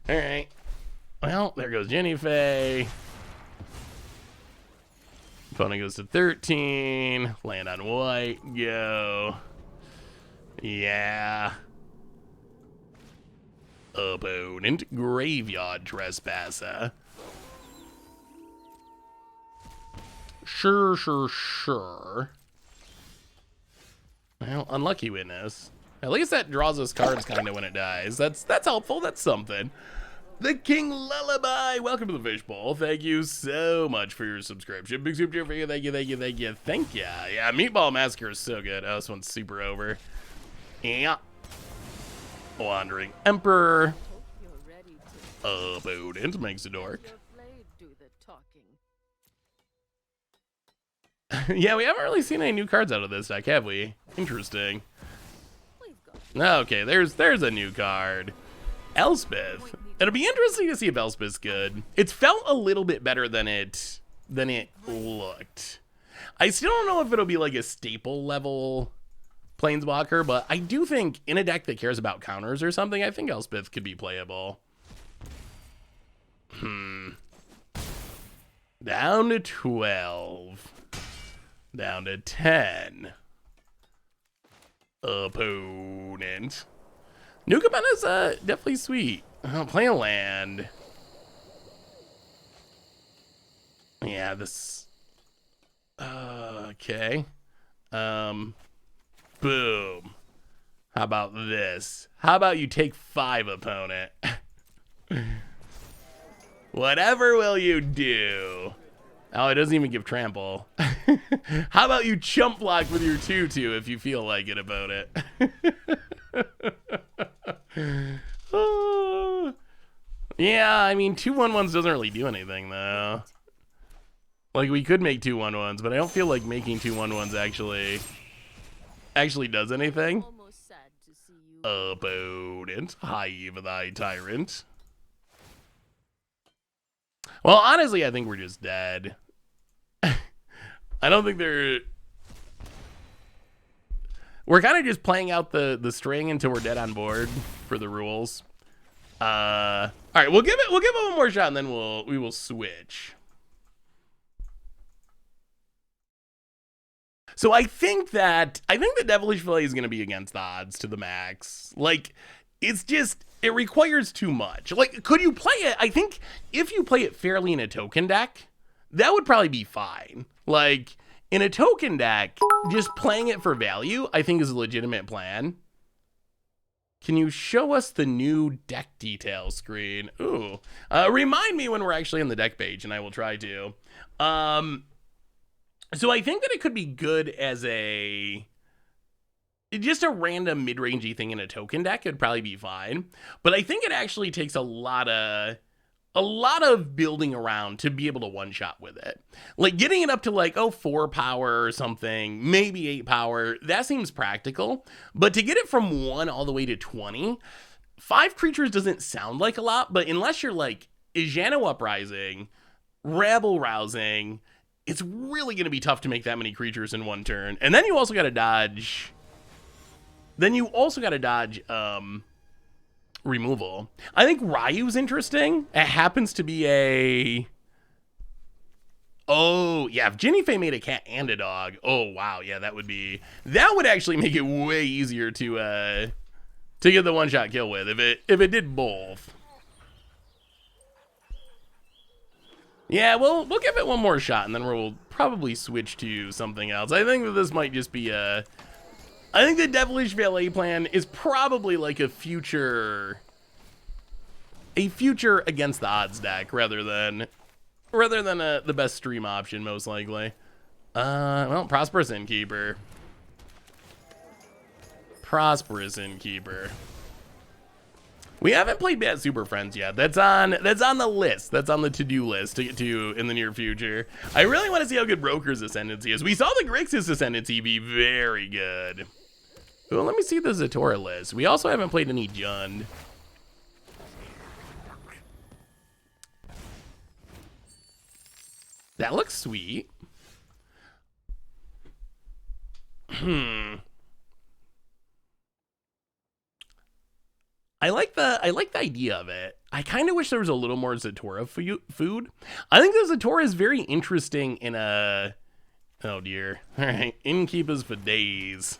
All right. Well, there goes Jenny Faye. Opponent goes to 13. Land on white. Go. Yeah. Opponent Graveyard Trespasser. Sure. Well, unlucky witness. At least that draws us cards kind of when it dies. That's helpful. That's something. The King Lullaby. Welcome to the Fishbowl. Thank you so much for your subscription. Big super for you. Thank you. Thank you. Yeah, Meatball Massacre is so good. Oh, this one's super over. Yeah. Wandering Emperor. Opponent makes a dork. Yeah, we haven't really seen any new cards out of this deck, have we? Interesting. Okay, there's a new card. Elspeth. It'll be interesting to see if Elspeth's good. It's felt a little bit better than it looked. I still don't know if it'll be like a staple level Planeswalker, but I do think in a deck that cares about counters or something, I think Elspeth could be playable. Down to 12. Down to 10. Opponent. New Capenna's definitely sweet. Oh, play a land. Yeah, this. Okay. Boom. How about this? How about you take 5, opponent? Whatever will you do? Oh, it doesn't even give trample. How about you chump block with your 2/2 if you feel like it, opponent? Yeah, I mean, 2/1/1s doesn't really do anything, though. Like, we could make 2/1/1s, but I don't feel like making 2/1/1s actually does anything.
Almost sad to see you.
Opponent, hive thy tyrant. Well, honestly, I think we're just dead. I don't think we're kind of just playing out the string until we're dead on board for the rules. All right, we'll give it one more shot, and then we will switch. So I think the Devilish Valet is going to be against the odds to the max. Like, it's just, it requires too much. Like, could you play it? I think if you play it fairly in a token deck, that would probably be fine. Like, in a token deck, just playing it for value, I think is a legitimate plan. Can you show us the new deck details screen? Ooh. Remind me when we're actually on the deck page, and I will try to. So I think that it could be good as just a random mid-rangey thing in a token deck. It'd probably be fine. But I think it actually takes a lot of building around to be able to one-shot with it. Like, getting it up to, like, 4 power or something, maybe 8 power, that seems practical. But to get it from 1 all the way to 20, 5 creatures doesn't sound like a lot, but unless you're, like, Ijano Uprising, Rabble Rousing, it's really going to be tough to make that many creatures in one turn. And then you also got to dodge... removal. I think Ryu's interesting. It happens to be oh, yeah, if Ginny Faye made a cat and a dog, oh, wow, yeah, that would actually make it way easier to get the one-shot kill with, if it did both. Yeah, we'll give it one more shot, and then we'll probably switch to something else. I think that this might just be I think the Devilish Valet plan is probably like a future against the odds deck rather than the best stream option, most likely. Well, Prosperous Innkeeper. We haven't played Bad Super Friends yet. That's on the list. That's on the to-do list to get to in the near future. I really want to see how good Broker's Ascendancy is. We saw the Grixis Ascendancy be very good. Well, let me see the Zatora list. We also haven't played any Jund. That looks sweet. I like the idea of it. I kind of wish there was a little more Zatora food. I think the Zatora is very interesting in a... Oh dear. All right, Innkeepers for days.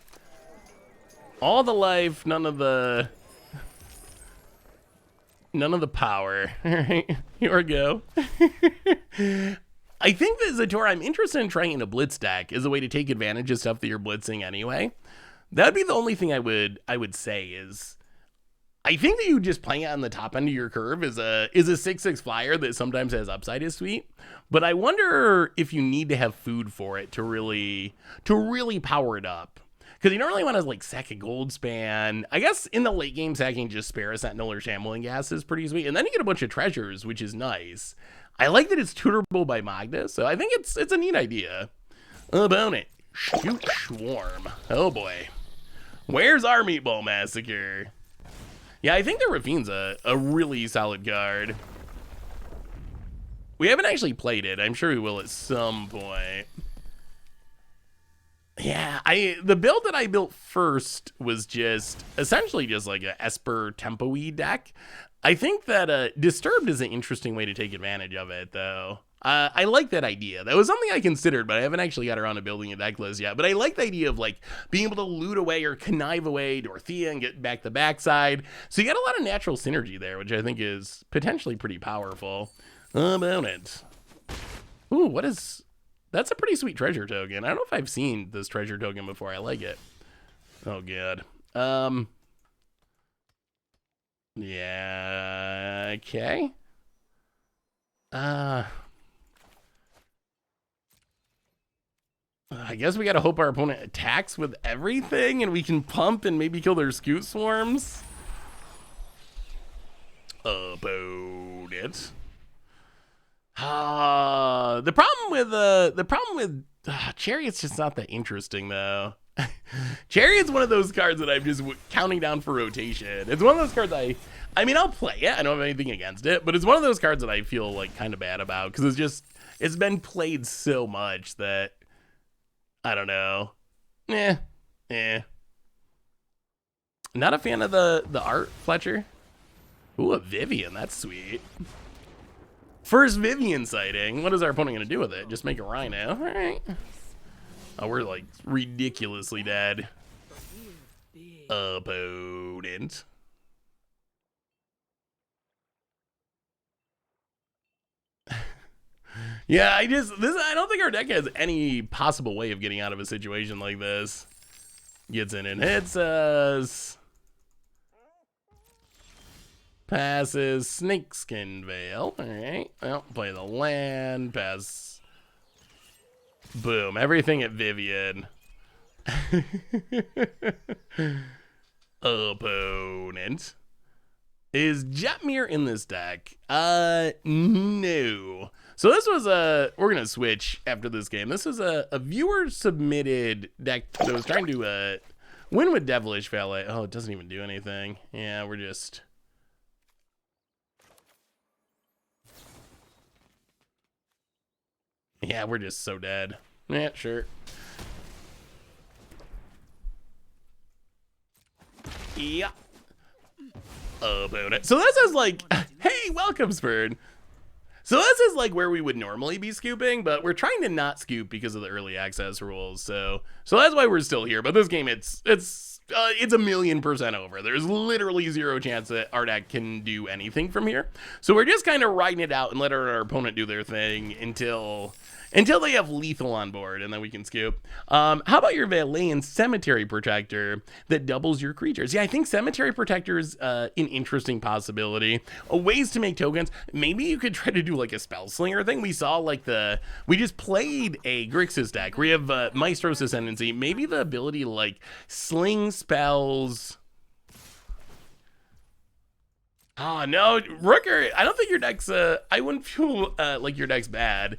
All the life, none of the power. All right, here we go. I think that Zatora, I'm interested in trying in a blitz deck as a way to take advantage of stuff that you're blitzing anyway. That'd be the only thing I would say is, I think that you just playing it on the top end of your curve is a 6/6 flyer that sometimes has upside is sweet. But I wonder if you need to have food for it to really power it up. Because you don't really want to like sack a gold span. I guess in the late game, sacking just Spare Sentinel or Shambling Gas is pretty sweet. And then you get a bunch of treasures, which is nice. I like that it's tutorable by Magnus, so I think it's a neat idea. Opponent, Shoot Swarm. Oh boy. Where's our Meatball Massacre? Yeah, I think the Rafine's a really solid card. We haven't actually played it. I'm sure we will at some point. Yeah, the build that I built first was just essentially just like a Esper Tempo-y deck. I think that Disturbed is an interesting way to take advantage of it, though. I like that idea. That was something I considered, but I haven't actually got around to building a deck list yet. But I like the idea of like being able to loot away or connive away Dorothea and get back the backside. So you get a lot of natural synergy there, which I think is potentially pretty powerful. About it. Ooh, what is... That's a pretty sweet treasure token. I don't know if I've seen this treasure token before. I like it. Oh, God. Yeah, okay. I guess we gotta hope our opponent attacks with everything and we can pump and maybe kill their Scoot Swarms. About it. The problem with Chariot's just not that interesting though. Chariot's one of those cards that I'm just counting down for rotation. It's one of those cards I mean, I'll play it. I don't have anything against it, but it's one of those cards that I feel like kind of bad about because it's been played so much that I don't know. Not a fan of the art, Fletcher. Ooh, a Vivian. That's sweet. First Vivian sighting. What is our opponent going to do with it? Just make a Rhino. All right. Oh, we're like ridiculously dead. Opponent. Yeah, I don't think our deck has any possible way of getting out of a situation like this. Gets in and hits us. Passes Snakeskin Veil. All right. Well, play the land. Pass. Boom. Everything at Vivian. Opponent. Is Jetmir in this deck? No. So this was we're going to switch after this game. This is a viewer submitted deck that was trying to win with Devilish Valet. Oh, it doesn't even do anything. Yeah, we're just... Yeah, we're just so dead. Yeah, sure. Yeah. About it. So this is like, hey, welcome, Spurn. So this is like where we would normally be scooping, but we're trying to not scoop because of the early access rules. So that's why we're still here. But this game, it's 1,000,000% over. There's literally zero chance that our deck can do anything from here. So we're just kind of riding it out and letting our opponent do their thing until they have lethal on board, and then we can scoop. How about your Valayan Cemetery Protector that doubles your creatures? Yeah, I think Cemetery Protector is an interesting possibility. Ways to make tokens. Maybe you could try to do like a Spell Slinger thing. We saw like we just played a Grixis deck where you have Maestro's Ascendancy. Maybe the ability to like sling spells. Oh, no, Rooker, I don't think your deck's, I wouldn't feel like your deck's bad.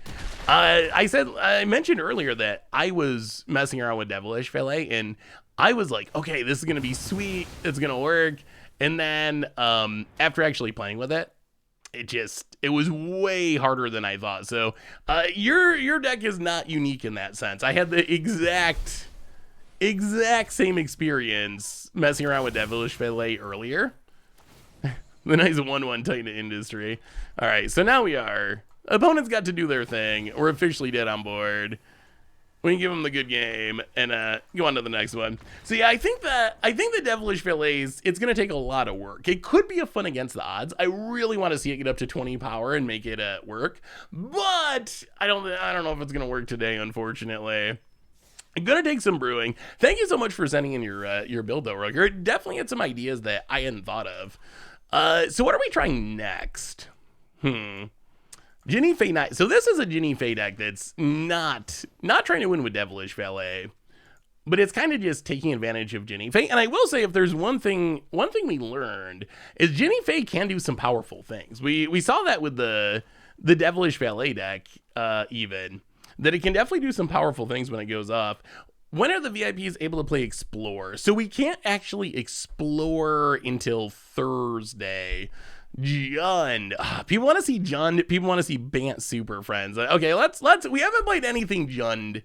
I mentioned earlier that I was messing around with Devilish Valet, and I was like, okay, this is going to be sweet, it's going to work. And then after actually playing with it, it was way harder than I thought. So your deck is not unique in that sense. I had the exact same experience messing around with Devilish Valet earlier. The nice 1/1 Titan Industry. All right, so now opponents got to do their thing. We're officially dead on board. We can give them the good game and go on to the next one. So yeah, I think the Devilish Valets, it's gonna take a lot of work. It could be a fun against the odds. I really want to see it get up to 20 power and make it work, but I don't know if it's gonna work today, unfortunately. I'm gonna take some brewing. Thank you so much for sending in your build though, Rugger. It definitely had some ideas that I hadn't thought of. So what are we trying next? Ginny Fae Knight. So this is a Ginny Fae deck that's not trying to win with Devilish Valet, but it's kind of just taking advantage of Ginny Fae. And I will say, if there's one thing we learned is Ginny Fae can do some powerful things. We saw that with the Devilish Valet deck, even. that it can definitely do some powerful things when it goes up. When are the VIPs able to play Explore? So we can't actually explore until Thursday. Jund. People want to see Jund. People want to see Bant Super Friends. Okay, let's. We haven't played anything Jund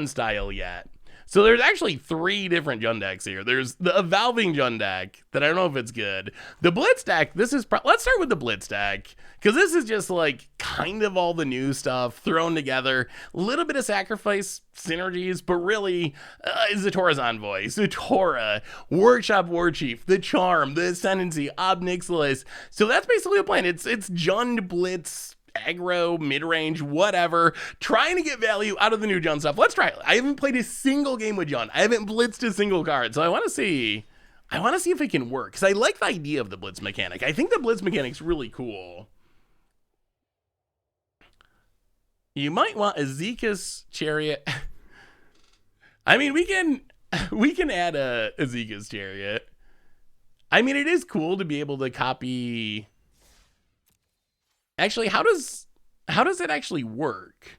style yet. So there's actually 3 different Jund decks here. There's the Evolving Jund deck that I don't know if it's good. The Blitz deck, let's start with the Blitz deck, because this is just like kind of all the new stuff thrown together. A little bit of sacrifice synergies, but really, Zatora's Envoy, Zatora, Workshop Warchief, the Charm, the Ascendancy, Ob Nixilis. So that's basically the plan. It's Jund Blitz, aggro, mid-range, whatever, trying to get value out of the new Jund stuff. Let's try it. I haven't played a single game with Jund. I haven't blitzed a single card, so I want to see if it can work, because I like the idea of the blitz mechanic. I think the blitz mechanic's really cool. You might want a Zeke's Chariot. I mean, we can add a Zeke's Chariot. I mean, it is cool to be able to copy. Actually, how does it actually work?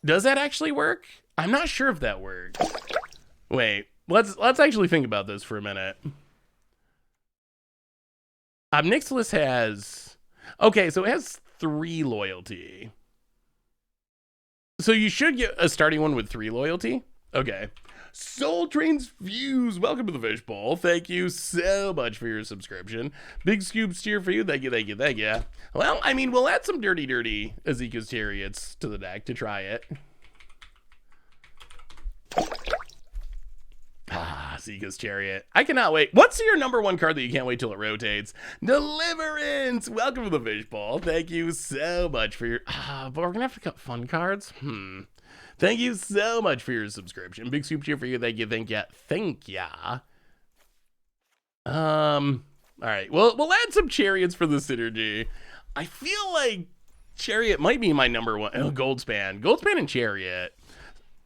Does that actually work? I'm not sure if that works. Wait, let's actually think about this for a minute. Ob Nixilis has, okay, so it has 3 loyalty. So you should get a starting one with 3 loyalty. Okay. Soul Train's Fuse, welcome to the Fishbowl. Thank you so much for your subscription. Big scoops cheer for you. Thank you. Well, I mean, we'll add some dirty Ezekiel's Chariots to the deck to try it. Ezekiel's Chariot. I cannot wait. What's your number 1 card that you can't wait till it rotates? Deliverance! Welcome to the Fishbowl. Thank you so much for your... but we're gonna have to cut fun cards? Thank you so much for your subscription. Big soup cheer for you. Thank you. All right. Well, we'll add some chariots for the synergy. I feel like Chariot might be my number 1. Oh, Goldspan and Chariot.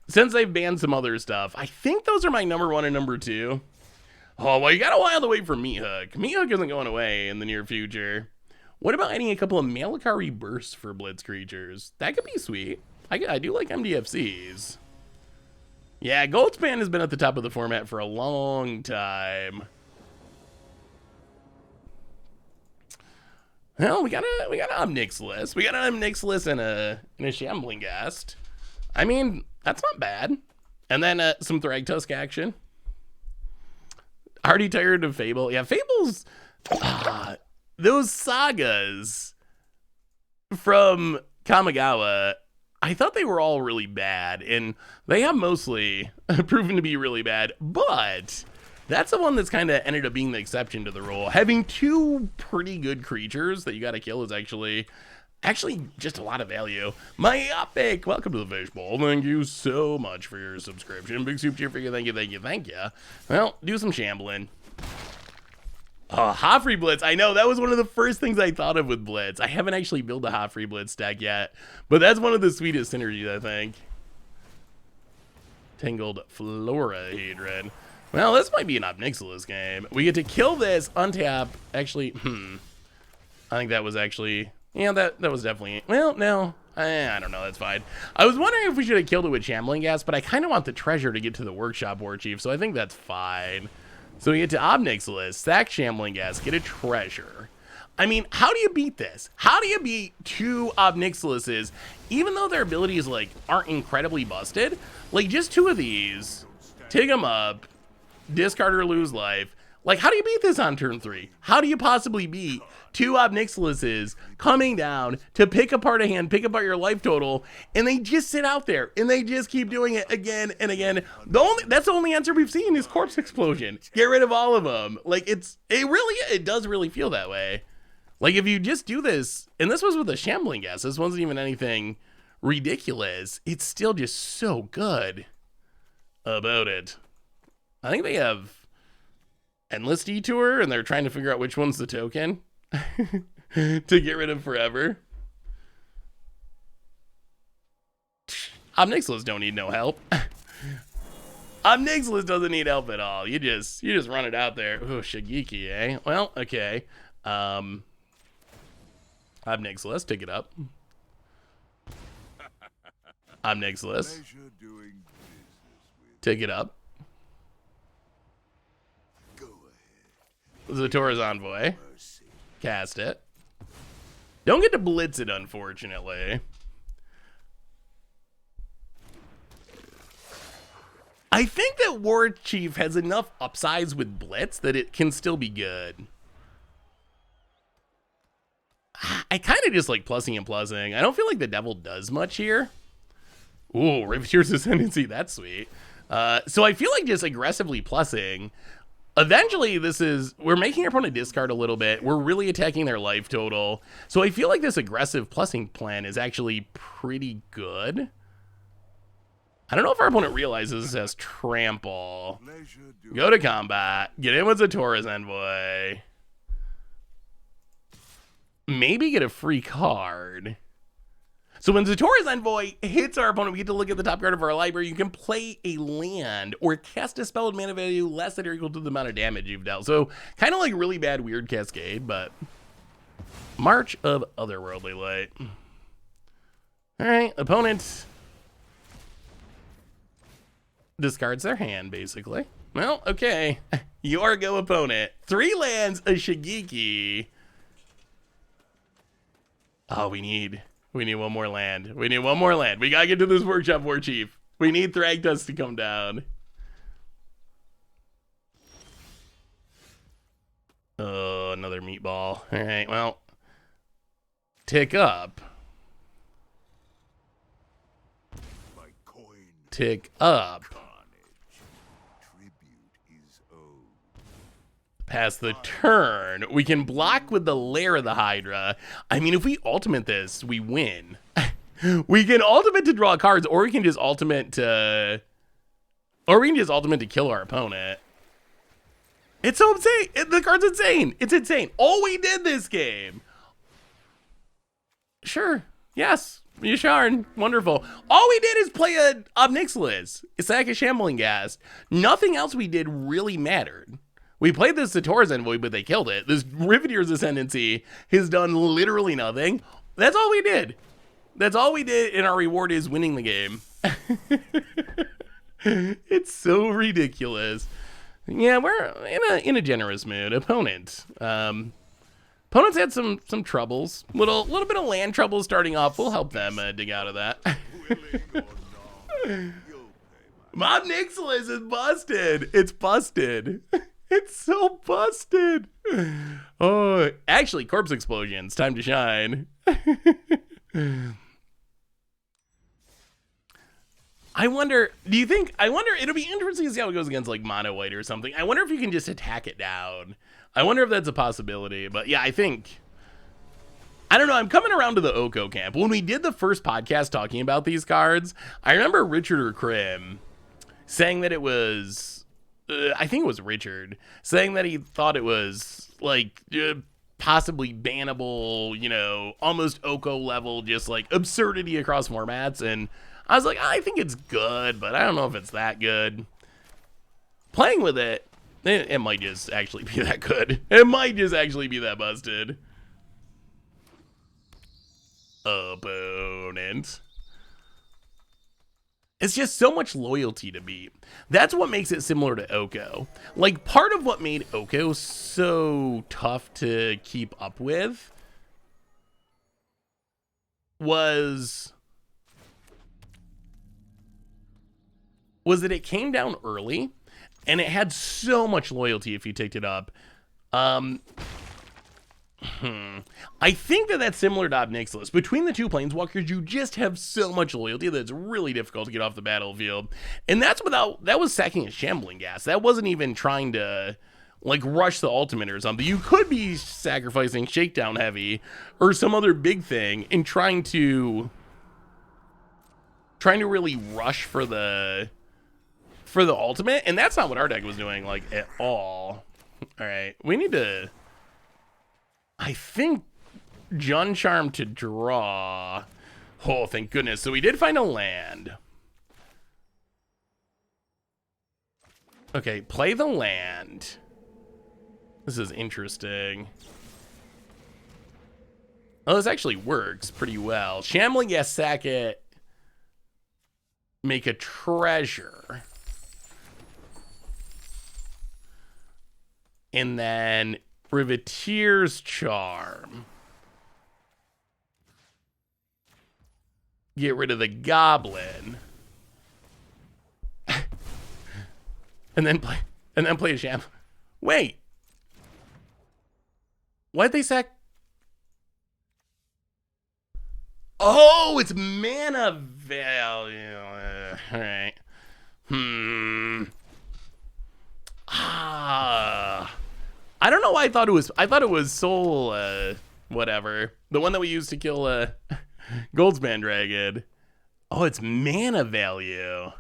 Since they've banned some other stuff, I think those are my number 1 and number 2. Oh, well, you got a while to wait for Meat Hook. Meat Hook isn't going away in the near future. What about adding a couple of Malakari bursts for Blitz creatures? That could be sweet. I do like MDFCs. Yeah, Goldspan has been at the top of the format for a long time. Well, we got an Ob Nixilis. We got an Ob Nixilis and a Shambling Ghast. I mean, that's not bad. And then some Thragtusk action. Already tired of Fable. Yeah, Fable's... those sagas from Kamigawa, I thought they were all really bad, and they have mostly proven to be really bad, but that's the one that's kind of ended up being the exception to the rule. Having 2 pretty good creatures that you got to kill is actually just a lot of value. Myopic, welcome to the Fishbowl. Thank you so much for your subscription. Big soup cheer for you. Thank you. Well, do some shambling. Hoffrey Blitz. I know, that was one of the first things I thought of with Blitz. I haven't actually built a Hoffrey Blitz deck yet, but that's one of the sweetest synergies, I think. Tangled Florahedron. Well, this might be an Ob Nixilis game. We get to kill this, untap. Actually, I think that was actually... Yeah, that was definitely... Well, no. I don't know, that's fine. I was wondering if we should have killed it with Shambling Ghast, but I kind of want the treasure to get to the Workshop Warchief, so I think that's fine. So we get to Ob Nixilis, sack Shambling Ghast, get a treasure. I mean, how do you beat this? How do you beat 2 Ob Nixilises, even though their abilities, like, aren't incredibly busted? Like, just 2 of these, take them up, discard or lose life. Like, how do you beat this on turn 3? How do you possibly beat 2 Ob Nixilises coming down to pick apart a hand, pick apart your life total, and they just sit out there, and they just keep doing it again and again? That's the only answer we've seen is Corpse Explosion. Get rid of all of them. Like, it does really feel that way. Like, if you just do this, and this was with a Shambling Ghast, this wasn't even anything ridiculous, it's still just so good about it. I think they have Endless Detour, and they're trying to figure out which one's the token to get rid of forever. Ob Nixilis don't need no help. Ob Nixilis doesn't need help at all. You just run it out there. Oh, Shigeki, eh? Well, okay. Ob Nixilis, pick it up. Omnixilus. Take it up. Zatora's Envoy. Cast it. Don't get to blitz it, unfortunately. I think that War Chief has enough upsides with blitz that it can still be good. I kind of just like plussing and plussing. I don't feel like the devil does much here. Ooh, Riveteer's Ascendancy, that's sweet. So I feel like just aggressively plussing. Eventually, we're making our opponent discard a little bit. We're really attacking their life total. So I feel like this aggressive plussing plan is actually pretty good. I don't know if our opponent realizes this has trample. Go to combat. Get in with Zatora's Envoy. Maybe get a free card. So when Zatora's Envoy hits our opponent, we get to look at the top card of our library. You can play a land or cast a spell with mana value less than or equal to the amount of damage you've dealt. So kind of like really bad weird Cascade, but March of Otherworldly Light. All right, opponent discards their hand, basically. Well, okay. Your go, opponent. 3 lands, a Shigeki. Oh, we need one more land. We need one more land. We gotta get to this workshop, War Chief. We need Thragtusk to come down. Oh, another meatball. All right, well. Tick up. Tick up. Pass the turn. We can block with the Lair of the Hydra. I mean, if we ultimate this, we win. We can ultimate to draw cards, or we can just ultimate to kill our opponent. It's so insane. The card's insane. It's insane. All we did this game. Sure. Yes. Yasharn. Wonderful. All we did is play a Omnixilus. It's like a Shambling Ghast. Nothing else we did really mattered. We played this Zatora's Envoy, but they killed it. This Riveteer's Ascendancy has done literally nothing. That's all we did. That's all we did, and our reward is winning the game. It's so ridiculous. Yeah, we're in a generous mood. Opponent. Opponents had some troubles. Little bit of land trouble starting off. We'll help them dig out of that. Omnixilus is busted. It's busted. It's so busted. Oh, actually, Corpse Explosions. Time to shine. I wonder, it'll be interesting to see how it goes against like Mono White or something. I wonder if you can just attack it down. I wonder if that's a possibility. But yeah, I don't know. I'm coming around to the Oko camp. When we did the first podcast talking about these cards, I remember Richard or Krim saying that it was, I think it was Richard, saying that he thought it was like possibly bannable, almost Oko level, just like absurdity across formats. And I was like, I think it's good, but I don't know if it's that good. Playing with it, it might just actually be that good. It might just actually be that busted. Opponent. It's just so much loyalty to beat. That's what makes it similar to Oko. Like, part of what made Oko so tough to keep up with was that it came down early, and it had so much loyalty if you ticked it up. I think that's similar to Omnixilus. Between the two Planeswalkers, you just have so much loyalty that it's really difficult to get off the battlefield. And that was sacking a Shambling Ghast. That wasn't even trying to, like, rush the ultimate or something. You could be sacrificing Shakedown Heavy or some other big thing and trying to really rush for the ultimate. And that's not what our deck was doing, like, at all. All right, we need to, I think, Jun Charm to draw. Oh, thank goodness. So we did find a land. Okay, play the land. This is interesting. Oh, this actually works pretty well. Shambling Ghast, sack it. make a treasure. And then Riveteer's Charm. Get rid of the goblin. and then play a sham. Wait. Why'd they sack? Oh, it's mana value. All right. I don't know why I thought it was soul whatever. The one that we used to kill Goldspan Dragon. Oh, it's mana value.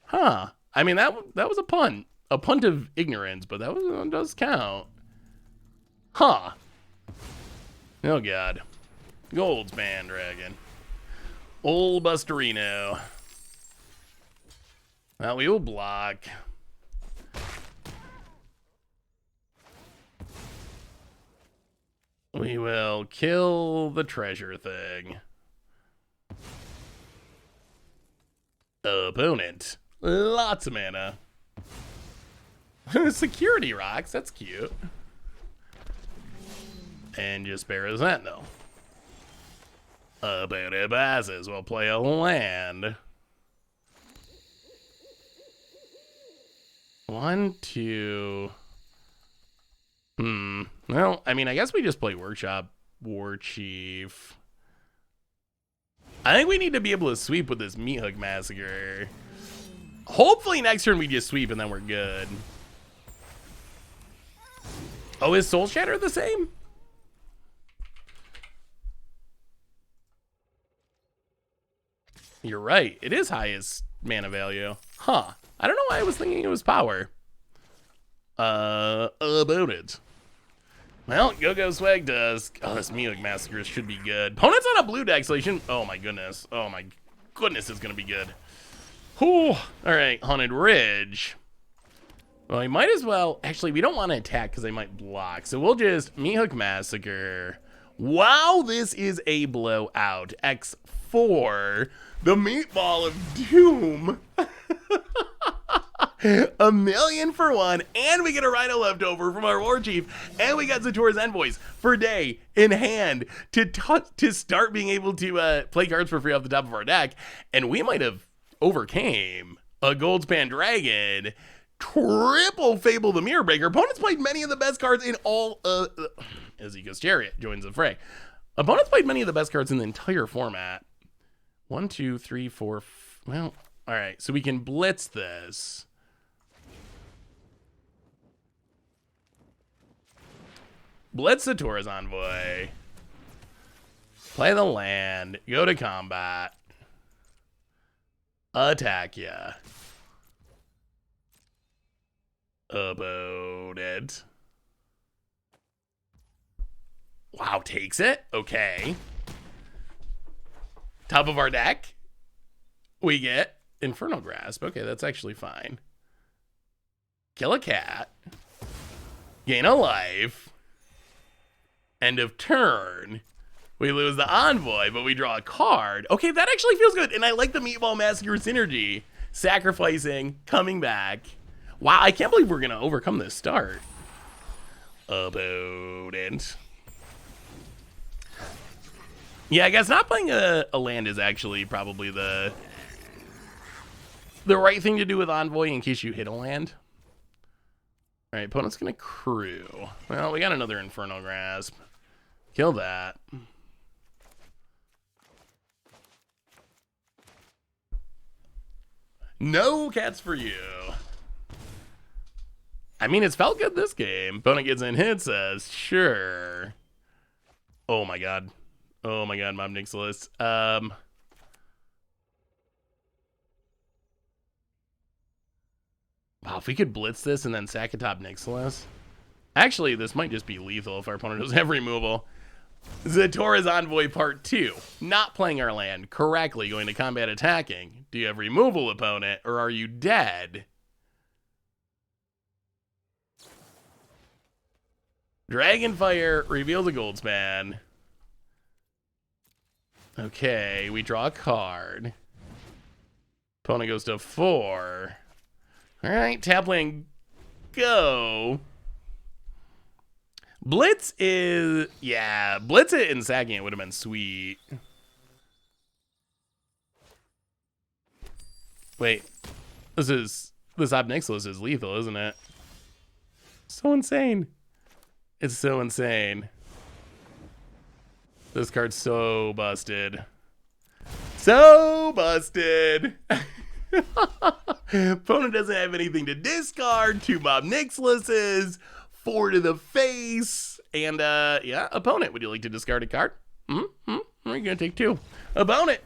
Huh. I mean that was a punt. A punt of ignorance, but that does count. Huh. Oh god. Goldspan Dragon. Old Busterino. Well, we will block. We will kill the treasure thing. Opponent. Lots of mana. Security rocks. That's cute. And just Sparrow Sentinel. Opponent passes. We'll play a land. 1, 2. Well, I mean, I guess we just play Workshop War Chief. I think we need to be able to sweep with this Meat Hook Massacre. Hopefully next turn we just sweep and then we're good. Oh, is Soul Shatter the same? You're right. It is highest mana value. Huh. I don't know why I was thinking it was power. About it. Well, Go-Go Swag does. Oh, this Meat Hook Massacre should be good. Opponent's on a blue deck, so he shouldn't. Oh my goodness. Oh my goodness, it's gonna be good. Whew. Alright, Haunted Ridge. Well, we might as well. Actually, we don't want to attack because they might block. So we'll just Meat Hook Massacre. Wow, this is a blowout. X4. The Meatball of Doom. A million for one, and we get a Rhino leftover from our War Chief, and we got Zatora's Envoys for day in hand to start being able to play cards for free off the top of our deck, and we might have overcame a Goldspan Dragon, triple Fable the Mirror Breaker. Opponents played many of the best cards in all Ezekiel's Chariot joins the fray. Opponents played many of the best cards in the entire format. 1, 2, 3, 4. Well, all right, so we can blitz this. Blitz Zatora's Envoy. Play the land. Go to combat. Attack ya. Opponent. Wow, takes it. Okay. Top of our deck. We get Infernal Grasp. Okay, that's actually fine. Kill a cat. Gain a life. End of turn. We lose the Envoy, but we draw a card. Okay, that actually feels good. And I like the Meatball Massacre synergy. Sacrificing, coming back. Wow, I can't believe we're going to overcome this start. Opponent. Yeah, I guess not playing a land is actually probably the right thing to do with Envoy in case you hit a land. All right, opponent's going to crew. Well, we got another Infernal Grasp. Kill that. No cats for you. I mean, it's felt good this game. Opponent gets in, hit says, sure. Oh my god. Oh my god, Mob Nixilis. Wow, if we could blitz this and then sack atop Nixilis. Actually, this might just be lethal if our opponent doesn't have removal. Zatora's Envoy Part 2. Not playing our land correctly, going to combat attacking. Do you have removal, opponent, or are you dead? Dragonfire reveals a Goldspan. Okay, we draw a card. Opponent goes to 4. All right, tap land, go. Blitz is, yeah, Blitz it and sacking it would have been sweet. Wait, this Ob Nixilis is lethal, isn't it? So insane. It's so insane. This card's so busted. So busted. Opponent doesn't have anything to discard. 2 Ob Nixilises, 4 to the face. And yeah, opponent, would you like to discard a card? We're gonna take 2. Opponent,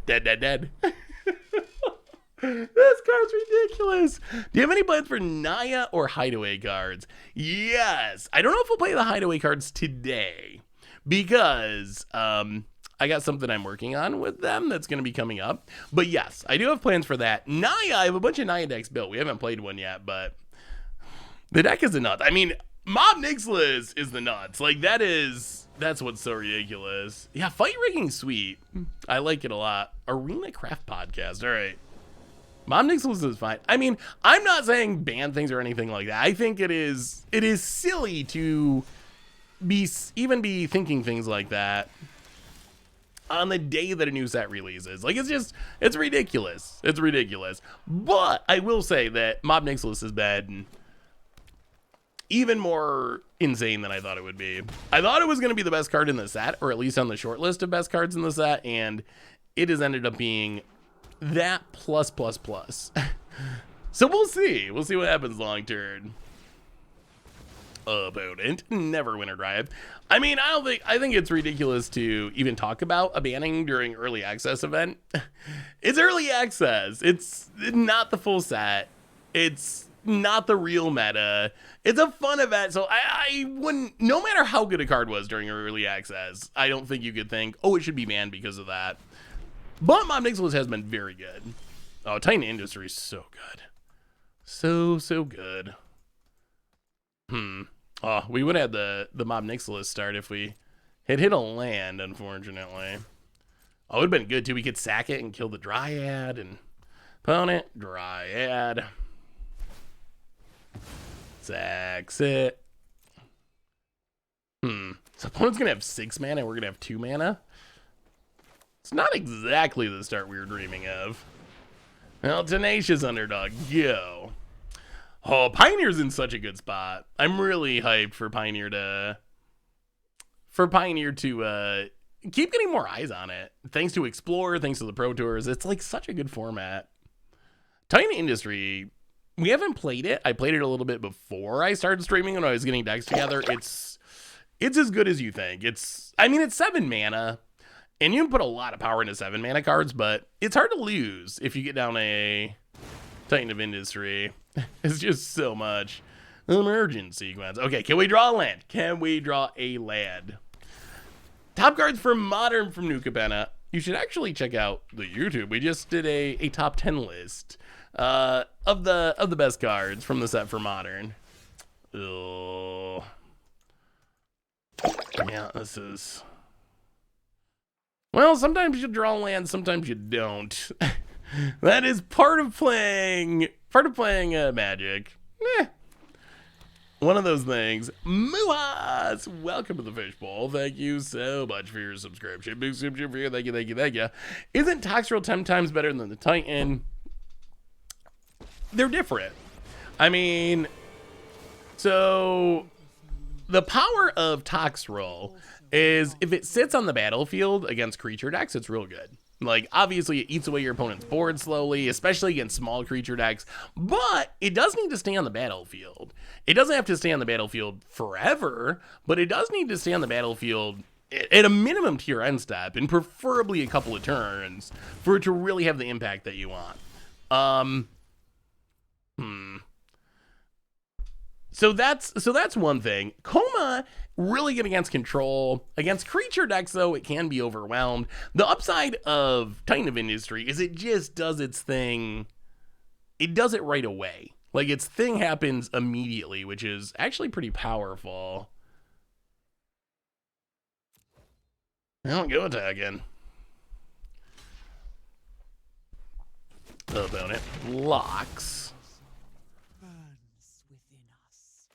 dead. This card's ridiculous. Do you have any plans for Naya or Hideaway cards? Yes. I don't know if we'll play the Hideaway cards today because I got something I'm working on with them that's going to be coming up. But yes, I do have plans for that. Naya, I have a bunch of Naya decks built. We haven't played one yet, but the deck is the nuts. I mean, Mob Nixilis is the nuts. Like, that's what's so ridiculous. Yeah, fight rigging sweet. I like it a lot. Arena Craft Podcast. All right. Mob Nixilis is fine. I mean, I'm not saying ban things or anything like that. I think it is silly to be thinking things like that on the day that a new set releases. Like, it's ridiculous. It's ridiculous. But I will say that Mob Nixilis has been even more insane than I thought it would be. I thought it was going to be the best card in the set, or at least on the short list of best cards in the set, and it has ended up being that plus. So we'll see. We'll see what happens long term. Opponent, never Winter Drive. I mean, I think it's ridiculous to even talk about a banning during early access event. It's early access. It's not the full set. It's not the real meta. It's a fun event, so I wouldn't, no matter how good a card was during early access, I don't think you could think, oh, it should be banned because of that. But Mob Nixilis has been very good. Oh, Titan Industry is so good. So good. Oh, we would have had the Mob Nixilis start if we had hit a land, unfortunately. Oh, it would have been good, too. We could sack it and kill the Dryad. And opponent, Dryad. Sacks it. So opponent's going to have 6 mana, and we're going to have 2 mana. It's not exactly the start we were dreaming of. Well, Tenacious Underdog, go. Oh, Pioneer's in such a good spot. I'm really hyped for Pioneer to keep getting more eyes on it. Thanks to Explorer, thanks to the Pro Tours. It's like such a good format. Titan Industry, we haven't played it. I played it a little bit before I started streaming when I was getting decks together. It's as good as you think. It's 7 mana. And you can put a lot of power into 7 mana cards, but it's hard to lose if you get down a Titan of Industry. It's just so much. Emergent sequence. Okay, can we draw a land? Can we draw a land? Top cards for Modern from New Capenna. You should actually check out the YouTube. We just did a top 10 list of the best cards from the set for Modern. Oh. Yeah, this is... Well, sometimes you draw land, sometimes you don't. That is part of playing Magic. One of those things. Muas, welcome to the Fishbowl. Thank you so much for your subscription. Big subscription for you. Thank you. Isn't Toxrill 10 times better than the Titan? They're different. I mean, so the power of Toxrill is if it sits on the battlefield against creature decks, it's real good. Like, obviously, it eats away your opponent's board slowly, especially against small creature decks, but it does need to stay on the battlefield. It doesn't have to stay on the battlefield forever, but it does need to stay on the battlefield at a minimum to your end step, and preferably a couple of turns, for it to really have the impact that you want. So that's one thing. Coma, really good against control. Against creature decks, though, it can be overwhelmed. The upside of Titan of Industry is it just does its thing. It does it right away. Like, its thing happens immediately, which is actually pretty powerful. I don't go attacking. Opponent blocks.
Burns within us.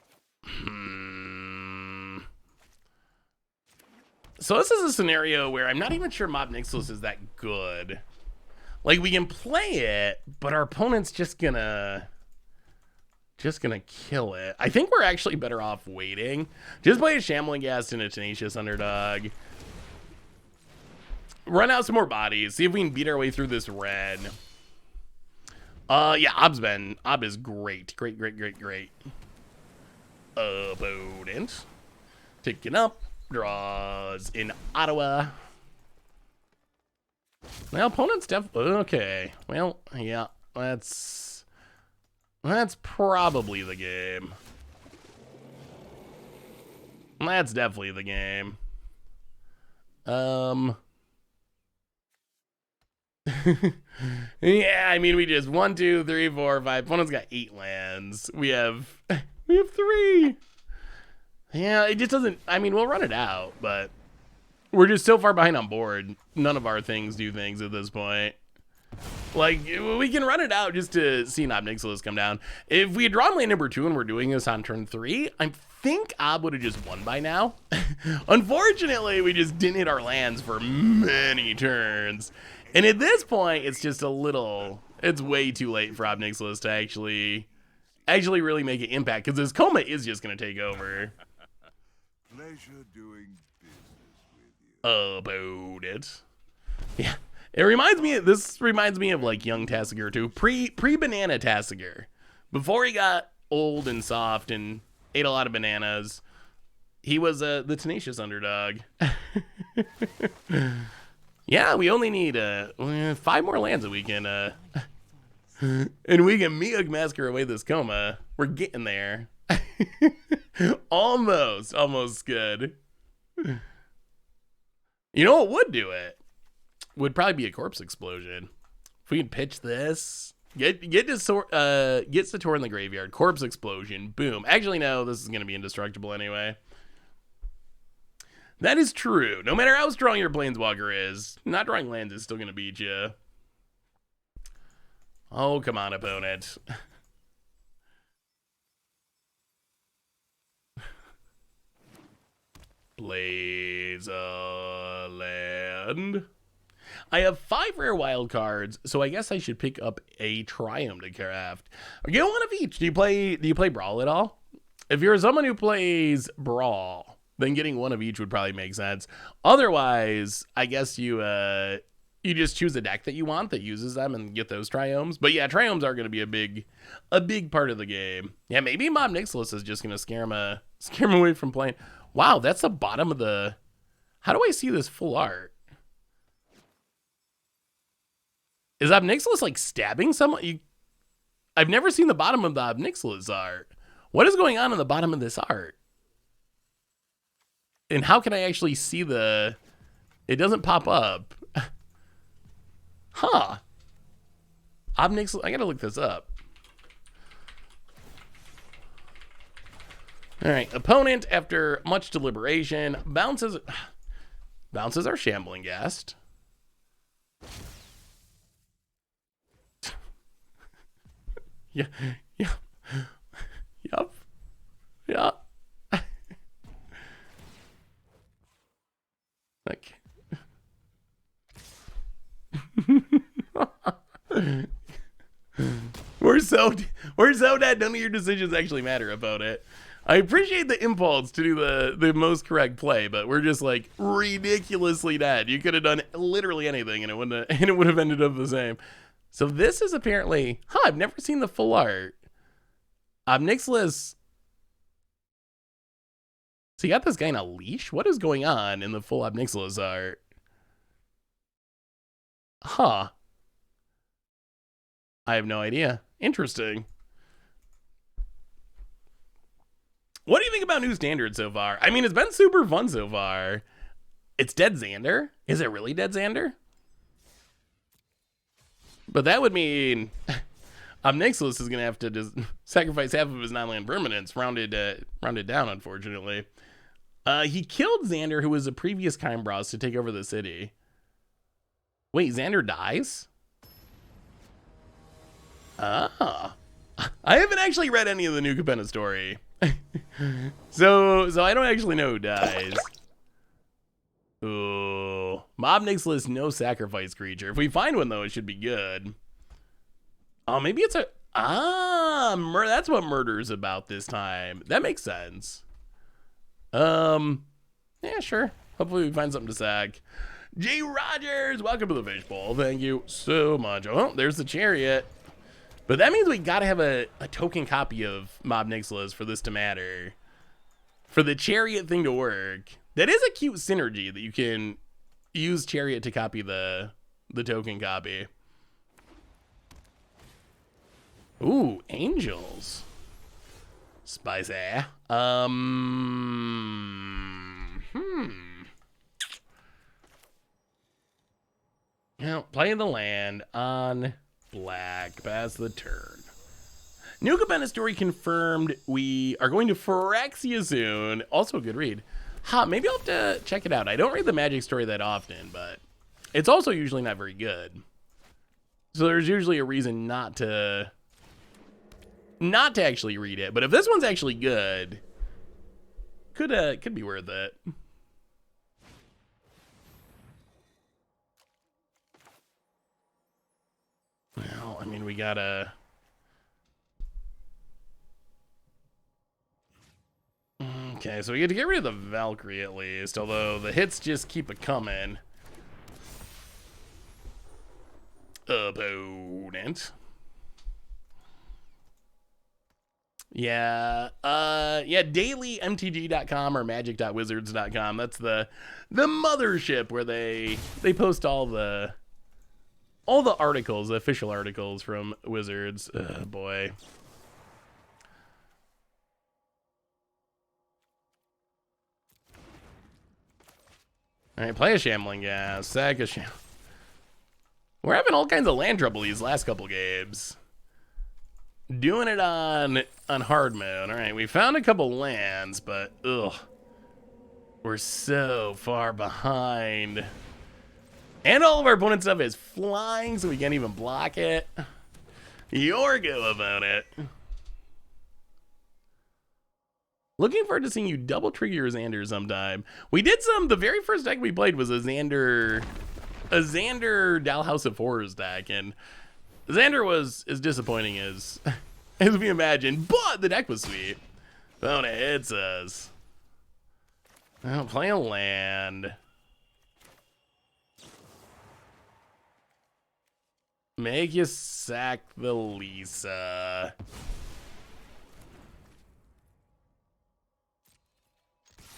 So this is a scenario where I'm not even sure Mob Nixilus is that good. Like, we can play it, but our opponent's just gonna kill it. I think we're actually better off waiting. Just play a Shambling Ghast and a Tenacious Underdog. Run out some more bodies. See if we can beat our way through this red. Yeah, Ob is great. Great. Opponent. Ticking up. Draws in Ottawa. Well, opponent's okay. Well, yeah, that's probably the game. That's definitely the game. Yeah, I mean, we just 1, 2, 3, 4, 5. Opponent's got 8 lands. We have 3. Yeah, it just doesn't. I mean, we'll run it out, but we're just so far behind on board. None of our things do things at this point. Like, we can run it out just to see Ob Nixilis come down. If we had drawn land number 2 and we're doing this on turn 3, I think Ob would have just won by now. Unfortunately, we just didn't hit our lands for many turns. And at this point, it's just a little. It's way too late for Ob Nixilis to actually really make an impact, because this coma is just going to take over.
Pleasure doing business with you.
About it. Yeah. This reminds me of like young Tassiger too. Pre-banana Tassiger. Before he got old and soft and ate a lot of bananas, he was the tenacious underdog. Yeah, we only need 5 more lands that we can and we can Miug Massacre away this coma. We're getting there. Almost good. You know what would do it? Would probably be a Corpse Explosion. If we can pitch this, get Sator in the graveyard, Corpse Explosion, boom. Actually, no, this is going to be indestructible anyway. That is true. No matter how strong your Planeswalker is, not drawing lands is still going to beat you. Oh, come on, opponent. Blaze a land. I have 5 rare wild cards, so I guess I should pick up a Triumph to craft. Get one of each. Do you play Brawl at all? If you're someone who plays Brawl, then getting one of each would probably make sense. Otherwise, I guess you just choose a deck that you want that uses them and get those Triumphs. But yeah, Triumphs are going to be a big part of the game. Yeah, maybe Mob Nixilis is just going to scare him away from playing. Wow, that's the bottom of the. How do I see this full art? Is Ob Nixilis like stabbing someone? I've never seen the bottom of the Ob Nixilis art. What is going on the bottom of this art? And how can I actually see the... It doesn't pop up. Huh. Ob Nixilis... I gotta look this up. Alright, opponent, after much deliberation, bounces our Shambling Ghast. Yeah. Yup. Yeah. Okay. We're so dead. None of your decisions actually matter about it. I appreciate the impulse to do the most correct play, but we're just like ridiculously dead. You could have done literally anything, and it would have ended up the same. So this is apparently, I've never seen the full art. Ob Nixilis. So you got this guy in a leash? What is going on in the full Ob Nixilis art? Huh. I have no idea. Interesting. What do you think about New Standard so far? I mean, it's been super fun so far. It's dead Xander? Is it really dead Xander? But that would mean Ob Nixilis is going to have to just sacrifice half of his non-land permanents, rounded down, unfortunately. He killed Xander, who was a previous Kaimbras, to take over the city. Wait, Xander dies? Ah. I haven't actually read any of the new Capenna story. so I don't actually know who dies. Ooh. Mob Nixless, no sacrifice creature. If we find one, though, it should be good. Oh, maybe it's a... Ah, that's what murder's about this time. That makes sense. Yeah, sure. Hopefully we find something to sack. G. Rogers, welcome to the fishbowl. Thank you so much. Oh, there's the chariot. But that means we gotta have a token copy of Mob Nixless for this to matter. For the chariot thing to work. That is a cute synergy that you can use chariot to copy the token copy. Ooh, angels. Spicy. Now, play the land on black. Pass the turn. New Capenna story confirmed. We are going to Phyrexia soon. Also a good read. Maybe I'll have to check it out. I don't read the Magic story that often, but it's also usually not very good. So there's usually a reason not to actually read it. But if this one's actually good, could be worth it. Well, I mean, we gotta... Okay, so we get to get rid of the Valkyrie at least, although the hits just keep it coming. Opponent. Yeah, dailymtg.com or magic.wizards.com. That's the mothership where they post all the articles, the official articles from Wizards. Oh, boy. All right, play a Shambling Gas, sack a Shambling. We're having all kinds of land trouble these last couple games. Doing it on hard mode. All right, we found a couple lands, but ugh, we're so far behind. And all of our opponent's stuff is flying, so we can't even block it. Your go about it. Looking forward to seeing you double trigger your Xander sometime. We did the very first deck we played was a Xander Dollhouse of Horrors deck, and Xander was as disappointing as we imagined, but the deck was sweet. Oh, it hits us. Well, play a land. Make you sack the Lisa.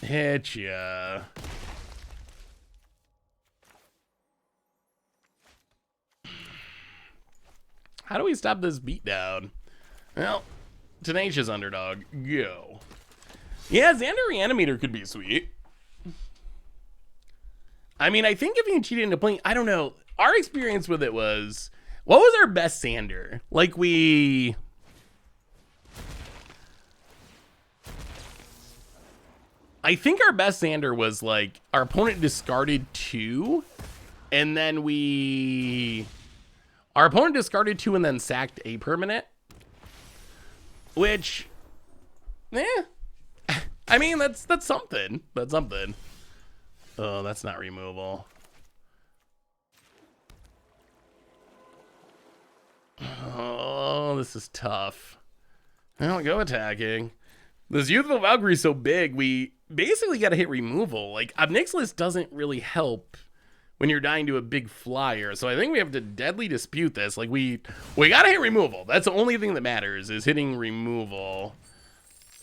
Hit ya. How do we stop this beatdown? Well, tenacious underdog, go. Yeah, Xander Reanimator could be sweet. I mean, I think if you cheated into playing, I don't know. Our experience with it was, what was our best Xander? Like I think our best Xander was like our opponent discarded 2, and then our opponent discarded 2 and then sacked a permanent, which, I mean that's something. That's something. Oh, that's not removal. Oh, this is tough. Well, go attacking. This Youthful Valkyrie is so big, we basically got to hit removal. Like, Obnixilus doesn't really help when you're dying to a big flyer. So I think we have to deadly dispute this. Like, we got to hit removal. That's the only thing that matters, is hitting removal.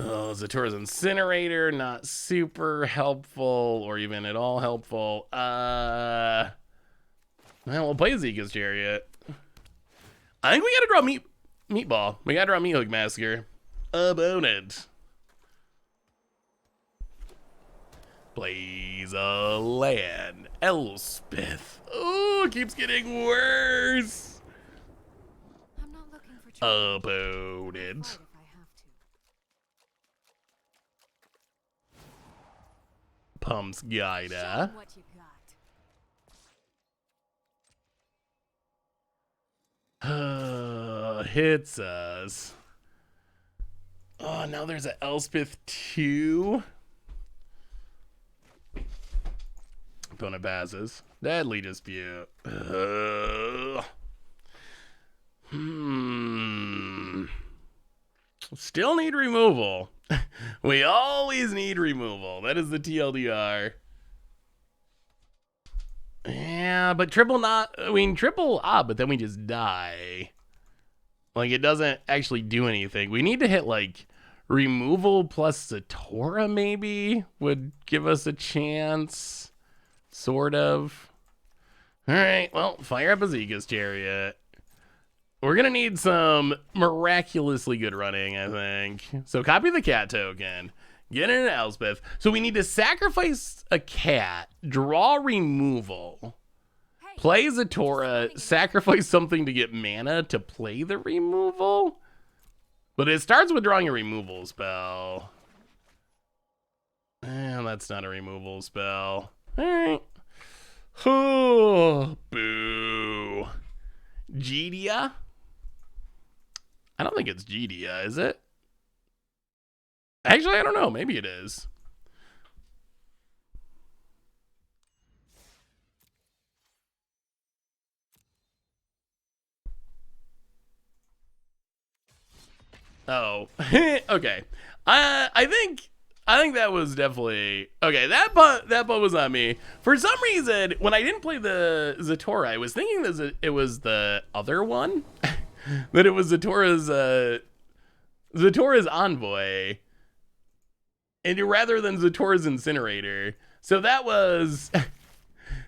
Oh, Zatura's Incinerator, not super helpful or even at all helpful. Well, we'll play Zika's Chariot. I think we got to draw Meatball. We got to draw Meat Hook Massacre. Opponent. Plays a land. Elspeth. Oh, it keeps getting worse.
I'm not looking for trouble.
Opponent.
If I have to.
Pumps
Show
Gaida.
'em what you got.
Hits us. Oh, now there's an Elspeth 2. Opponent passes. Deadly Dispute. Still need removal. We always need removal. That is the TLDR. Yeah, but triple but then we just die. Like, it doesn't actually do anything. We need to hit, like, removal plus Zatora, maybe, would give us a chance. Sort of. Alright, well, fire up Azika's Chariot. We're going to need some miraculously good running, I think. So copy the cat token. Get in an Elspeth. So we need to sacrifice a cat, draw removal, play Zatora, sacrifice something to get mana to play the removal. But it starts with drawing a removal spell. And that's not a removal spell. All right. Oh, boo. Gidia? I don't think it's Gidia, is it? Actually, I don't know. Maybe it is. Oh, okay. I think that was definitely okay. That butt was on me. For some reason, when I didn't play the Zatora, I was thinking that it was the other one, that it was Zatora's Envoy, and rather than Zatora's Incinerator. So that was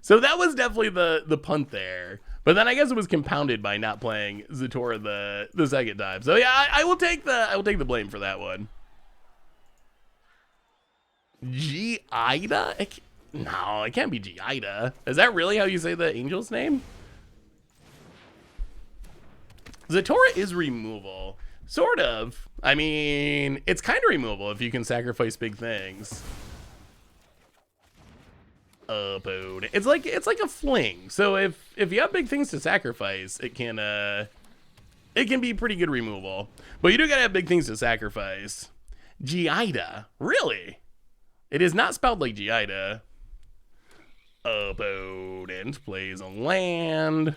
definitely the punt there. But then I guess it was compounded by not playing Zatora the second time. So yeah, I will take the blame for that one. G-Ida? No, it can't be G-Ida. Is that really how you say the angel's name? Zatora is removal. Sort of. I mean, it's kind of removal if you can sacrifice big things. It's like a fling. So if you have big things to sacrifice, it can be pretty good removal. But you do gotta have big things to sacrifice. G-Ida? Really? It is not spelled like G-Ida. Opponent plays a land.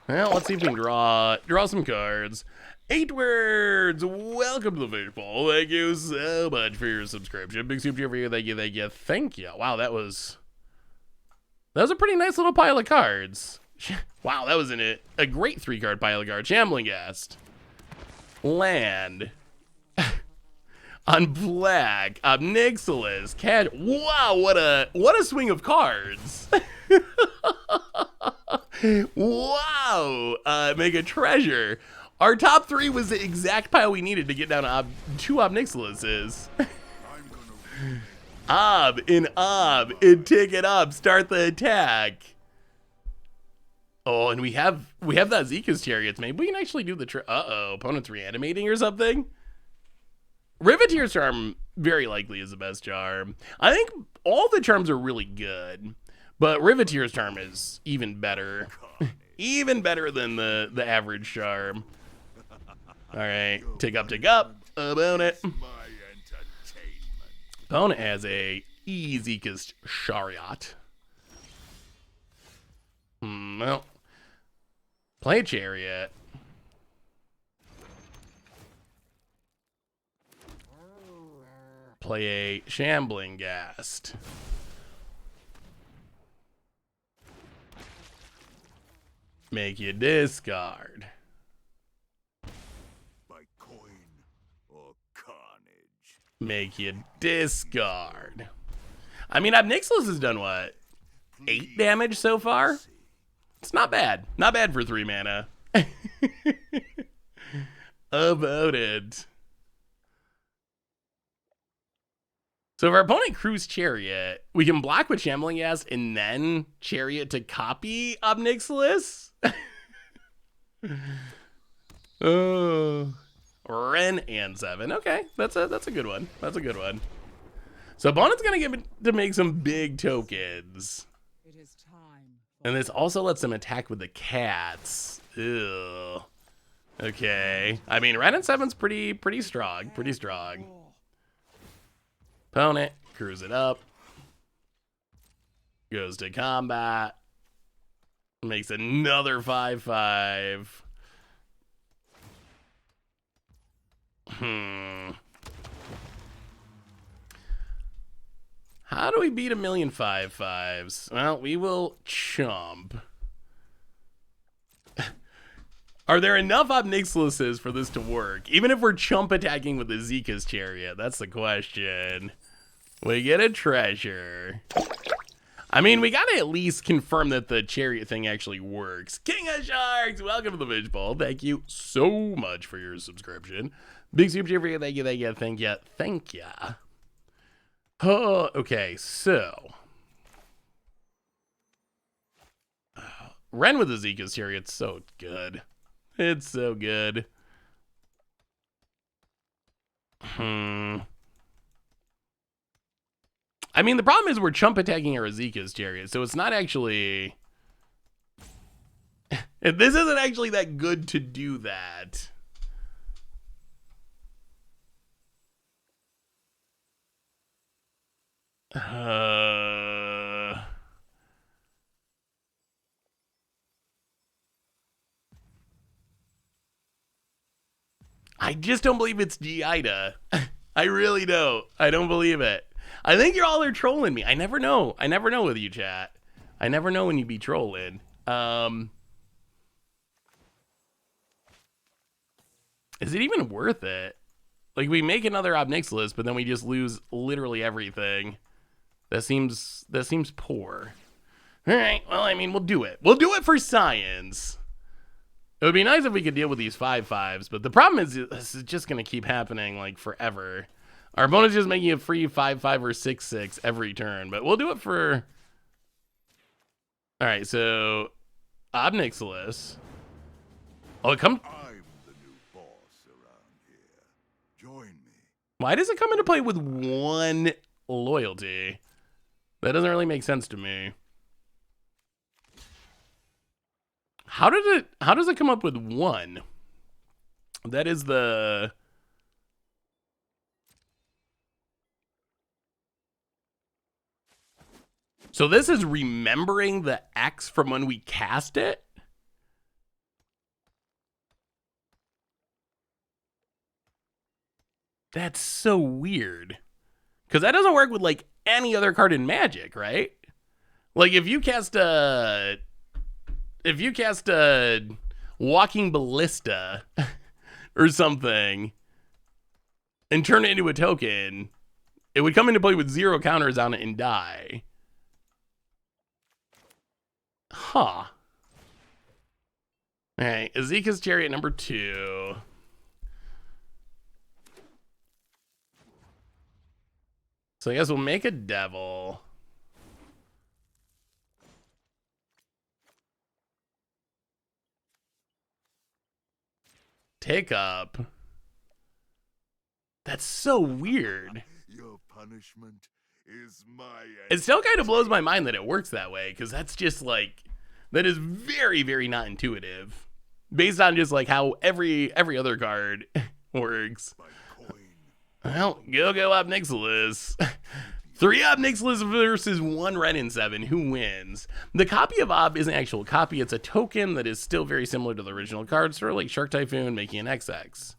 Well, let's see if we can draw some cards. 8 words. Welcome to the Fishbowl. Thank you so much for your subscription. Big super for you. Thank you. Wow, that was a pretty nice little pile of cards. Wow, that was a great 3-card pile of cards. Shambling Ghast. Land. On black, Obnixilis, wow, what a swing of cards. Wow, Mega Treasure. Our top 3 was the exact pile we needed to get down to 2 Obnixilises. Ob, and tick it up, start the attack. Oh, and we have that Zika's Chariots. Maybe we can actually do the opponent's reanimating or something. Riveteer's Charm very likely is the best charm. I think all the charms are really good, but Riveteer's Charm is even better. Even better than the average charm. All right, tick up. Opponent. Opponent has a Zika's Chariot. Well, play a Chariot. Play a Shambling Ghast. Make you discard.
By coin or carnage.
Make you discard. I mean, Obnixilis has done what? 8 damage so far? It's not bad. Not bad for 3 mana. About it. So if our opponent crews Chariot, we can block with Shambling Ghast and then Chariot to copy Obnixilis. Oh, Ren and 7. Okay, that's a good one. That's a good one. So opponent's gonna get to make some big tokens.
It is time.
And this also lets them attack with the cats. Ew. Okay. I mean, Ren and 7's pretty strong. Pretty strong. Opponent. Cruise it up. Goes to combat. Makes another 5/5. How do we beat 1,000,000 5/5s? Well, we will chump. Are there enough Obnixiluses for this to work? Even if we're chump attacking with the Zika's Chariot, that's the question. We get a treasure. I mean, we gotta at least confirm that the Chariot thing actually works. King of Sharks, welcome to the Vidge Ball. Thank you so much for your subscription. Big super chat for you. Thank you, thank you, thank you, thank you. Oh, okay, so. Ren with the Zika's Chariot's so good. It's so good. I mean, the problem is we're chump attacking our Zika's Chariot, so it's not actually... This isn't actually that good to do that. I just don't believe it's Giada. I really don't. I don't believe it. I think you all are trolling me. I never know. I never know with you, chat. I never know when you be trolling. Is it even worth it? Like, we make another Obnixilis, but then we just lose literally everything. That seems poor. All right. Well, I mean, we'll do it. We'll do it for science. It would be nice if we could deal with these 5/5s, but the problem is this is just going to keep happening, like, forever. Our opponent's just making a free 5/5 or 6/6 every turn, but we'll do it for... All right, so Obnixilis. Oh, it comes...
I'm the new boss around here. Join me.
Why does it come into play with 1 loyalty? That doesn't really make sense to me. How does it come up with 1? That is the... So this is remembering the X from when we cast it? That's so weird. Because that doesn't work with, like, any other card in Magic, right? Like, if you cast a Walking Ballista or something and turn it into a token, it would come into play with 0 counters on it and die. Huh. Alright, Azeka's Chariot number 2. So I guess we'll make a devil. Take up. That's so weird.
Your punishment is my
It still kind of blows my mind that it works that way, because that's just like, that is very, very not intuitive. Based on just like how every other card works. Well, go Obnixilis. 3 Obnixilis versus 1 Ren and 7. Who wins? The copy of Ob isn't an actual copy. It's a token that is still very similar to the original card, sort of like Shark Typhoon making an XX.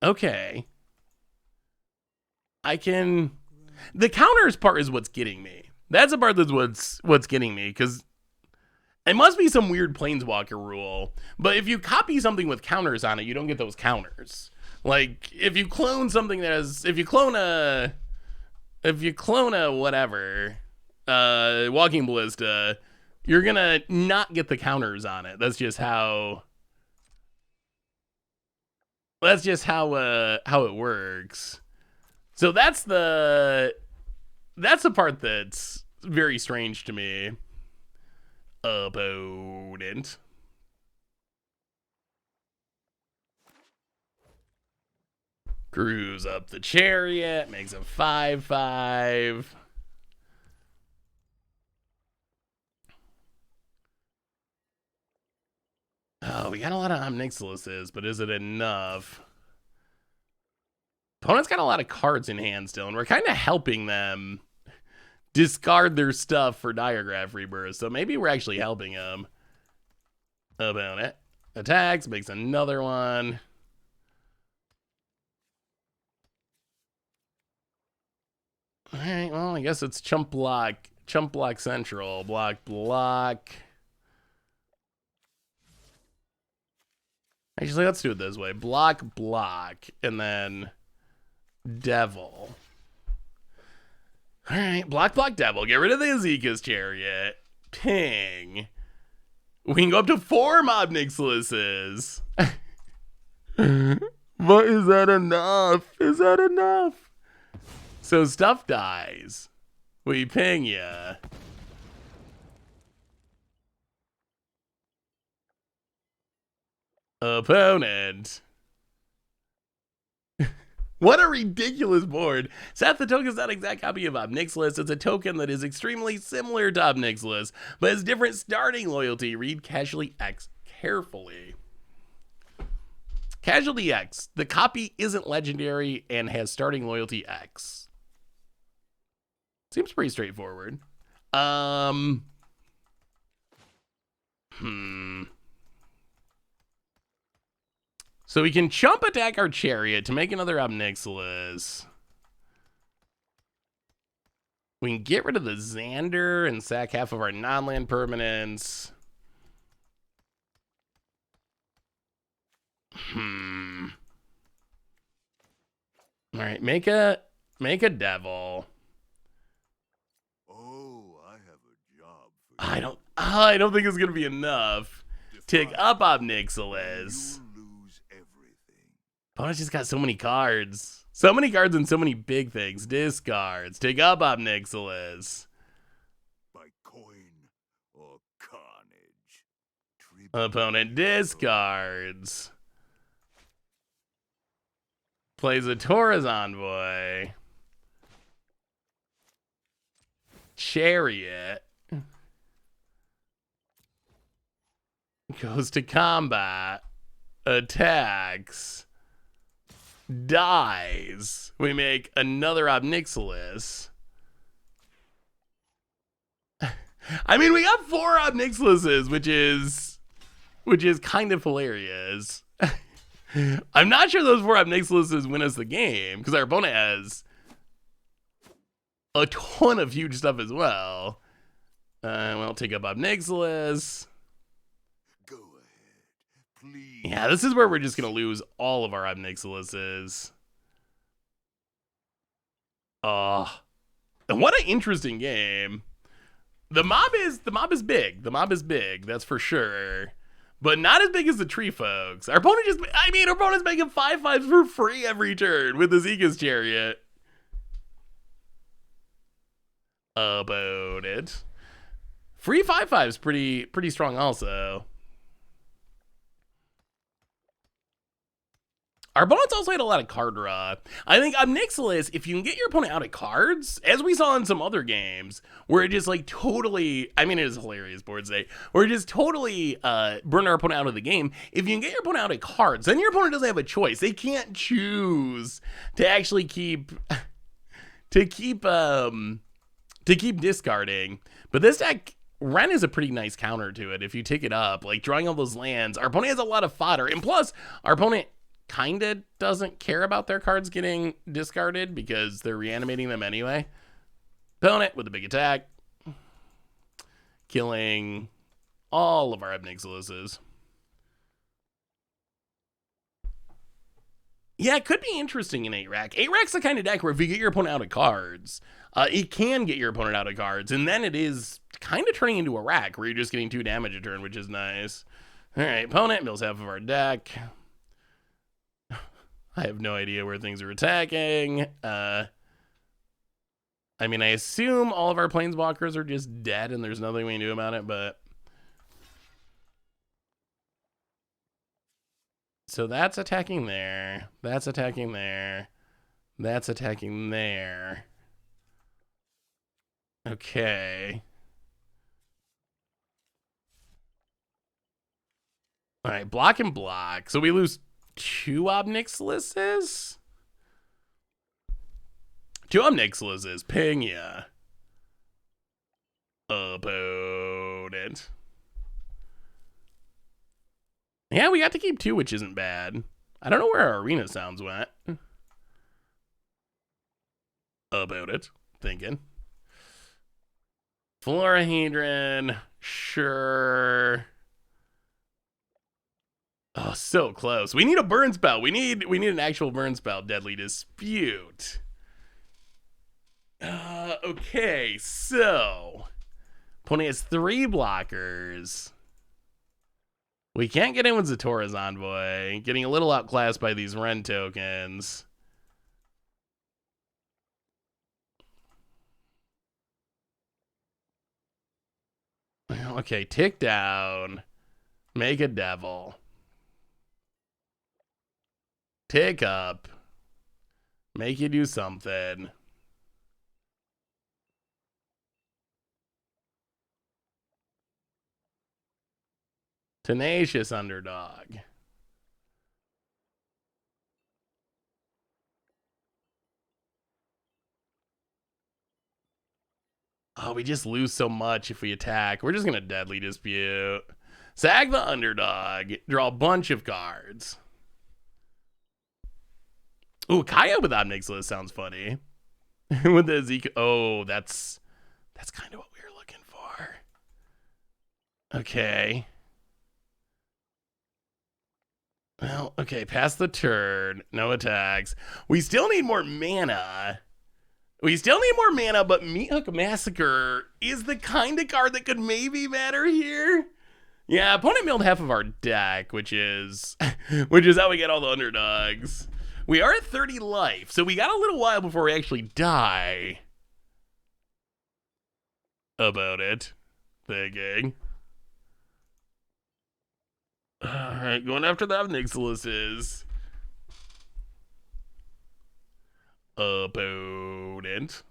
Okay. I can... The counters part is what's getting me. That's the part that's what's getting me, because it must be some weird Planeswalker rule. But if you copy something with counters on it, you don't get those counters. Like, if you clone something that has... If you clone a whatever, Walking Ballista, you're gonna not get the counters on it. That's just how... how it works. So that's the part that's very strange to me. Opponent. Cruise up the Chariot, makes a 5/5. we got a lot of Omnixiluses, but is it enough? Opponent's got a lot of cards in hand still, and we're kind of helping them discard their stuff for Diregraph Rebirth, so maybe we're actually helping them. Opponent attacks, makes another one. Alright, well, I guess it's Chump Block Central. Block. Actually, let's do it this way. Block, and then Devil. Alright, block, Devil. Get rid of the Azeka's Chariot. Ping. We can go up to 4 Mob Nixiluses. But is that enough? Is that enough? So stuff dies. We ping ya. Opponent. What a ridiculous board. Seth, the token is not an exact copy of Omnixilis. It's a token that is extremely similar to Omnixilis, but has different starting loyalty. Read Casualty X carefully. Casualty X. The copy isn't legendary and has starting loyalty X. Seems pretty straightforward. So we can chump attack our Chariot to make another Omnixilis. We can get rid of the Xander and sack half of our non-land permanents. All right, make a Devil.
Oh, I have a job for
I
you.
don't think it's gonna be enough. Take up Omnixilis.
You lose everything.
Opponent just got so many cards. So many cards and so many big things. Discards. Take up Omnixilis.
By coin or carnage. Tribute
Opponent discards. Plays a Taurus Envoy. Chariot. Goes to combat. Attacks. Dies. We make another Omnixilis. I mean, we got 4 Omnixilises, which is kind of hilarious. I'm not sure those 4 Omnixilises win us the game, because our opponent has a ton of huge stuff as well. We'll take up Omnixilis.
Go ahead, please.
Yeah, this is where we're just going to lose all of our Omnixilises. And what an interesting game. The mob is big. The mob is big, that's for sure. But not as big as the tree folks. Our opponent's making 5/5s for free every turn with the Zika's Chariot. Opponent. Free 5/5s pretty strong also. Our opponents also had a lot of card draw. I think Omnixilis, if you can get your opponent out of cards, as we saw in some other games, where it just like totally, I mean, it is hilarious board state, where it just totally burn our opponent out of the game. If you can get your opponent out of cards, then your opponent doesn't have a choice. They can't choose to actually keep discarding. But this deck, Ren is a pretty nice counter to it if you take it up. Like drawing all those lands, our opponent has a lot of fodder. And plus, our opponent kinda doesn't care about their cards getting discarded because they're reanimating them anyway. Opponent with a big attack, killing all of our Omnixilises. Yeah, it could be interesting in 8-rack. 8-rack's the kind of deck where if you get your opponent out of cards, it can get your opponent out of cards, and then it is kind of turning into a rack where you're just getting 2 damage a turn, which is nice. All right, opponent mills half of our deck. I have no idea where things are attacking. I mean, I assume all of our planeswalkers are just dead and there's nothing we can do about it, but... So that's attacking there. That's attacking there. That's attacking there. Okay. All right, block and block. So we lose 2 Obnixiluses? 2 Obnixiluses. Ping ya. Opponent. Yeah, we got to keep 2, which isn't bad. I don't know where our arena sounds went. About it. Thinking. Florahedron. Sure. Oh, so close. We need a burn spell. We need an actual burn spell. Deadly Dispute. Okay, so opponent has 3 blockers. We can't get in with Zatora's Envoy. Getting a little outclassed by these Ren tokens. Okay, tick down. Make a devil. Tick up. Make you do something. Tenacious Underdog. Oh, we just lose so much if we attack. We're just going to Deadly Dispute. Sag the Underdog. Draw a bunch of cards. Ooh, Kaya with Obnixilis sounds funny. With the Zeke. Oh, that's kind of what we were looking for. Okay. Well, okay, pass the turn. No attacks. We still need more mana. But Meathook Massacre is the kind of card that could maybe matter here. Yeah, opponent milled half of our deck, which is how we get all the underdogs. We are at 30 life, so we got a little while before we actually die. About it. Thinking. Alright, going after the Obnixiluses. Opponent.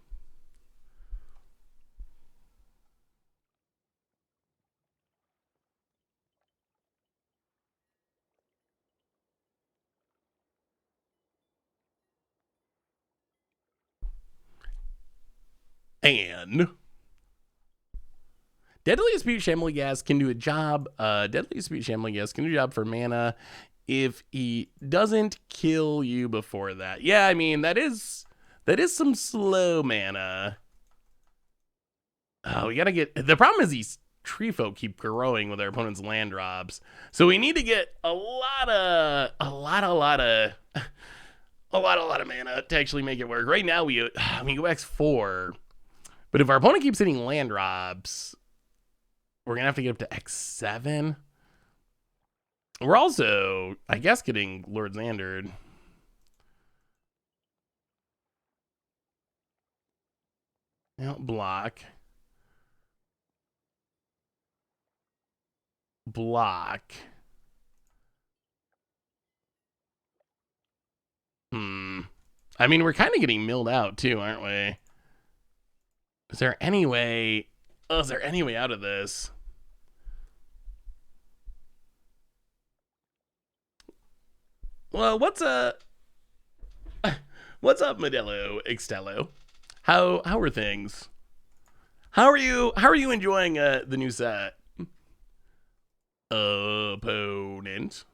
And Deadly Dispute Shambling Gas can do a job. Deadly Dispute Shambling Gas can do a job for mana if he doesn't kill you before that. Yeah, I mean, that is some slow mana. We gotta get. The problem is these tree folk keep growing with our opponent's land drops, so we need to get a lot of mana to actually make it work. Right now we go X4, but if our opponent keeps hitting land drops, we're gonna have to get up to X7. We're also, I guess, getting Lord Xander. Now block. Block. I mean, we're kind of getting milled out too, aren't we? Is there any way out of this? Well, what's up, Modelo Extello? How are things? How are you enjoying the new set? Opponent.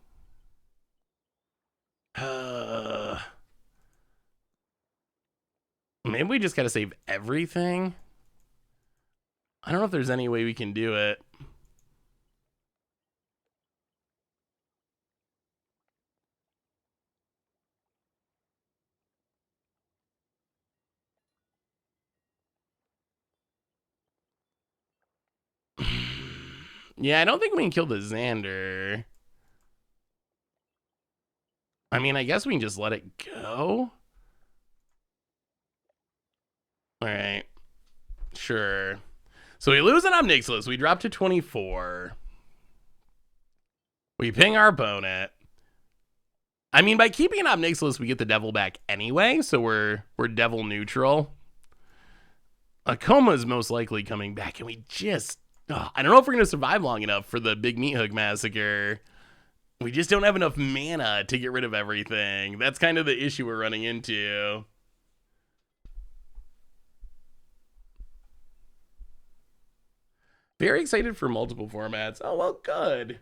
Maybe we just gotta save everything. I don't know if there's any way we can do it. Yeah, I don't think we can kill the Xander. I mean, I guess we can just let it go. All right. Sure. So we lose an Obnixilis. We drop to 24. We ping our opponent. I mean, by keeping an Obnixilis, we get the devil back anyway, so we're devil neutral. Akoma is most likely coming back, and we just... I don't know if we're going to survive long enough for the big Meathook Massacre. We just don't have enough mana to get rid of everything. That's kind of the issue we're running into. Very excited for multiple formats. Oh, well, good.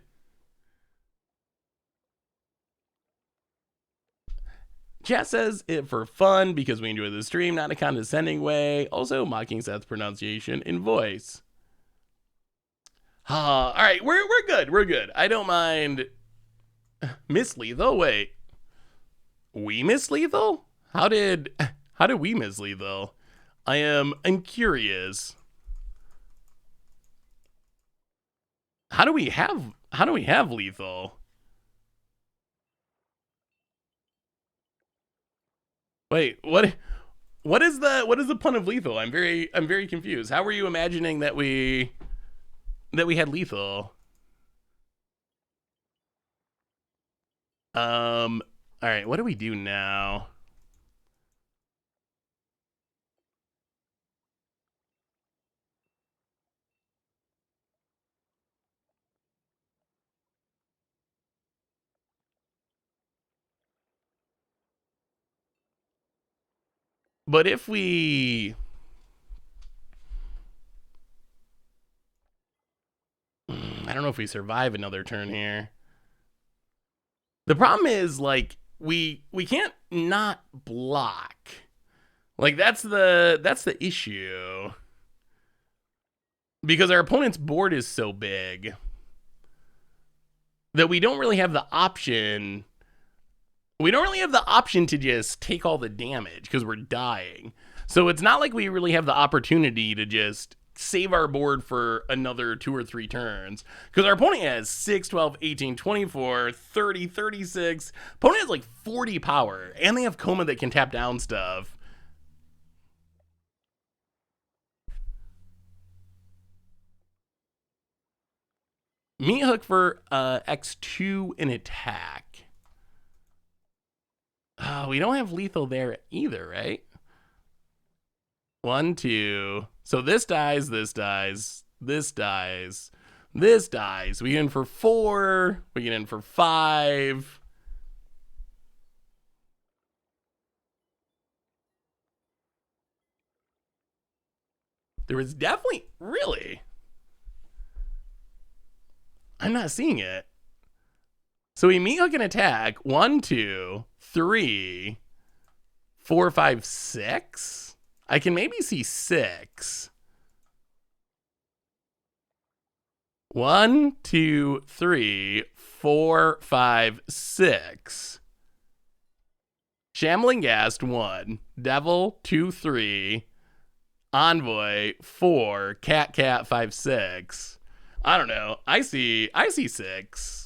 Chat says it for fun because we enjoy the stream, not in a condescending way. Also, mocking Seth's pronunciation in voice. All right, we're good. We're good. I don't mind. Miss Lethal? Wait. We miss Lethal? How did we miss Lethal? I'm curious. How do we have Lethal? Wait, what is the pun of Lethal? I'm very confused. How were you imagining that we had Lethal? All right, what do we do now? But if we... I don't know if we survive another turn here. The problem is, like, we can't not block. Like, that's the issue. Because our opponent's board is so big that we don't really have the option... We don't really have the option to just take all the damage because we're dying. So it's not like we really have the opportunity to just save our board for another 2 or 3 turns. Because our opponent has 6, 12, 18, 24, 30, 36. Opponent has like 40 power. And they have Coma that can tap down stuff. Meat Hook for X2 in attack. We don't have Lethal there either, right? 1, 2. So this dies, this dies, this dies, this dies. We get in for 4. We get in for 5. There was definitely... Really? I'm not seeing it. So we Meat Hook and attack. 1, 2, 3, 4, 5, 6. I can maybe see 6. 1, 2, 3, 4, 5, 6. Shambling Ghast 1. Devil 2, 3. Envoy 4. Cat 5, 6. I don't know. I see 6.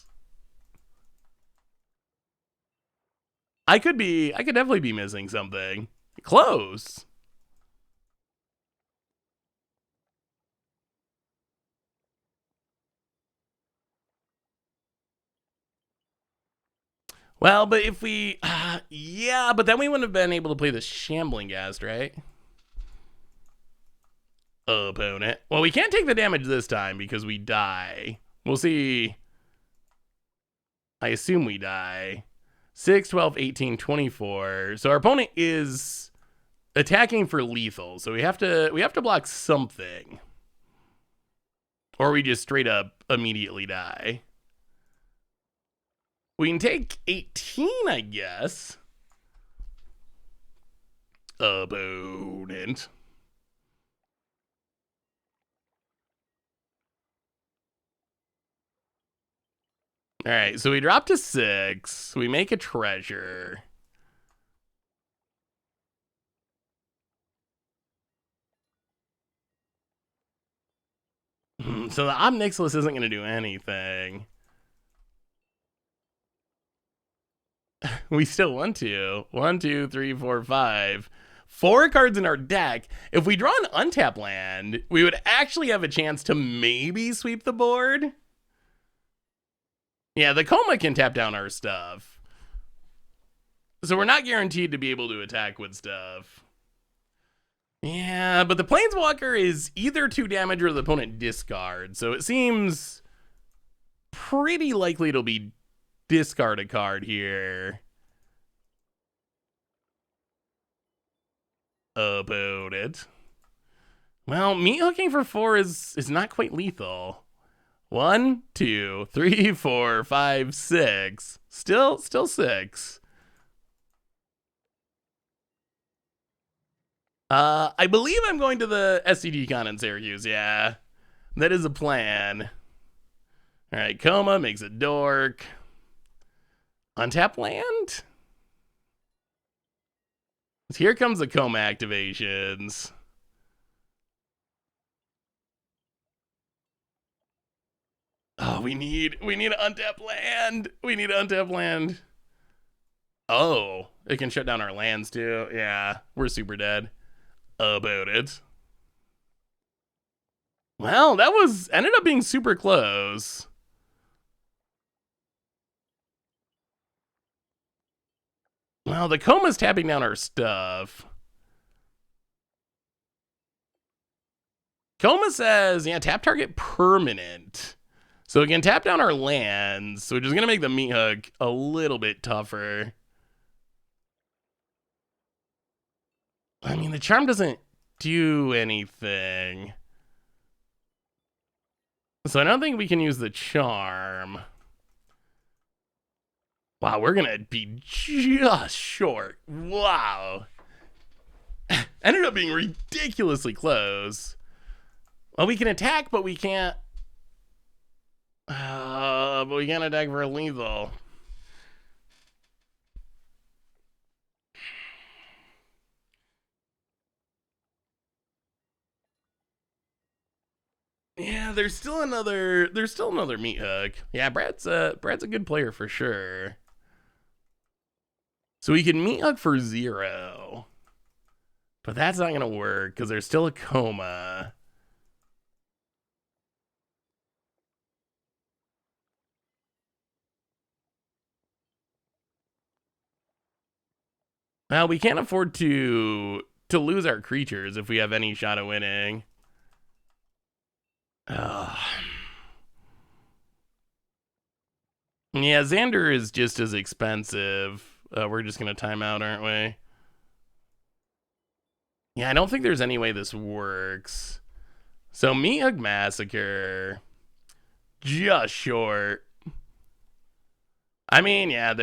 I could definitely be missing something. Close. Well, but if we, yeah, but then we wouldn't have been able to play the Shambling Ghast, right? Opponent. Well, we can't take the damage this time because we die. We'll see. I assume we die. 6, 12, 18, 24. So our opponent is attacking for lethal. So we have to block something. Or we just straight up immediately die. We can take 18, I guess. Opponent. All right, so we drop to 6. We make a treasure. So the Obnixilis isn't going to do anything. We still want to. 1, 2, 3, 4, 5. 4 cards in our deck. If we draw an untap land, we would actually have a chance to maybe sweep the board. Yeah, the Coma can tap down our stuff. So we're not guaranteed to be able to attack with stuff. Yeah, but the Planeswalker is either 2 damage or the opponent discards. So it seems pretty likely it'll be discard a card here. About it. Well, meat hooking for 4 is not quite lethal. 1, 2, 3, 4, 5, 6. Still 6. I believe I'm going to the SCG con in Syracuse, yeah. That is a plan. Alright, Coma makes a dork. Untap land? Here comes the Coma activations. Oh, we need an untap land. We need an untap land. Oh, it can shut down our lands too. Yeah, we're super dead. About it. Well, that ended up being super close. Well, the Coma's tapping down our stuff. Coma says, yeah, tap target permanent. So we can tap down our lands, which is going to make the meat hook a little bit tougher. I mean, the charm doesn't do anything. So I don't think we can use the charm. Wow, we're going to be just short. Wow. Ended up being ridiculously close. Well, we can attack, but we can't. But we can't attack for lethal. Yeah, there's still another meat hook. Yeah, Brad's a good player for sure. So we can meat hook for 0. But that's not gonna work because there's still a Coma. Well, we can't afford to lose our creatures if we have any shot at winning. Yeah, Xander is just as expensive. We're just gonna time out, aren't we? Yeah, I don't think there's any way this works. So Meat Hook Massacre. Just short. I mean, yeah,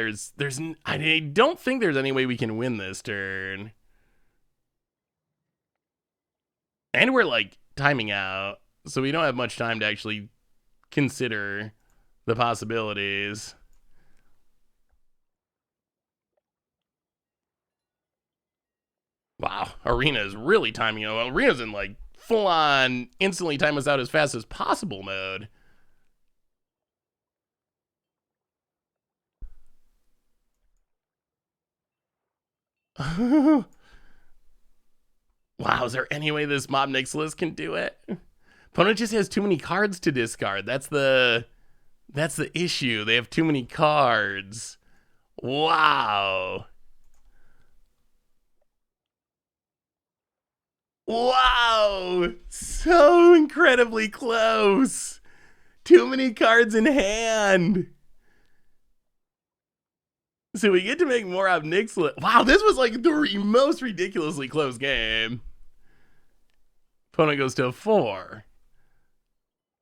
I don't think there's any way we can win this turn. And we're like timing out, so we don't have much time to actually consider the possibilities. Wow, Arena is really timing out. Arena's in like full on instantly time us out as fast as possible mode. Wow, is there any way this Mob Nixilis can do it? Opponent just has too many cards to discard. That's the issue. They have too many cards. Wow. Wow. So incredibly close. Too many cards in hand. So we get to make more of Nixilis. Wow, this was like the most ridiculously close game. Opponent goes to 4.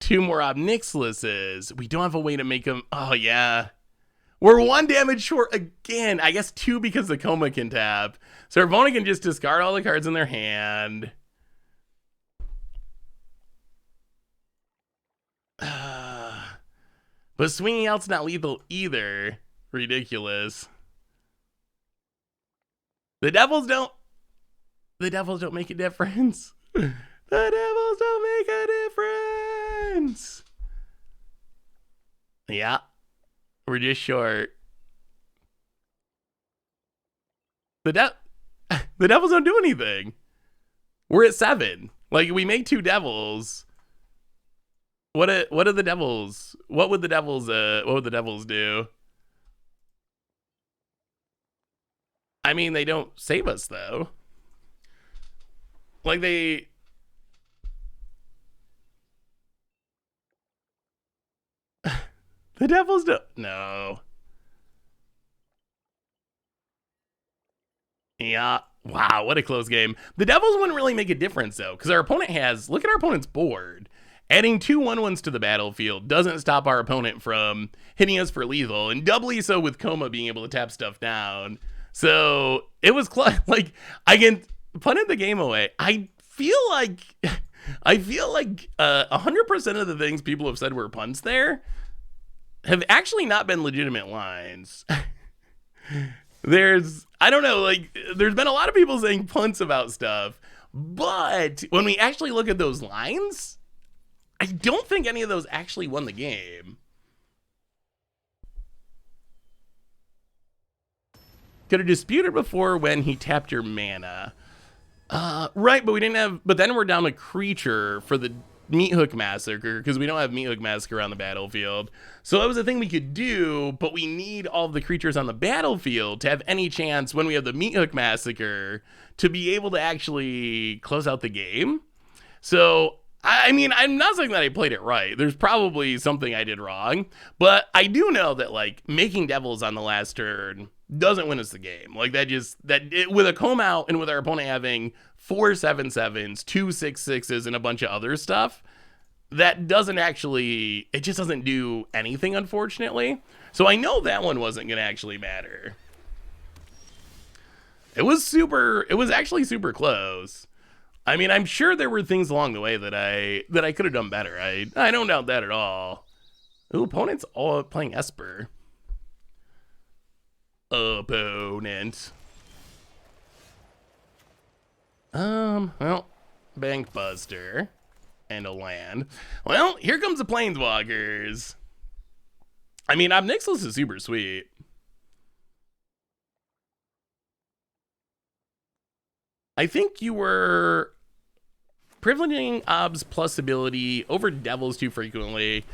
2 more Obnixilises. We don't have a way to make them. Oh, yeah. We're 1 damage short again. I guess 2 because the Coma can tap. So our opponent can just discard all the cards in their hand. But swinging out's not lethal either. Ridiculous. The Devils don't make a difference. The Devils don't make a difference. Yeah. We're just short. The Devils don't do anything. We're at 7. Like, we make 2 Devils. What are the Devils? What would the Devils do? I mean, they don't save us though. Like the Devils don't. No. Yeah. Wow, what a close game. The Devils wouldn't really make a difference, though, because our opponent has... Look at our opponent's board. Adding 2 1/1s to the battlefield doesn't stop our opponent from hitting us for lethal, and doubly so with Coma being able to tap stuff down. So, it was like, I can punt the game away. I feel like 100% of the things people have said were punts there have actually not been legitimate lines. I don't know, like, there's been a lot of people saying punts about stuff, but when we actually look at those lines, I don't think any of those actually won the game. Could have disputed before when he tapped your mana. Right, but we didn't have, but then we're down a creature for the Meat Hook Massacre, because we don't have Meat Hook Massacre on the battlefield. So that was a thing we could do, but we need all of the creatures on the battlefield to have any chance when we have the Meat Hook Massacre to be able to actually close out the game. So, I mean, I'm not saying that I played it right. There's probably something I did wrong, but I do know that, like, making Devils on the last turn doesn't win us the game. Like, with a comb out and with our opponent having 4 7/7s, 2 6/6s, and a bunch of other stuff, that doesn't actually, it just doesn't do anything, unfortunately. So I know that one wasn't going to actually matter. It was actually super close. I mean, I'm sure there were things along the way that I could have done better. I don't doubt that at all. Ooh, opponent's all playing Esper. Opponent. Well, Bank Buster and a land. Well, here comes the Planeswalkers. I mean, Obnixilus is super sweet. I think you were privileging Ob's plus ability over Devils too frequently.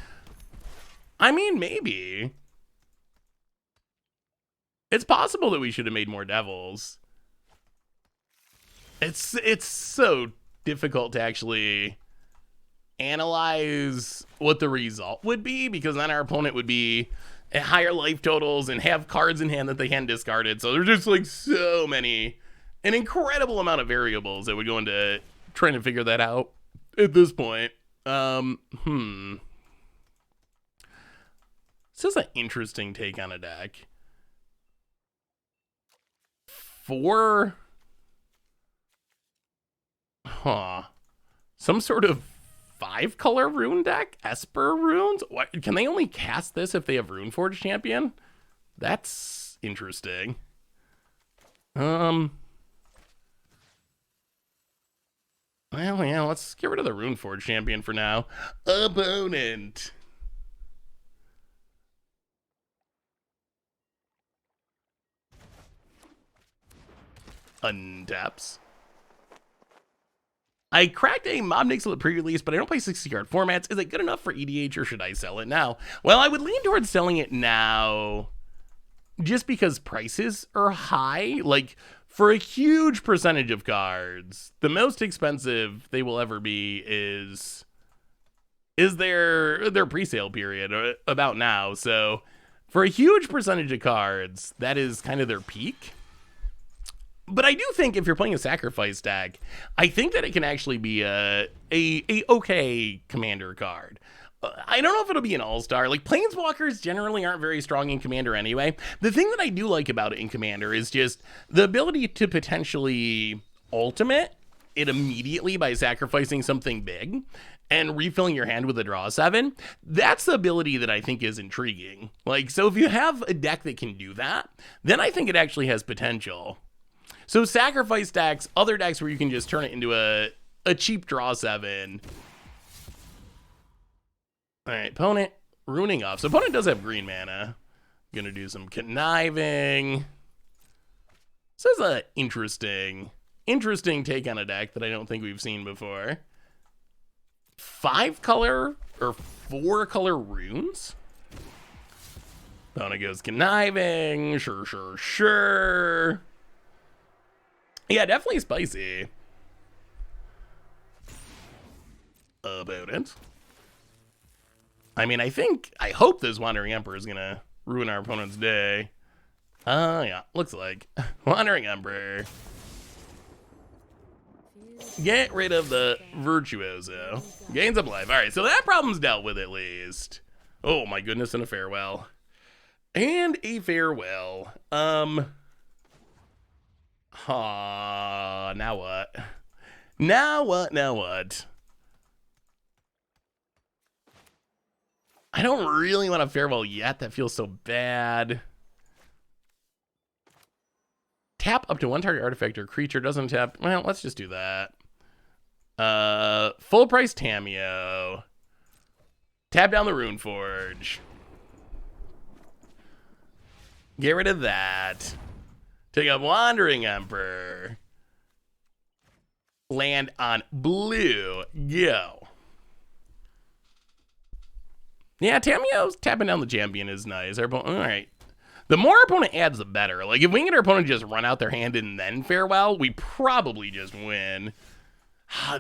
I mean, maybe. It's possible that we should have made more Devils. It's so difficult to actually analyze what the result would be, because then our opponent would be at higher life totals and have cards in hand that they hadn't discarded. So there's just like so many, an incredible amount of variables that would go into trying to figure that out at this point. This is an interesting take on a deck. 4, some sort of 5-color rune deck? Esper runes? What, can they only cast this if they have Runeforge Champion? That's interesting. Well, yeah, let's get rid of the Runeforge Champion for now. Opponent. Untaps. I cracked a Mob Nixel at pre-release, but I don't play 60-card formats. Is it good enough for EDH, or should I sell it now? Well, I would lean towards selling it now just because prices are high. Like, for a huge percentage of cards, the most expensive they will ever be is their pre-sale period, about now. So, for a huge percentage of cards, that is kind of their peak. But I do think if you're playing a sacrifice deck, I think that it can actually be a okay commander card. I don't know if it'll be an all-star. Like, Planeswalkers generally aren't very strong in commander anyway. The thing that I do like about it in commander is just the ability to potentially ultimate it immediately by sacrificing something big and refilling your hand with a draw 7. That's the ability that I think is intriguing. Like, so if you have a deck that can do that, then I think it actually has potential. So sacrifice decks, other decks where you can just turn it into a cheap draw 7. All right, opponent ruining off. So opponent does have green mana. Gonna do some conniving. This is an interesting take on a deck that I don't think we've seen before. 5-color or 4-color runes. Opponent goes conniving. Sure. Yeah, definitely spicy. Opponent. I mean, I hope this Wandering Emperor is gonna ruin our opponent's day. Yeah, looks like. Wandering Emperor. Get rid of the Virtuoso. Gains up life. Alright, so that problem's dealt with at least. Oh my goodness, and a farewell. And a farewell. Now what? Now what? I don't really want a farewell yet. That feels so bad. Tap up to one target artifact or creature. Doesn't tap. Well, let's just do that. Full price Tamiyo. Tap down the Rune Forge. Get rid of that. Take up Wandering Emperor. Land on blue. Go. Yeah, Tamiyo's tapping down the champion is nice. All right. The more our opponent adds, the better. Like, if we can get our opponent to just run out their hand and then farewell, we probably just win.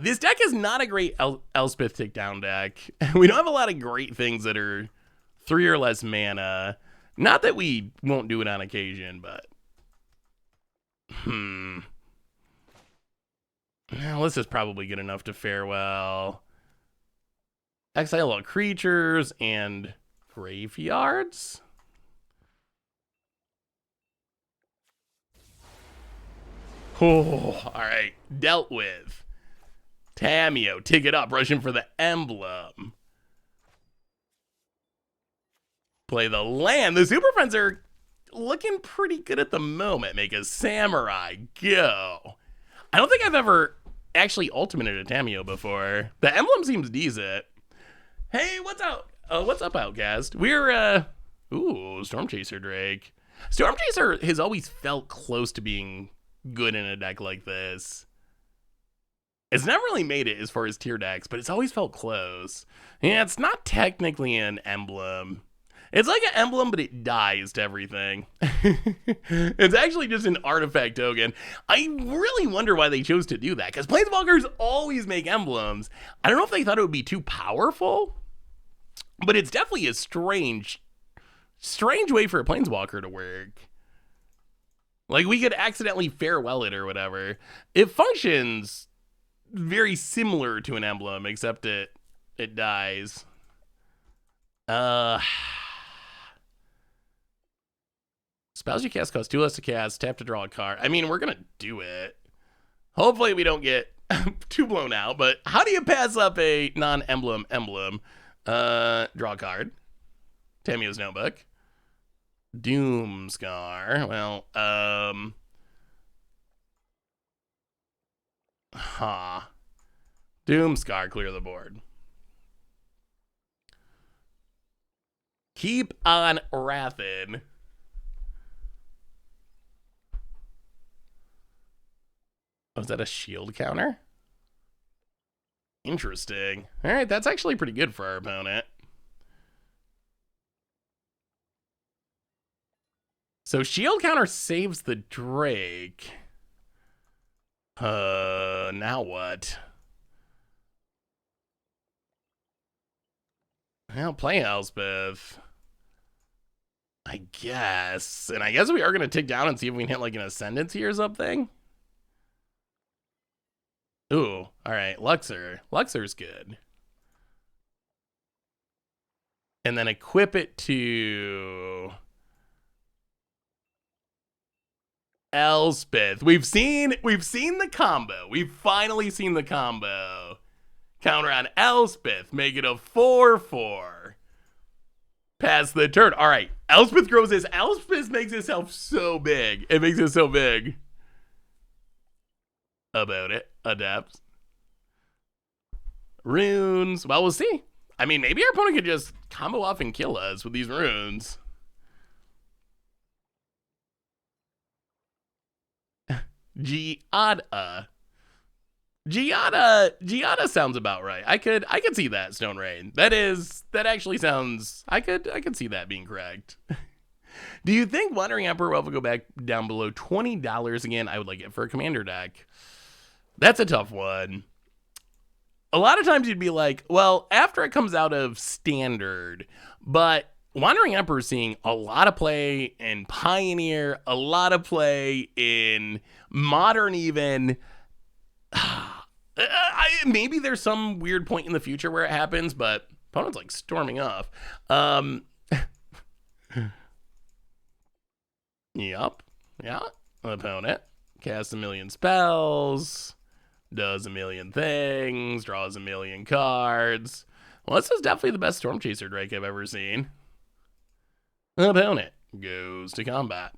This deck is not a great Elspeth takedown deck. We don't have a lot of great things that are 3 or less mana. Not that we won't do it on occasion, but... Well, this is probably good enough to farewell. Exile all creatures and graveyards? Oh, alright. Dealt with. Tamiyo, take it up, rushing for the emblem. Play the land. The Super Friends are looking pretty good at the moment. Make a Samurai. Go. I don't think I've ever actually ultimated a Tamiyo before. The emblem seems decent. Hey, what's up? What's up, Outcast? We're, ooh, Storm Chaser Drake. Storm Chaser has always felt close to being good in a deck like this. It's never really made it as far as tier decks, but it's always felt close. Yeah, it's not technically an emblem. It's like an emblem, but it dies to everything. It's actually just an artifact token. I really wonder why they chose to do that, because Planeswalkers always make emblems. I don't know if they thought it would be too powerful, but it's definitely a strange way for a Planeswalker to work. Like, we could accidentally farewell it or whatever. It functions very similar to an emblem, except it dies. Spells you cast cost 2 less to cast, tap to draw a card. I mean, we're gonna do it. Hopefully we don't get too blown out, but how do you pass up a non-emblem emblem? Draw a card. Tamiyo's Notebook. Doomscar. Well, Doomscar, clear the board. Keep on Wrathin. Oh, is that a shield counter? Interesting. All right, that's actually pretty good for our opponent. So shield counter saves the Drake. Now what? Well, play Elspeth, I guess. And I guess we are going to tick down and see if we can hit like an Ascendancy or something. Ooh, all right, Luxor. Luxor's good. And then equip it to Elspeth. We've seen the combo. We've finally seen the combo. Counter on Elspeth. Make it a 4/4. Pass the turn. All right. Elspeth grows this. Elspeth makes itself so big. It makes it so big. About it. Adapts. Runes. Well, we'll see. I mean, maybe our opponent could just combo off and kill us with these runes. Giada. Giada sounds about right. I could see that, Stone Rain. That actually sounds, I could see that being correct. Do you think Wandering Emperor will go back down below $20 again? I would like it for a commander deck. That's a tough one. A lot of times you'd be like, well, after it comes out of standard, but Wandering Emperor seeing a lot of play in Pioneer, a lot of play in Modern even. Maybe there's some weird point in the future where it happens, but opponent's like storming off. Yup. Yeah. Opponent casts a million spells, does a million things, draws a million cards. Well, this is definitely the best Storm Chaser Drake I've ever seen. Opponent goes to combat.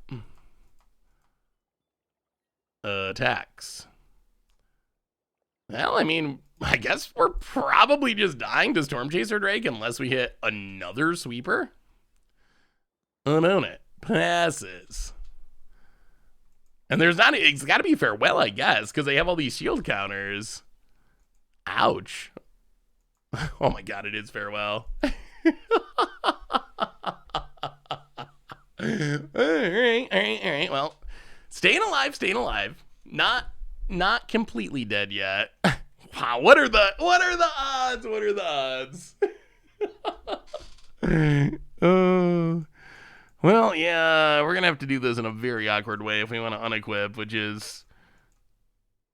Attacks. Well, I mean, I guess we're probably just dying to Storm Chaser Drake unless we hit another sweeper. Opponent passes. And there's not, it's got to be farewell, I guess, because they have all these shield counters. Ouch. Oh my god, it is farewell. All right. Well, staying alive. Not completely dead yet. Wow, what are the odds? Well, yeah, we're gonna have to do this in a very awkward way if we want to unequip, which is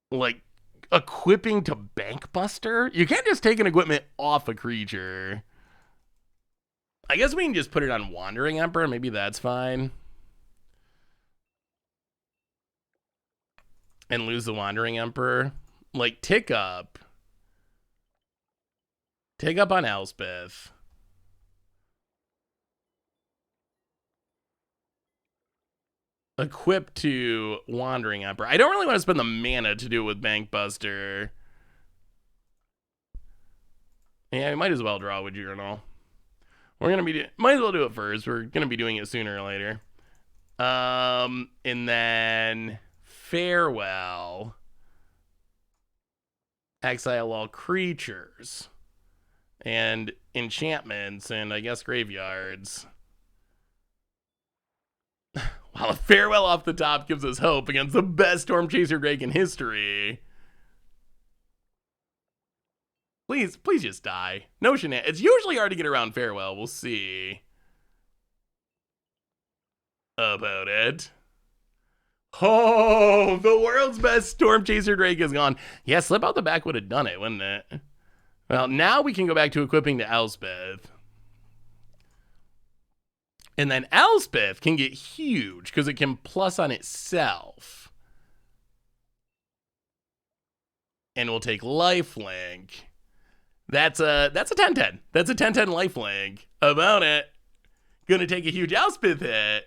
like equipping to Bankbuster. You can't just take an equipment off a creature. I guess we can just put it on Wandering Emperor. Maybe that's fine. And lose the Wandering Emperor. Like, tick up on Elspeth. Equip to Wandering Emperor. I don't really want to spend the mana to do it with Bankbuster. Yeah, we might as well draw with Journal. We're gonna be might as well do it first. We're gonna be doing it sooner or later. And then Farewell. Exile all creatures and enchantments and I guess graveyards. While a Farewell off the top gives us hope against the best Storm Chaser Drake in history. Please just die. No shenanigans. It's usually hard to get around Farewell. We'll see about it. Oh, the world's best Storm Chaser Drake is gone. Yeah, Slip Out the Back would have done it, wouldn't it? Well, now we can go back to equipping to Elspeth. And then Elspeth can get huge because it can plus on itself. And we'll take lifelink. That's a 10-10. That's a 10-10 lifelink. About it. Gonna take a huge Elspeth hit.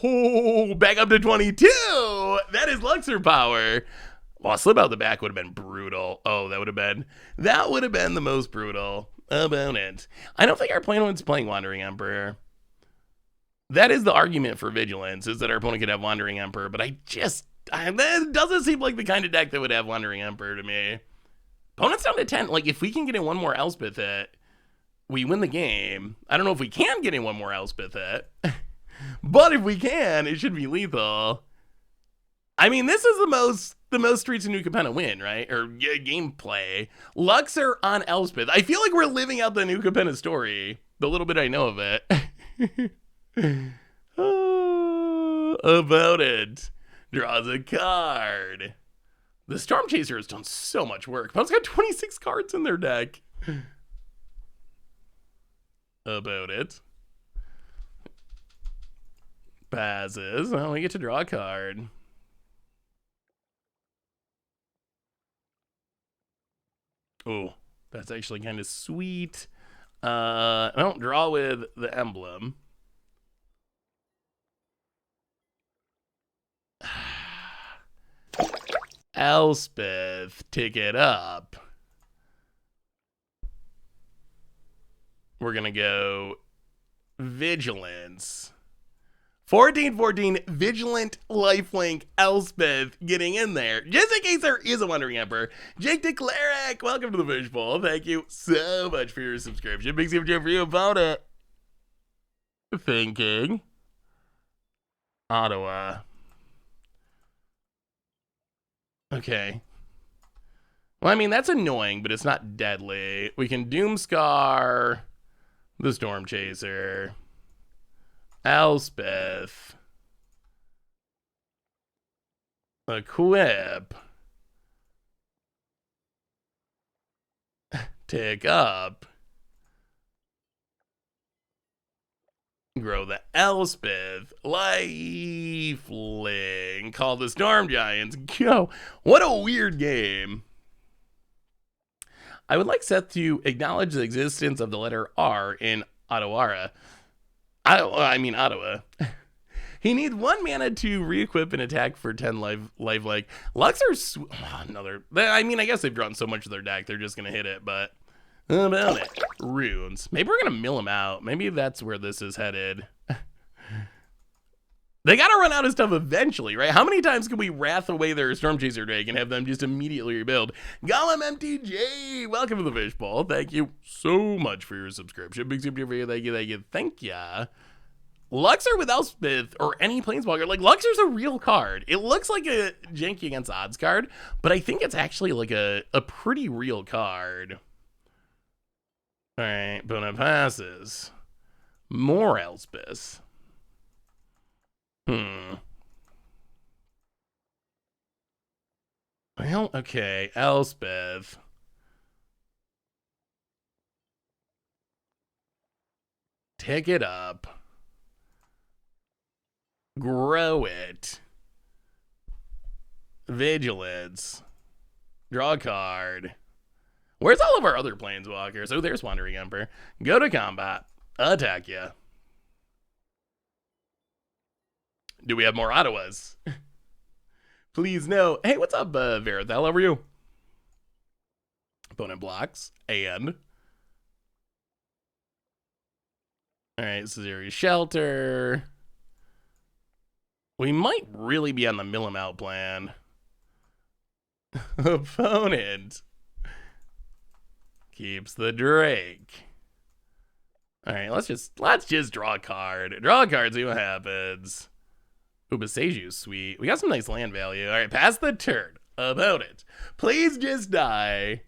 Oh, back up to 22. That is Luxor power. Well, Slip Out the Back would have been brutal. Oh, that would have been the most brutal. About it. I don't think our opponent's playing Wandering Emperor. That is the argument for Vigilance, is that our opponent could have Wandering Emperor, but that doesn't seem like the kind of deck that would have Wandering Emperor to me. Opponent's down to 10. Like, if we can get in one more Elspeth hit, we win the game. I don't know if we can get in one more Elspeth hit. But if we can, it should be lethal. I mean, this is the most Streets of New Capenna win, right? Or gameplay. Luxor on Elspeth. I feel like we're living out the New Capenna story. The little bit I know of it. About it. Draws a card. The Storm Chaser has done so much work. Opponent's got 26 cards in their deck. About it. Passes. Well, we get to draw a card. Oh, that's actually kind of sweet. I don't draw with the emblem. Elspeth, tick it up. We're going to go Vigilance. 14-14, Vigilant, Lifelink, Elspeth getting in there. Just in case there is a Wandering Emperor. Jake DeCleric, welcome to the Fishbowl. Thank you so much for your subscription. Big super for you about it. Thinking. Ottawa. Okay. Well, I mean, that's annoying, but it's not deadly. We can Doomscar the Storm Chaser. Elspeth. Equip. Tick up. Grow the Elspeth. Lifelink. Call the Storm Giants. Go. What a weird game. I would like Seth to acknowledge the existence of the letter R in Ottawa. Ottawa. He needs 1 mana to re-equip an attack for 10 life. Like Luxor's another. I guess they've drawn so much of their deck, they're just gonna hit it. But about it, runes. Maybe we're gonna mill them out. Maybe that's where this is headed. They gotta run out of stuff eventually, right? How many times can we wrath away their Storm Chaser Drake and have them just immediately rebuild? Golem MTG, welcome to the Fishbowl. Thank you so much for your subscription. Big super for you. Thank ya. Luxor with Elspeth or any Planeswalker. Like, Luxor's a real card. It looks like a janky against odds card, but I think it's actually like a pretty real card. All right, Bona passes. More Elspeth. Well, okay, Elspeth. Take it up. Grow it. Vigilance. Draw a card. Where's all of our other Planeswalkers? Oh, there's Wandering Emperor. Go to combat. Attack ya. Do we have more Ottawas? Please no. Hey, what's up, Verithel? How are you? Opponent blocks. And. Alright, Series Shelter. We might really be on the mill him out plan. Opponent keeps the Drake. Alright, let's just draw a card. Draw a card, see what happens. Ooh, Beseju's sweet. We got some nice land value. Alright, pass the turn. Opponent, please just die.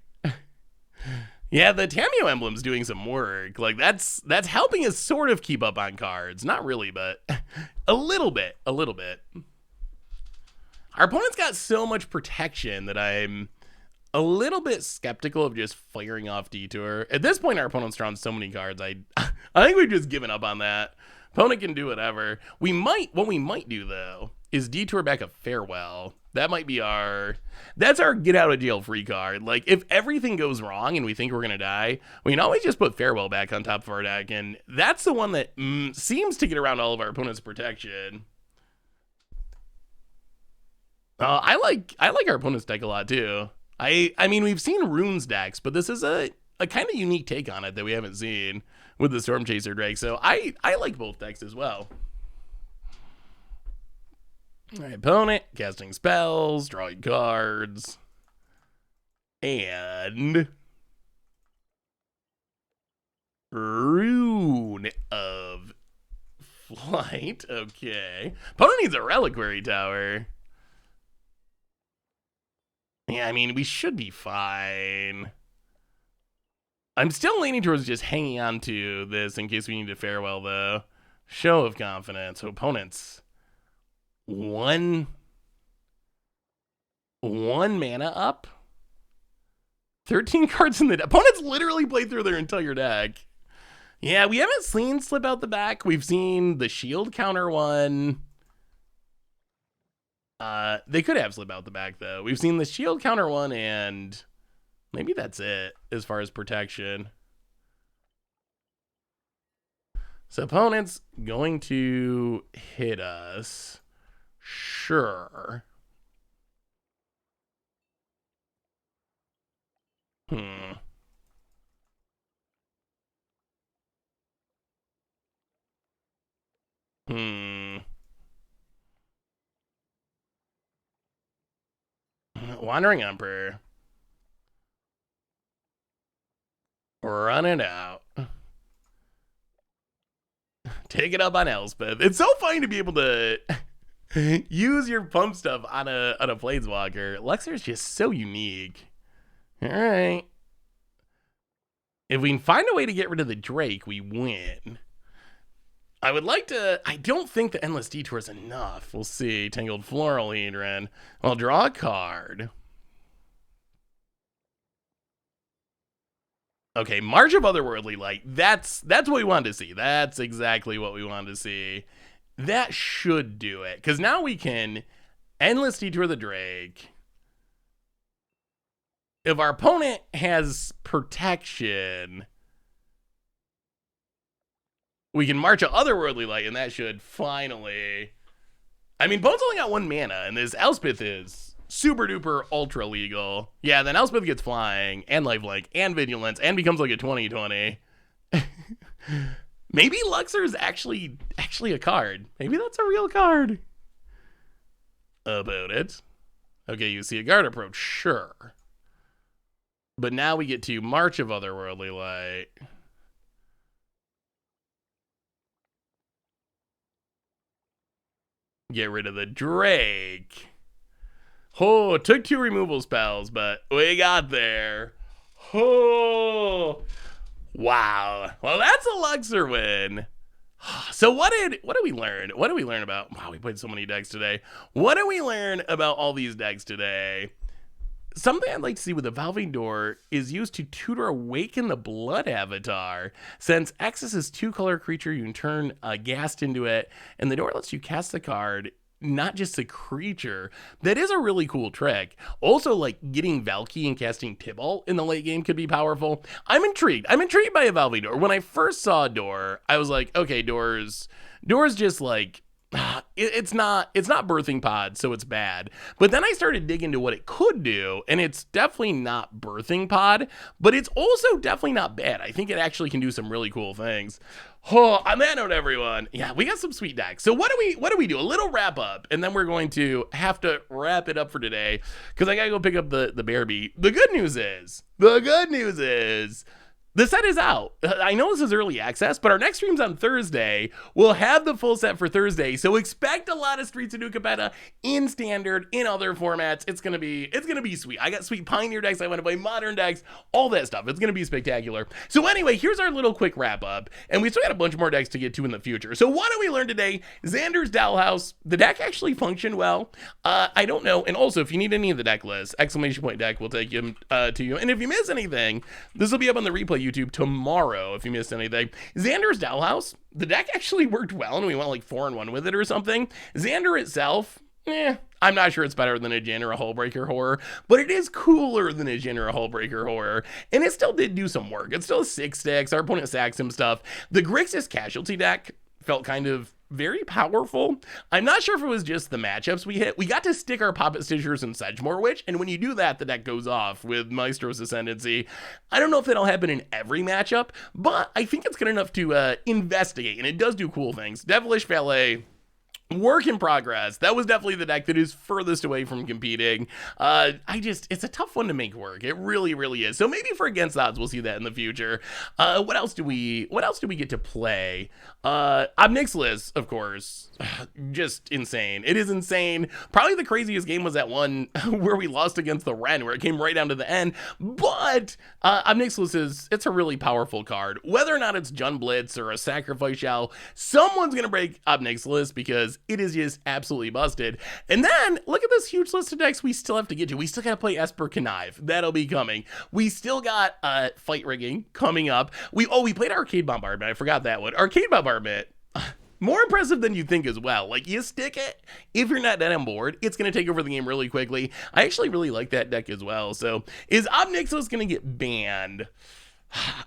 Yeah, the Tameo emblem's doing some work. Like, that's helping us sort of keep up on cards. Not really, but a little bit. Our opponent's got so much protection that I'm a little bit skeptical of just firing off Detour. At this point, our opponent's drawn so many cards. I think we've just given up on that. Opponent can do whatever. What we might do, though, is Detour back a Farewell. That might be that's our get out of jail free card. Like, if everything goes wrong and we think we're going to die, we can always just put Farewell back on top of our deck. And that's the one that seems to get around all of our opponent's protection. I like our opponent's deck a lot too. I mean, we've seen Runes decks, but this is a kind of unique take on it that we haven't seen with the Storm Chaser Drake. So I like both decks as well. All right, opponent casting spells, drawing cards, and Rune of Flight. Okay, opponent needs a Reliquary Tower. Yeah, I mean, we should be fine. I'm still leaning towards just hanging on to this in case we need to Farewell, though. Show of confidence. So opponents, one mana up. 13 cards in the deck. Opponents literally played through their entire deck. Yeah, we haven't seen Slip Out the Back. We've seen the shield counter one. They could have Slip Out the Back, though. We've seen the shield counter one, and maybe that's it as far as protection. So opponent's going to hit us. Sure. Wandering Emperor. Run it out. Take it up on Elspeth. It's so fun to be able to use your pump stuff on a Planeswalker. Luxor's just so unique. All right. If we can find a way to get rid of the Drake, we win. I would like to, I don't think the Endless Detour is enough. We'll see. Tangled Floral Hedron. I'll draw a card. Okay, March of Otherworldly Light. That's what we wanted to see. That's exactly what we wanted to see. That should do it. Because now we can Endless Detour the Drake. If our opponent has protection, we can March of Otherworldly Light, and that should finally... I mean, Bones only got 1 mana, and this Elspeth is super duper ultra legal. Yeah, then Elspeth gets flying, and lifelink, and vigilance, and becomes like a 20/20. Maybe Luxor is actually a card. Maybe that's a real card. About it. Okay, you see a guard approach, sure. But now we get to March of Otherworldly Light. Get rid of the Drake. Oh, it took 2 removal spells, but we got there. Oh, wow. Well, that's a Luxor win. So what did we learn? What did we learn about? Wow, we played so many decks today. What did we learn about all these decks today? Something I'd like to see with the Valving Door is used to tutor Awaken the Blood avatar. Since X is this 2-color creature, you can turn Ghast into it, and the door lets you cast the card, not just a creature. That is a really cool trick. Also, like, getting Valky and casting Tibalt in the late game could be powerful. I'm intrigued. I'm intrigued by a Valving Door. When I first saw Door, I was like, okay, Door's just like... It's not birthing pod, so it's bad. But then I started digging into what it could do, and it's definitely not birthing pod, but it's also definitely not bad. I think it actually can do some really cool things. Oh, on that note, everyone, yeah, we got some sweet decks. So what do we do? A little wrap up, and then we're going to have to wrap it up for today because I gotta go pick up the Bearby. The good news is the set is out. I know this is early access, but our next stream's on Thursday. We'll have the full set for Thursday, so expect a lot of Streets of New Capenna in Standard, in other formats. It's gonna be sweet. I got sweet Pioneer decks. I want to play Modern decks, all that stuff. It's gonna be spectacular. So anyway, here's our little quick wrap up, and we still got a bunch more decks to get to in the future. So what did we learn today? Xander's Dollhouse. The deck actually functioned well. I don't know, and also if you need any of the deck lists, exclamation point deck will take you to you. And if you miss anything, this will be up on the replay YouTube tomorrow if you missed anything. Xander's Dollhouse, the deck actually worked well, and we went like 4-1 with it or something. Xander itself, I'm not sure it's better than a Jin or a Hullbreaker Horror, but it is cooler than a Jin or a Hullbreaker Horror, and it still did do some work. It's still 6 sticks. Our opponent sacks some stuff. The Grixis Casualty deck felt kind of very powerful. I'm not sure if it was just the matchups we hit. We got to stick our Puppet Stitchers and Sedgemoor Witch, and when you do that, the deck goes off with Maestro's Ascendancy. I don't know if that'll happen in every matchup, but I think it's good enough to investigate, and it does do cool things. Devilish Valet, work in progress. That was definitely the deck that is furthest away from competing. It's a tough one to make work. It really, really is. So maybe for Against Odds, we'll see that in the future. What else do we get to play? Obnixilis, of course, just insane. It is insane. Probably the craziest game was that one where we lost against the Ren, where it came right down to the end. But Obnixilis it's a really powerful card. Whether or not it's Jund Blitz or a Sacrifice Shell, someone's gonna break Obnixilis because it is just absolutely busted. And then look at this huge list of decks we still have to get to. We still gotta play Esper Connive. That'll be coming. We still got Fight Rigging coming up. We played Arcane Bombardment. I forgot that one. Arcane Bombardment. More impressive than you think as well. Like, you stick it, if you're not dead on board, it's going to take over the game really quickly. I actually really like that deck as well. So, is Obnixilis going to get banned?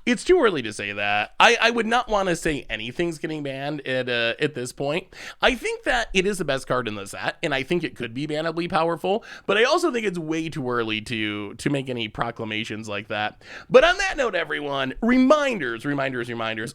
It's too early to say that. I would not want to say anything's getting banned at this point. I think that it is the best card in the set, and I think it could be bannably powerful, but I also think it's way too early to make any proclamations like that. But on that note, everyone, reminders.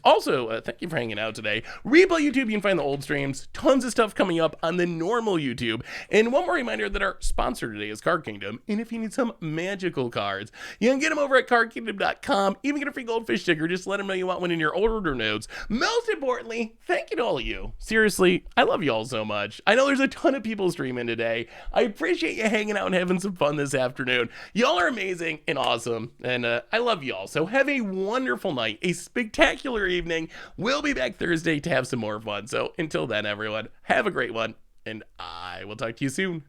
Also, thank you for hanging out today. Replay YouTube, you can find the old streams. Tons of stuff coming up on the normal YouTube. And one more reminder that our sponsor today is Card Kingdom, and if you need some magical cards, you can get them over at cardkingdom.com. Even get a free goldfish sticker. Just let them know you want one in your order notes. Most importantly, thank you to all of you. Seriously, I love you all so much. I know there's a ton of people streaming today. I appreciate you hanging out and having some fun this afternoon. Y'all are amazing and awesome, and I love you all. So have a wonderful night, a spectacular evening. We'll be back Thursday to have some more fun. So until then, everyone, have a great one, and I will talk to you soon.